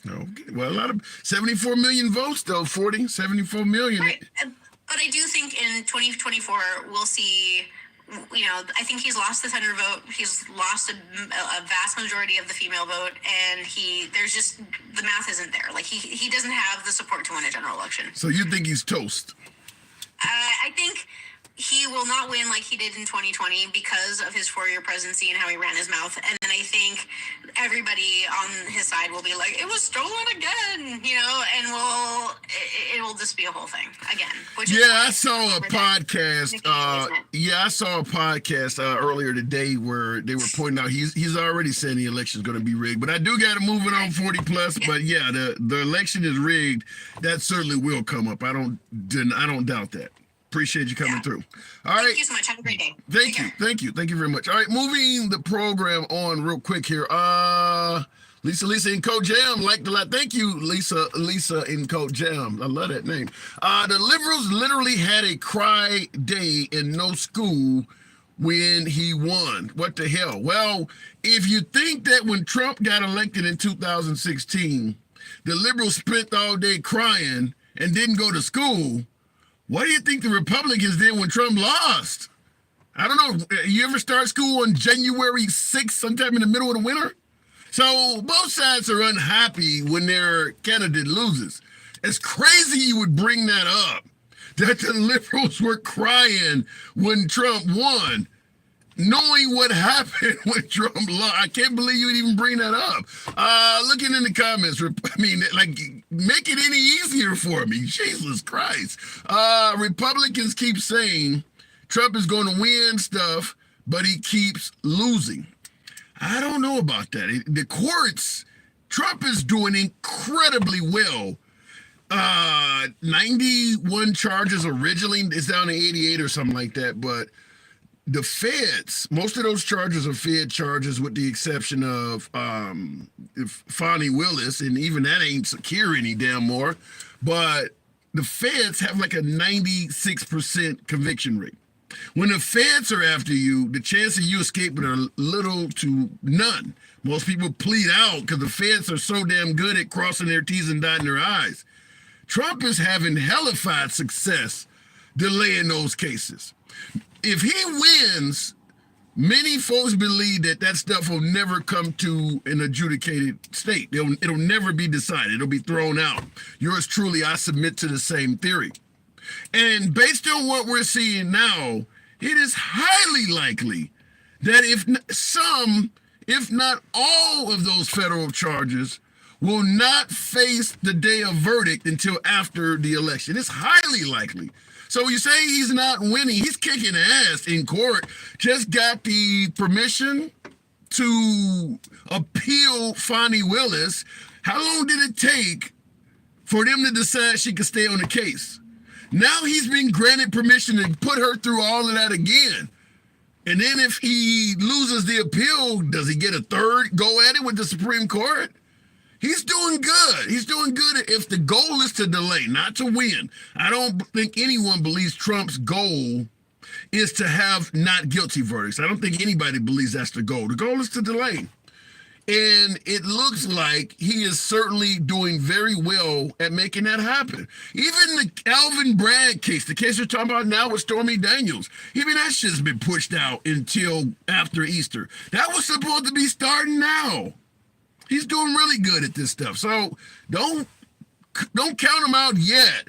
Okay. Well, a lot of 74 million votes though, 74 million. Right. But I do think in 2024, we'll see, I think he's lost the Senate vote. He's lost a vast majority of the female vote. And the math isn't there. Like he doesn't have the support to win a general election. So you think he's toast? I think he will not win like he did in 2020 because of his 4-year presidency and how he ran his mouth. And then I think everybody on his side will be like, it was stolen again, and it will just be a whole thing again. I saw a podcast. I saw a podcast earlier today where they were pointing out he's already saying the election is going to be rigged. But I do got to move it on 40 plus. But yeah, the election is rigged. That certainly will come up. I don't doubt that. Appreciate you coming through. All right. Thank you so much. Have a great day. Thank you very much. All right, moving the program on real quick here. Lisa and Coach Jam liked a lot. Thank you, Lisa and Coach Jam. I love that name. The liberals literally had a cry day in no school when he won. What the hell? Well, if you think that when Trump got elected in 2016, the liberals spent all day crying and didn't go to school, what do you think the Republicans did when Trump lost? I don't know. You ever start school on January 6th, sometime in the middle of the winter? So both sides are unhappy when their candidate loses. It's crazy you would bring that up, that the liberals were crying when Trump won, knowing what happened when Trump lost. I can't believe you would even bring that up. Looking in the comments, make it any easier for me. Jesus Christ. Republicans keep saying Trump is going to win stuff, but he keeps losing. I don't know about that. The courts, Trump is doing incredibly well. 91 charges originally. It's down to 88 or something like that, but the feds, most of those charges are Fed charges with the exception of Fani Willis, and even that ain't secure any damn more. But the feds have like a 96% conviction rate. When the feds are after you, the chance of you escaping are little to none. Most people plead out because the feds are so damn good at crossing their T's and dotting their I's. Trump is having hellified success delaying those cases. If he wins, many folks believe that stuff will never come to an adjudicated state. It'll never be decided. It'll be thrown out. Yours truly, I submit to the same theory. And based on what we're seeing now, it is highly likely that if not all of those federal charges will not face the day of verdict until after the election. It's highly likely. So you say he's not winning. He's kicking ass in court. Just got the permission to appeal Fani Willis. How long did it take for them to decide she could stay on the case? Now he's been granted permission to put her through all of that again. And then if he loses the appeal, does he get a third go at it with the Supreme Court? He's doing good. He's doing good if the goal is to delay, not to win. I don't think anyone believes Trump's goal is to have not guilty verdicts. I don't think anybody believes that's the goal. The goal is to delay. And it looks like he is certainly doing very well at making that happen. Even the Alvin Bragg case, the case we're talking about now with Stormy Daniels, even that shit's been pushed out until after Easter. That was supposed to be starting now. He's doing really good at this stuff. So don't count him out yet.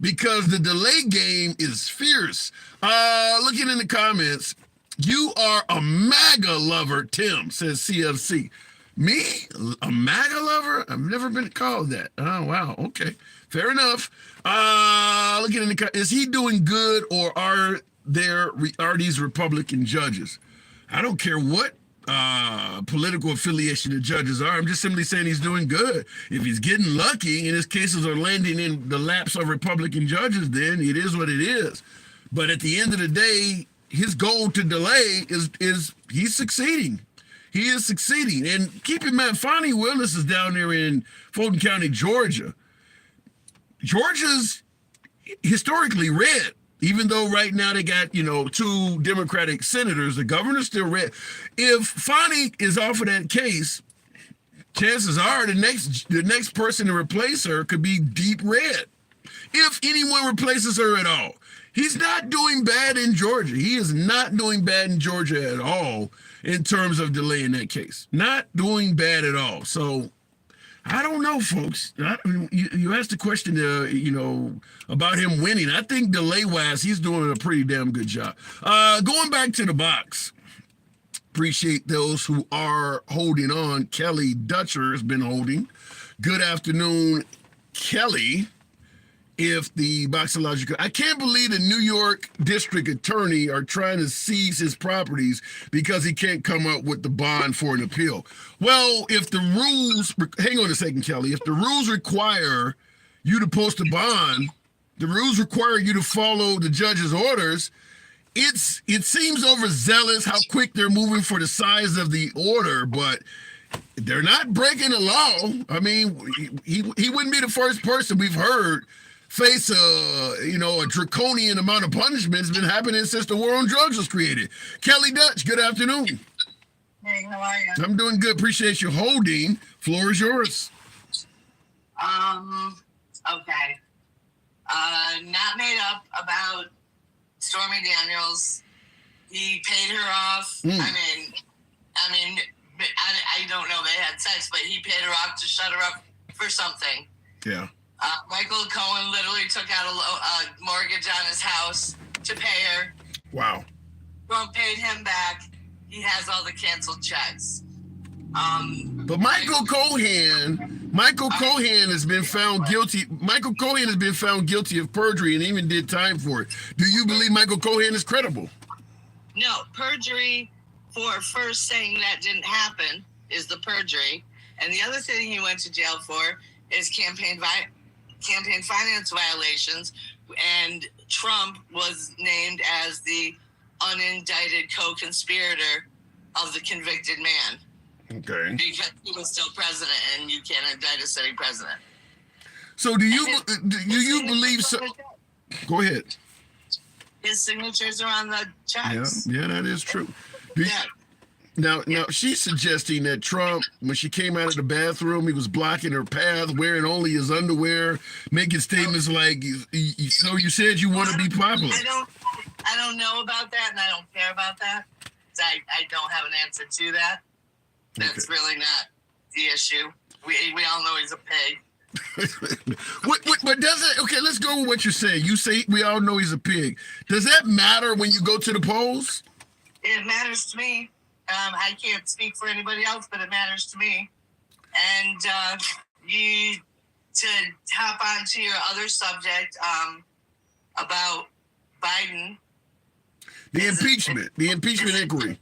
because the delay game is fierce. Looking in the comments, you are a MAGA lover, Tim, says CFC. Me? A MAGA lover? I've never been called that. Oh, wow. Okay. Fair enough. Looking in the comments, is he doing good, or are these Republican judges? I don't care what political affiliation the judges are. I'm just simply saying he's doing good. If he's getting lucky and his cases are landing in the laps of Republican judges, then it is what it is. But at the end of the day, his goal to delay is he's succeeding. He is succeeding. And keep in mind, Fonnie Willis is down there in Fulton County, Georgia. Georgia's historically red. Even though right now they got, 2 Democratic senators, the governor's still red. If Fonnie is off of that case, chances are the next person to replace her could be deep red. If anyone replaces her at all. He's not doing bad in Georgia. He is not doing bad in Georgia at all in terms of delaying that case. Not doing bad at all. So I don't know, folks. You asked the question, about him winning. I think delay-wise, he's doing a pretty damn good job. Going back to the box, appreciate those who are holding on. Kelly Dutcher has been holding. Good afternoon, Kelly. If the Boxological, I can't believe the New York district attorney are trying to seize his properties because he can't come up with the bond for an appeal. Well, if the rules, hang on a second, Kelly, if the rules require you to post a bond, the rules require you to follow the judge's orders. It seems overzealous how quick they're moving for the size of the order, but they're not breaking the law. I mean, he wouldn't be the first person we've heard face a draconian amount of punishment. Has been happening since the war on drugs was created. Kelly Dutch, good afternoon. Hey, how are you? I'm doing good. Appreciate you holding. Floor is yours. Okay. Not made up about Stormy Daniels. He paid her off. I mean, I don't know they had sex, but he paid her off to shut her up for something. Yeah. Michael Cohen literally took out a mortgage on his house to pay her. Wow. Trump paid him back. He has all the canceled checks. But Michael Cohen has been found guilty. Michael Cohen has been found guilty of perjury and even did time for it. Do you believe Michael Cohen is credible? No, perjury for first saying that didn't happen is the perjury. And the other thing he went to jail for is campaign finance violations, and Trump was named as the unindicted co-conspirator of the convicted man. Okay. Because he was still president, and you can't indict a sitting president. So do you believe so? Go ahead. His signatures are on the checks. Yeah, that is true. Now, she's suggesting that Trump, when she came out of the bathroom, he was blocking her path, wearing only his underwear, making statements like, "So you said you want to be popular." I don't know about that, and I don't care about that. I don't have an answer to that. That's really not the issue. We all know he's a pig. But does it? Okay, let's go with what you're saying. You say we all know he's a pig. Does that matter when you go to the polls? It matters to me. I can't speak for anybody else, but it matters to me. And to hop on to your other subject about Biden. The impeachment inquiry.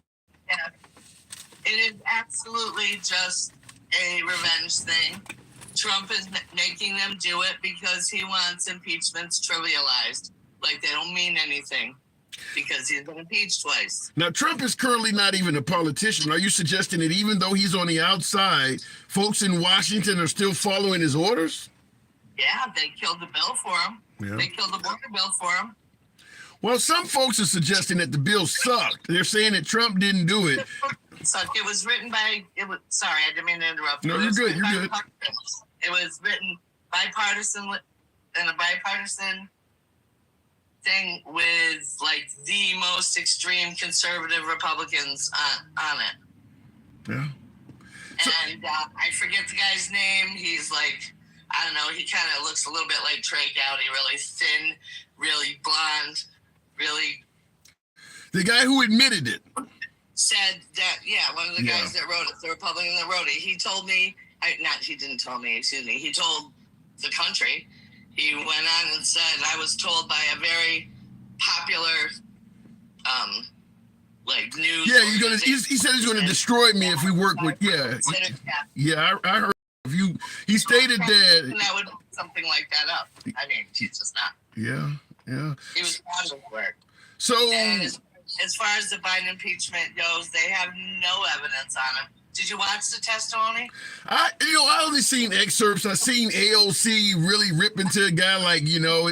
Yeah. It is absolutely just a revenge thing. Trump is making them do it because he wants impeachments trivialized. Like they don't mean anything. Because he's been impeached twice. Now, Trump is currently not even a politician. Are you suggesting that even though he's on the outside, folks in Washington are still following his orders? Yeah, they killed the bill for him. Yeah. They killed the border bill for him. Well, some folks are suggesting that the bill sucked. They're saying that Trump didn't do it. It was written by, sorry, I didn't mean to interrupt. No, you're good, you're good. It was written bipartisan, in a bipartisan thing with like the most extreme conservative Republicans on it. Yeah. And I forget the guy's name. He's like I don't know, he kind of looks a little bit like Trey Gowdy, really thin, really blonde, really. The guy who admitted it said that, yeah, one of the guys that wrote it, the Republican that wrote it, he told me, he didn't tell me, excuse me, he told the country, he went on and said, I was told by a very popular, like, news. Yeah, he said he's gonna destroy me if we work with, Yeah, I heard he stated that. And that would put something like that up. I mean, he's just not. Yeah. He was work. So, and as far as the Biden impeachment goes, they have no evidence on him. Did you watch the testimony? I only seen excerpts. I seen AOC really rip into a guy like,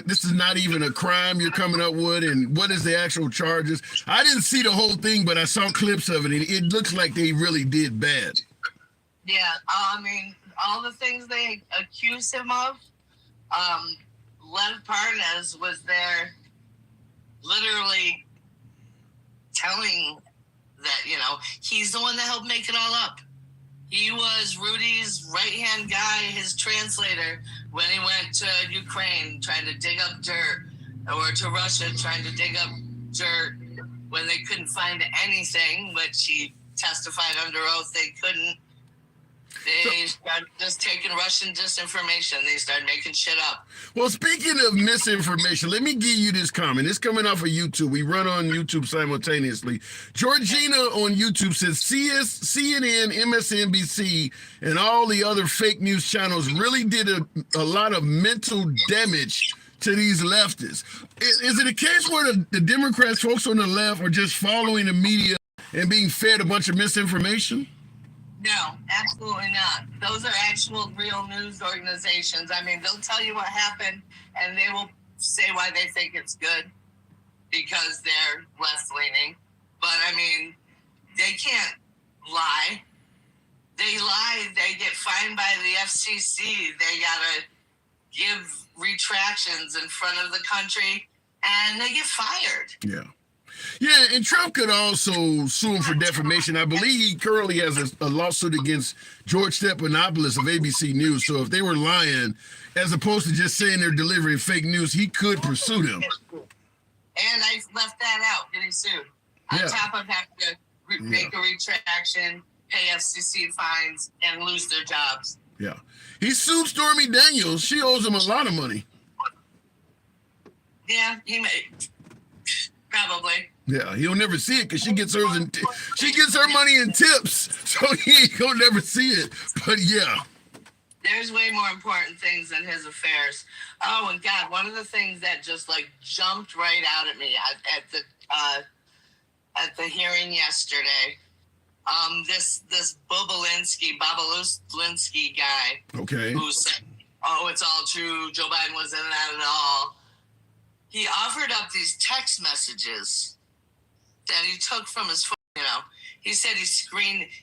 this is not even a crime you're coming up with, and what is the actual charges? I didn't see the whole thing, but I saw clips of it, and it looks like they really did bad. Yeah, I mean, all the things they accused him of, Lev Parnas was there literally telling that, he's the one that helped make it all up. He was Rudy's right-hand guy, his translator, when he went to Ukraine trying to dig up dirt, or to Russia trying to dig up dirt when they couldn't find anything, which he testified under oath they couldn't. They started just taking Russian disinformation. They started making shit up. Well, speaking of misinformation, let me give you this comment. It's coming off of YouTube. We run on YouTube simultaneously. Georgina on YouTube says CNN, MSNBC, and all the other fake news channels really did a lot of mental damage to these leftists. Is it a case where the Democrats, folks on the left, are just following the media and being fed a bunch of misinformation? No, absolutely not. Those are actual real news organizations. I mean, they'll tell you what happened, and they will say why they think it's good because they're left-leaning. But, I mean, they can't lie. They lie, they get fined by the FCC. They got to give retractions in front of the country, and they get fired. Yeah, and Trump could also sue him for defamation. I believe he currently has a lawsuit against George Stephanopoulos of ABC News. So if they were lying, as opposed to just saying they're delivering fake news, he could pursue them. And I left that out, getting sued. On top of having to make a retraction, pay FCC fines, and lose their jobs. Yeah. He sued Stormy Daniels. She owes him a lot of money. Yeah, he may. Probably. Yeah, he'll never see it because she gets hers and she gets her money in tips, so he ain't gonna never see it. But yeah, there's way more important things than his affairs. Oh, and God, one of the things that just like jumped right out at me at the hearing yesterday, this Bobulinski guy, who said, "Oh, it's all true. Joe Biden wasn't in that at all." He offered up these text messages that he took from his phone. He said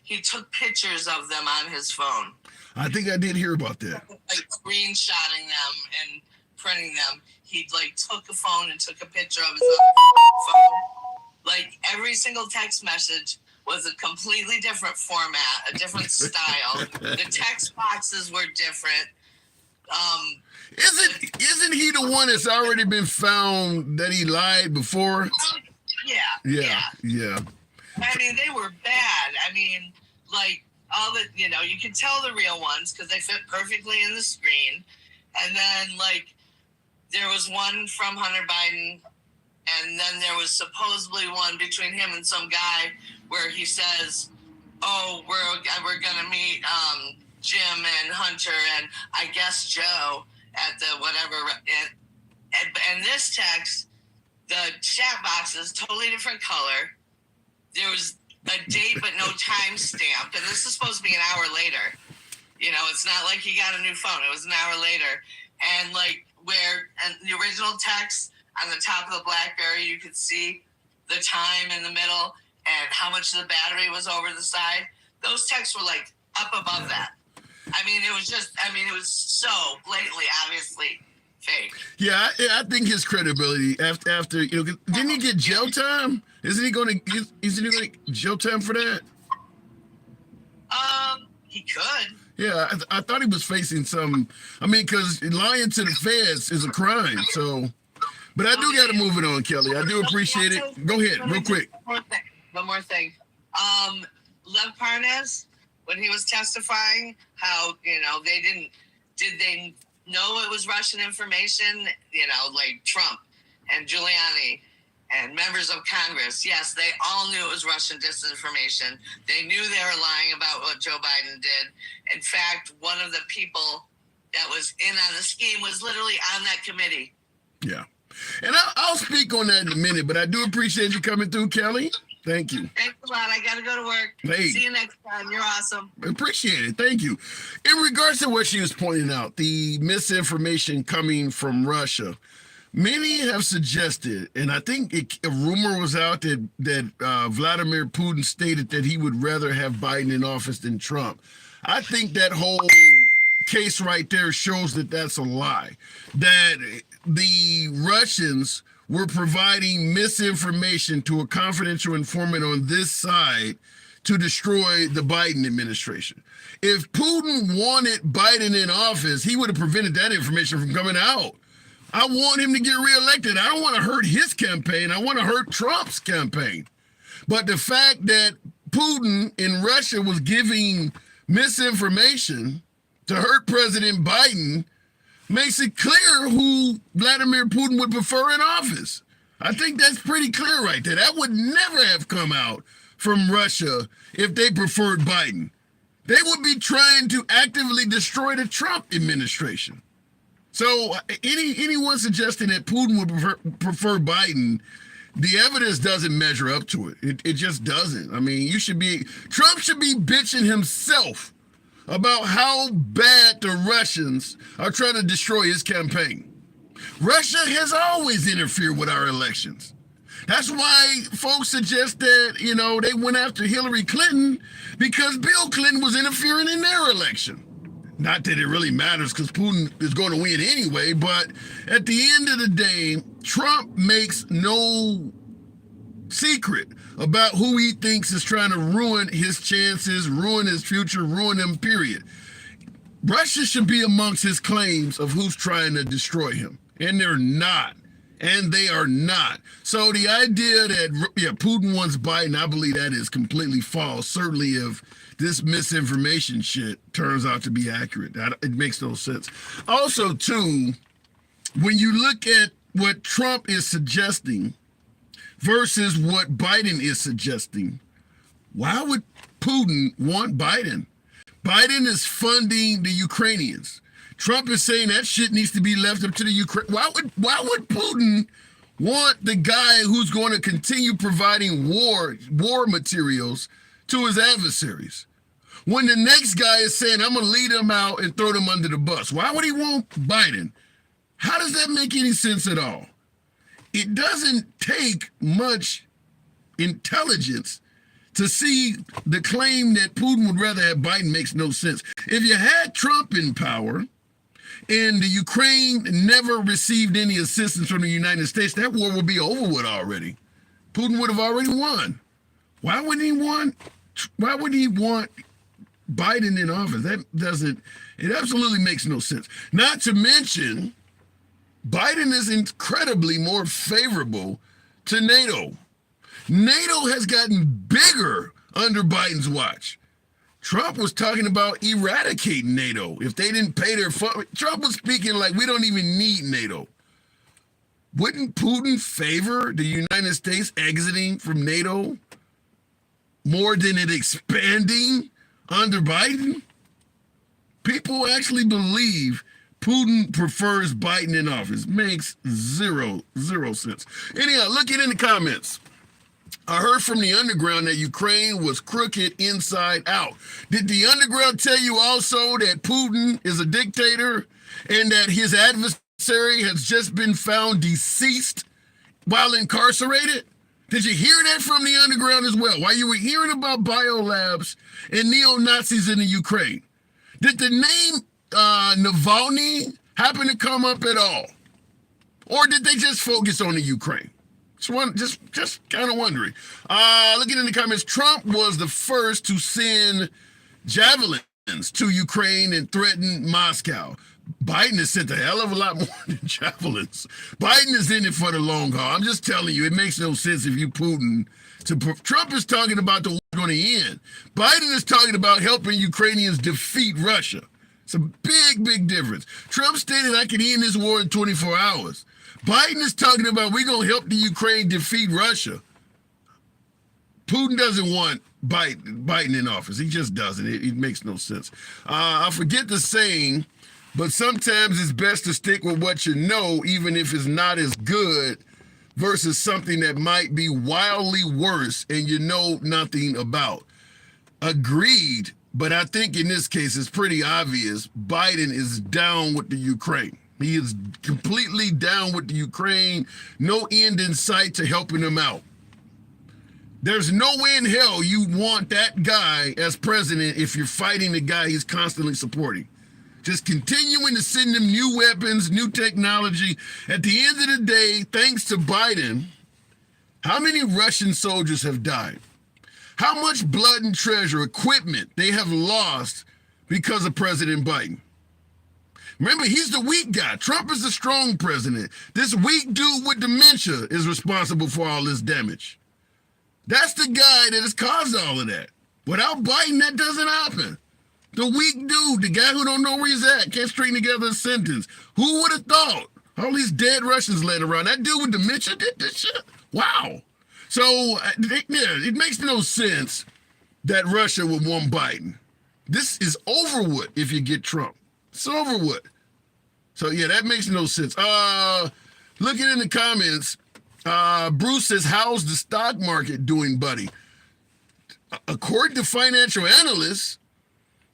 he took pictures of them on his phone. I think I did hear about that. Like screenshotting them and printing them. He took a phone and took a picture of his other phone. Like every single text message was a completely different format, a different style. The text boxes were different. Isn't he the one that's already been found that he lied before? Yeah. I mean, they were bad. I mean, all the, you can tell the real ones because they fit perfectly in the screen. And then, there was one from Hunter Biden, and then there was supposedly one between him and some guy where he says, "Oh, we're gonna meet Jim and Hunter and I guess Joe at the whatever." And this text, the chat box is totally different color. There was a date but no time stamp, and this is supposed to be an hour later. It's not like he got a new phone. It was an hour later, and and the original text on the top of the BlackBerry, you could see the time in the middle and how much the battery was over the side. Those texts were up above that. I mean, it was so blatantly, obviously fake. Yeah, I think his credibility after didn't he get jail time? Isn't he going to get jail time for that? He could. Yeah, I thought he was facing some. I mean, because lying to the feds is a crime. So, but I do got to move it on, Kelly. I do appreciate it. Go ahead, real quick. One more thing. Lev Parnas, when he was testifying, how did they know it was Russian information? Like Trump and Giuliani and members of Congress. Yes, they all knew it was Russian disinformation. They knew they were lying about what Joe Biden did. In fact, one of the people that was in on the scheme was literally on that committee. Yeah. And I'll speak on that in a minute, but I do appreciate you coming through, Kelly. Thank you. Thanks a lot. I got to go to work. Hey. See you next time. You're awesome. Appreciate it. Thank you. In regards to what she was pointing out, the misinformation coming from Russia, many have suggested, and I think a rumor was out that Vladimir Putin stated that he would rather have Biden in office than Trump. I think that whole case right there shows that that's a lie, that the Russians were providing misinformation to a confidential informant on this side to destroy the Biden administration. If Putin wanted Biden in office, he would have prevented that information from coming out. I want him to get reelected. I don't want to hurt his campaign. I want to hurt Trump's campaign. But the fact that Putin in Russia was giving misinformation to hurt President Biden makes it clear who Vladimir Putin would prefer in office. I think that's pretty clear right there. That would never have come out from Russia if they preferred Biden. They would be trying to actively destroy the Trump administration. So anyone suggesting that Putin would prefer Biden, the evidence doesn't measure up to it. It just doesn't. I mean, Trump should be bitching himself about how bad the Russians are trying to destroy his campaign. Russia has always interfered with our elections. That's why folks suggest that, they went after Hillary Clinton because Bill Clinton was interfering in their election. Not that it really matters because Putin is going to win anyway, but at the end of the day, Trump makes no secret about who he thinks is trying to ruin his chances, ruin his future, ruin him, period. Russia should be amongst his claims of who's trying to destroy him. And they're not. And they are not. So the idea that, Putin wants Biden, I believe that is completely false. Certainly if this misinformation shit turns out to be accurate. It makes no sense. Also, too, when you look at what Trump is suggesting versus what Biden is suggesting, why would Putin want Biden? Biden is funding the Ukrainians. Trump is saying that shit needs to be left up to the Ukraine. Why would Putin want the guy who's going to continue providing war materials to his adversaries when the next guy is saying, I'm going to lead them out and throw them under the bus? Why would he want Biden? How does that make any sense at all? It doesn't take much intelligence to see the claim that Putin would rather have Biden makes no sense. If you had Trump in power and the Ukraine never received any assistance from the United States, that war would be over with already. Putin would have already won. Why would he want Biden in office? It absolutely makes no sense. Not to mention, Biden is incredibly more favorable to NATO. NATO has gotten bigger under Biden's watch. Trump was talking about eradicating NATO if they didn't pay their fund. Trump was speaking like we don't even need NATO. Wouldn't Putin favor the United States exiting from NATO more than it expanding under Biden? People actually believe Putin prefers Biden in office. Makes zero sense. Anyhow, looking in the comments. I heard from the underground that Ukraine was crooked inside out. Did the underground tell you also that Putin is a dictator and that his adversary has just been found deceased while incarcerated? Did you hear that from the underground as well? While you were hearing about biolabs and neo-Nazis in the Ukraine, did the name Navalny happen to come up at all? Or did they just focus on the Ukraine? Just kind of wondering. Looking in the comments, Trump was the first to send Javelin to Ukraine and threatened Moscow. Biden has sent a hell of a lot more than javelins. Biden is in it for the long haul. I'm just telling you, it makes no sense if you Putin. Trump is talking about the war going to end. Biden is talking about helping Ukrainians defeat Russia. It's a big, big difference. Trump stated I can end this war in 24 hours. Biden is talking about we're going to help the Ukraine defeat Russia. Putin doesn't want Biden in office. He just doesn't. It makes no sense. I forget the saying, but sometimes it's best to stick with what you know, even if it's not as good, versus something that might be wildly worse and you know nothing about. Agreed, but I think in this case it's pretty obvious Biden is down with the Ukraine. He is completely down with the Ukraine. No end in sight to helping them out. There's no way in hell you want that guy as president if you're fighting the guy he's constantly supporting. Just continuing to send them new weapons, new technology. At the end of the day, thanks to Biden, how many Russian soldiers have died? How much blood and treasure, equipment they have lost because of President Biden? Remember, he's the weak guy. Trump is the strong president. This weak dude with dementia is responsible for all this damage. That's the guy that has caused all of that. Without Biden, that doesn't happen. The weak dude, the guy who don't know where he's at, can't straighten together a sentence. Who would have thought? All these dead Russians laying around. That dude with dementia did this shit? Wow. So, it makes no sense that Russia would want Biden. This is over with if you get Trump. It's over with. So, yeah, that makes no sense. Looking in the comments, Bruce says, how's the stock market doing, buddy? According to financial analysts,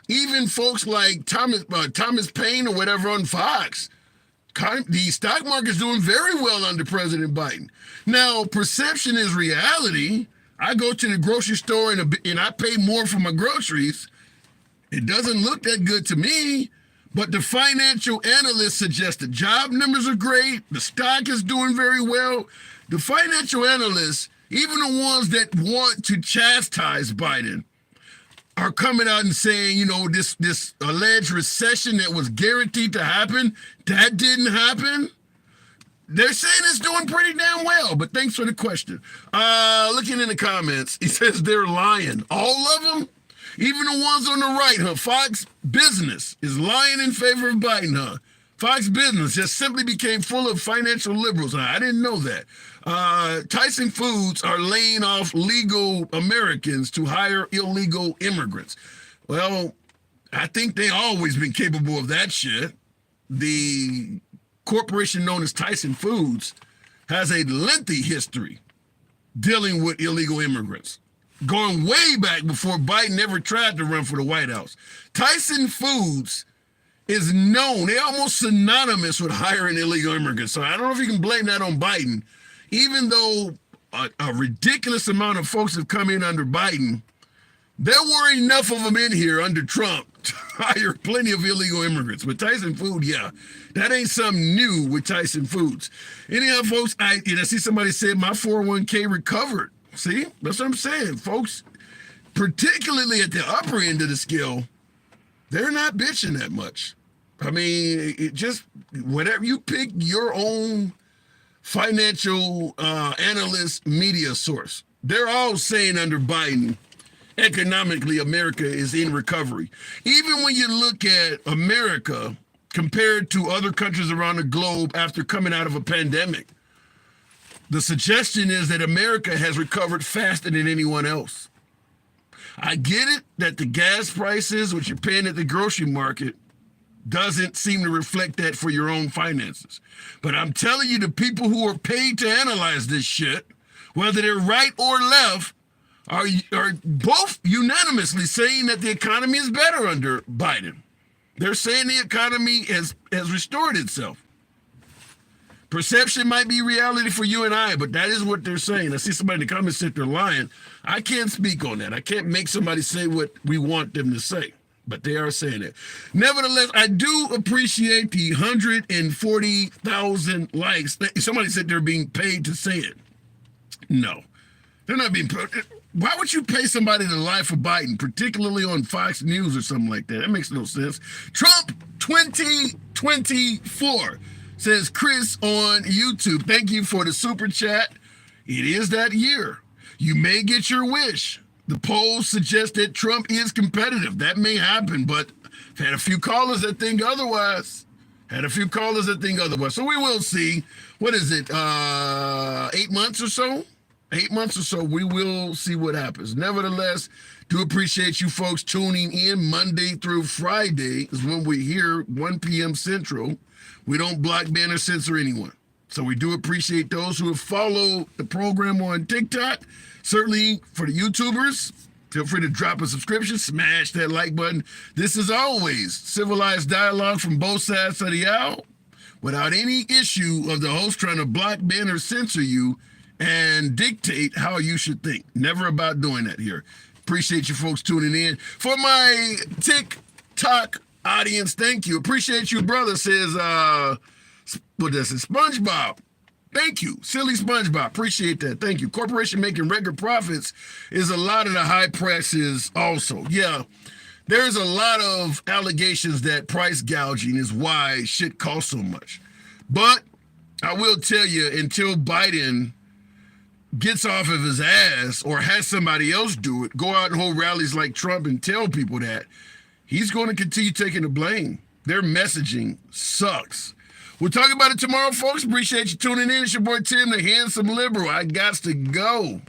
even folks like Thomas Paine or whatever on Fox, the stock market's doing very well under President Biden. Now, perception is reality. I go to the grocery store and I pay more for my groceries. It doesn't look that good to me, but the financial analysts suggest the job numbers are great. The stock is doing very well. The financial analysts, even the ones that want to chastise Biden, are coming out and saying, you know, this alleged recession that was guaranteed to happen, that didn't happen. They're saying it's doing pretty damn well, but thanks for the question. Looking in the comments, he says they're lying. All of them? Even the ones on the right, huh? Fox Business is lying in favor of Biden, huh? Fox Business just simply became full of financial liberals. I didn't know that. Tyson Foods are laying off legal Americans to hire illegal immigrants. Well, I think they always been capable of that shit. The corporation known as Tyson Foods has a lengthy history dealing with illegal immigrants, going way back before Biden ever tried to run for the White House. Tyson Foods is known, they're almost synonymous with hiring illegal immigrants. So I don't know if you can blame that on Biden. Even though a ridiculous amount of folks have come in under Biden, there were enough of them in here under Trump to hire plenty of illegal immigrants. But Tyson Foods, yeah, that ain't something new with Tyson Foods. Anyhow, folks, I see somebody said my 401k recovered. See, that's what I'm saying, folks. Particularly at the upper end of the scale, they're not bitching that much. I mean, it just, whatever you pick your own financial analyst media source, they're all saying under Biden, economically, America is in recovery. Even when you look at America compared to other countries around the globe after coming out of a pandemic, the suggestion is that America has recovered faster than anyone else. I get it that the gas prices, which you're paying at the grocery market, doesn't seem to reflect that for your own finances. But I'm telling you, the people who are paid to analyze this shit, whether they're right or left, are both unanimously saying that the economy is better under Biden. They're saying the economy has restored itself. Perception might be reality for you and I, but that is what they're saying. I see somebody in the comments said they're lying. I can't speak on that. I can't make somebody say what we want them to say, but they are saying it. Nevertheless, I do appreciate the 140,000 likes. Somebody said they're being paid to say it. No, They're not being put. Why would you pay somebody to lie for Biden, particularly on Fox News or something like that? That makes no sense. Trump 2024 says Chris on YouTube. Thank you for the super chat. It is that year. You may get your wish. The polls suggest that Trump is competitive. That may happen, but I've had a few callers that think otherwise. So we will see. What is it? 8 months or so? 8 months or so, we will see what happens. Nevertheless, do appreciate you folks tuning in Monday through Friday is when we're here, 1 p.m. Central. We don't block, ban, or censor anyone. So we do appreciate those who have followed the program on TikTok. Certainly for the YouTubers, feel free to drop a subscription, smash that like button. This is always civilized dialogue from both sides of the aisle without any issue of the host trying to block, ban, or censor you and dictate how you should think. Never about doing that here. Appreciate you folks tuning in. For my TikTok audience, thank you. Appreciate you, brother, says, what does it? SpongeBob. Thank you. Silly SpongeBob. Appreciate that. Thank you. Corporation making record profits is a lot of the high prices also. Yeah, there's a lot of allegations that price gouging is why shit costs so much. But I will tell you, until Biden gets off of his ass or has somebody else do it, go out and hold rallies like Trump and tell people that, he's going to continue taking the blame. Their messaging sucks. We'll talk about it tomorrow, folks. Appreciate you tuning in. It's your boy Tim, the handsome liberal. I got to go.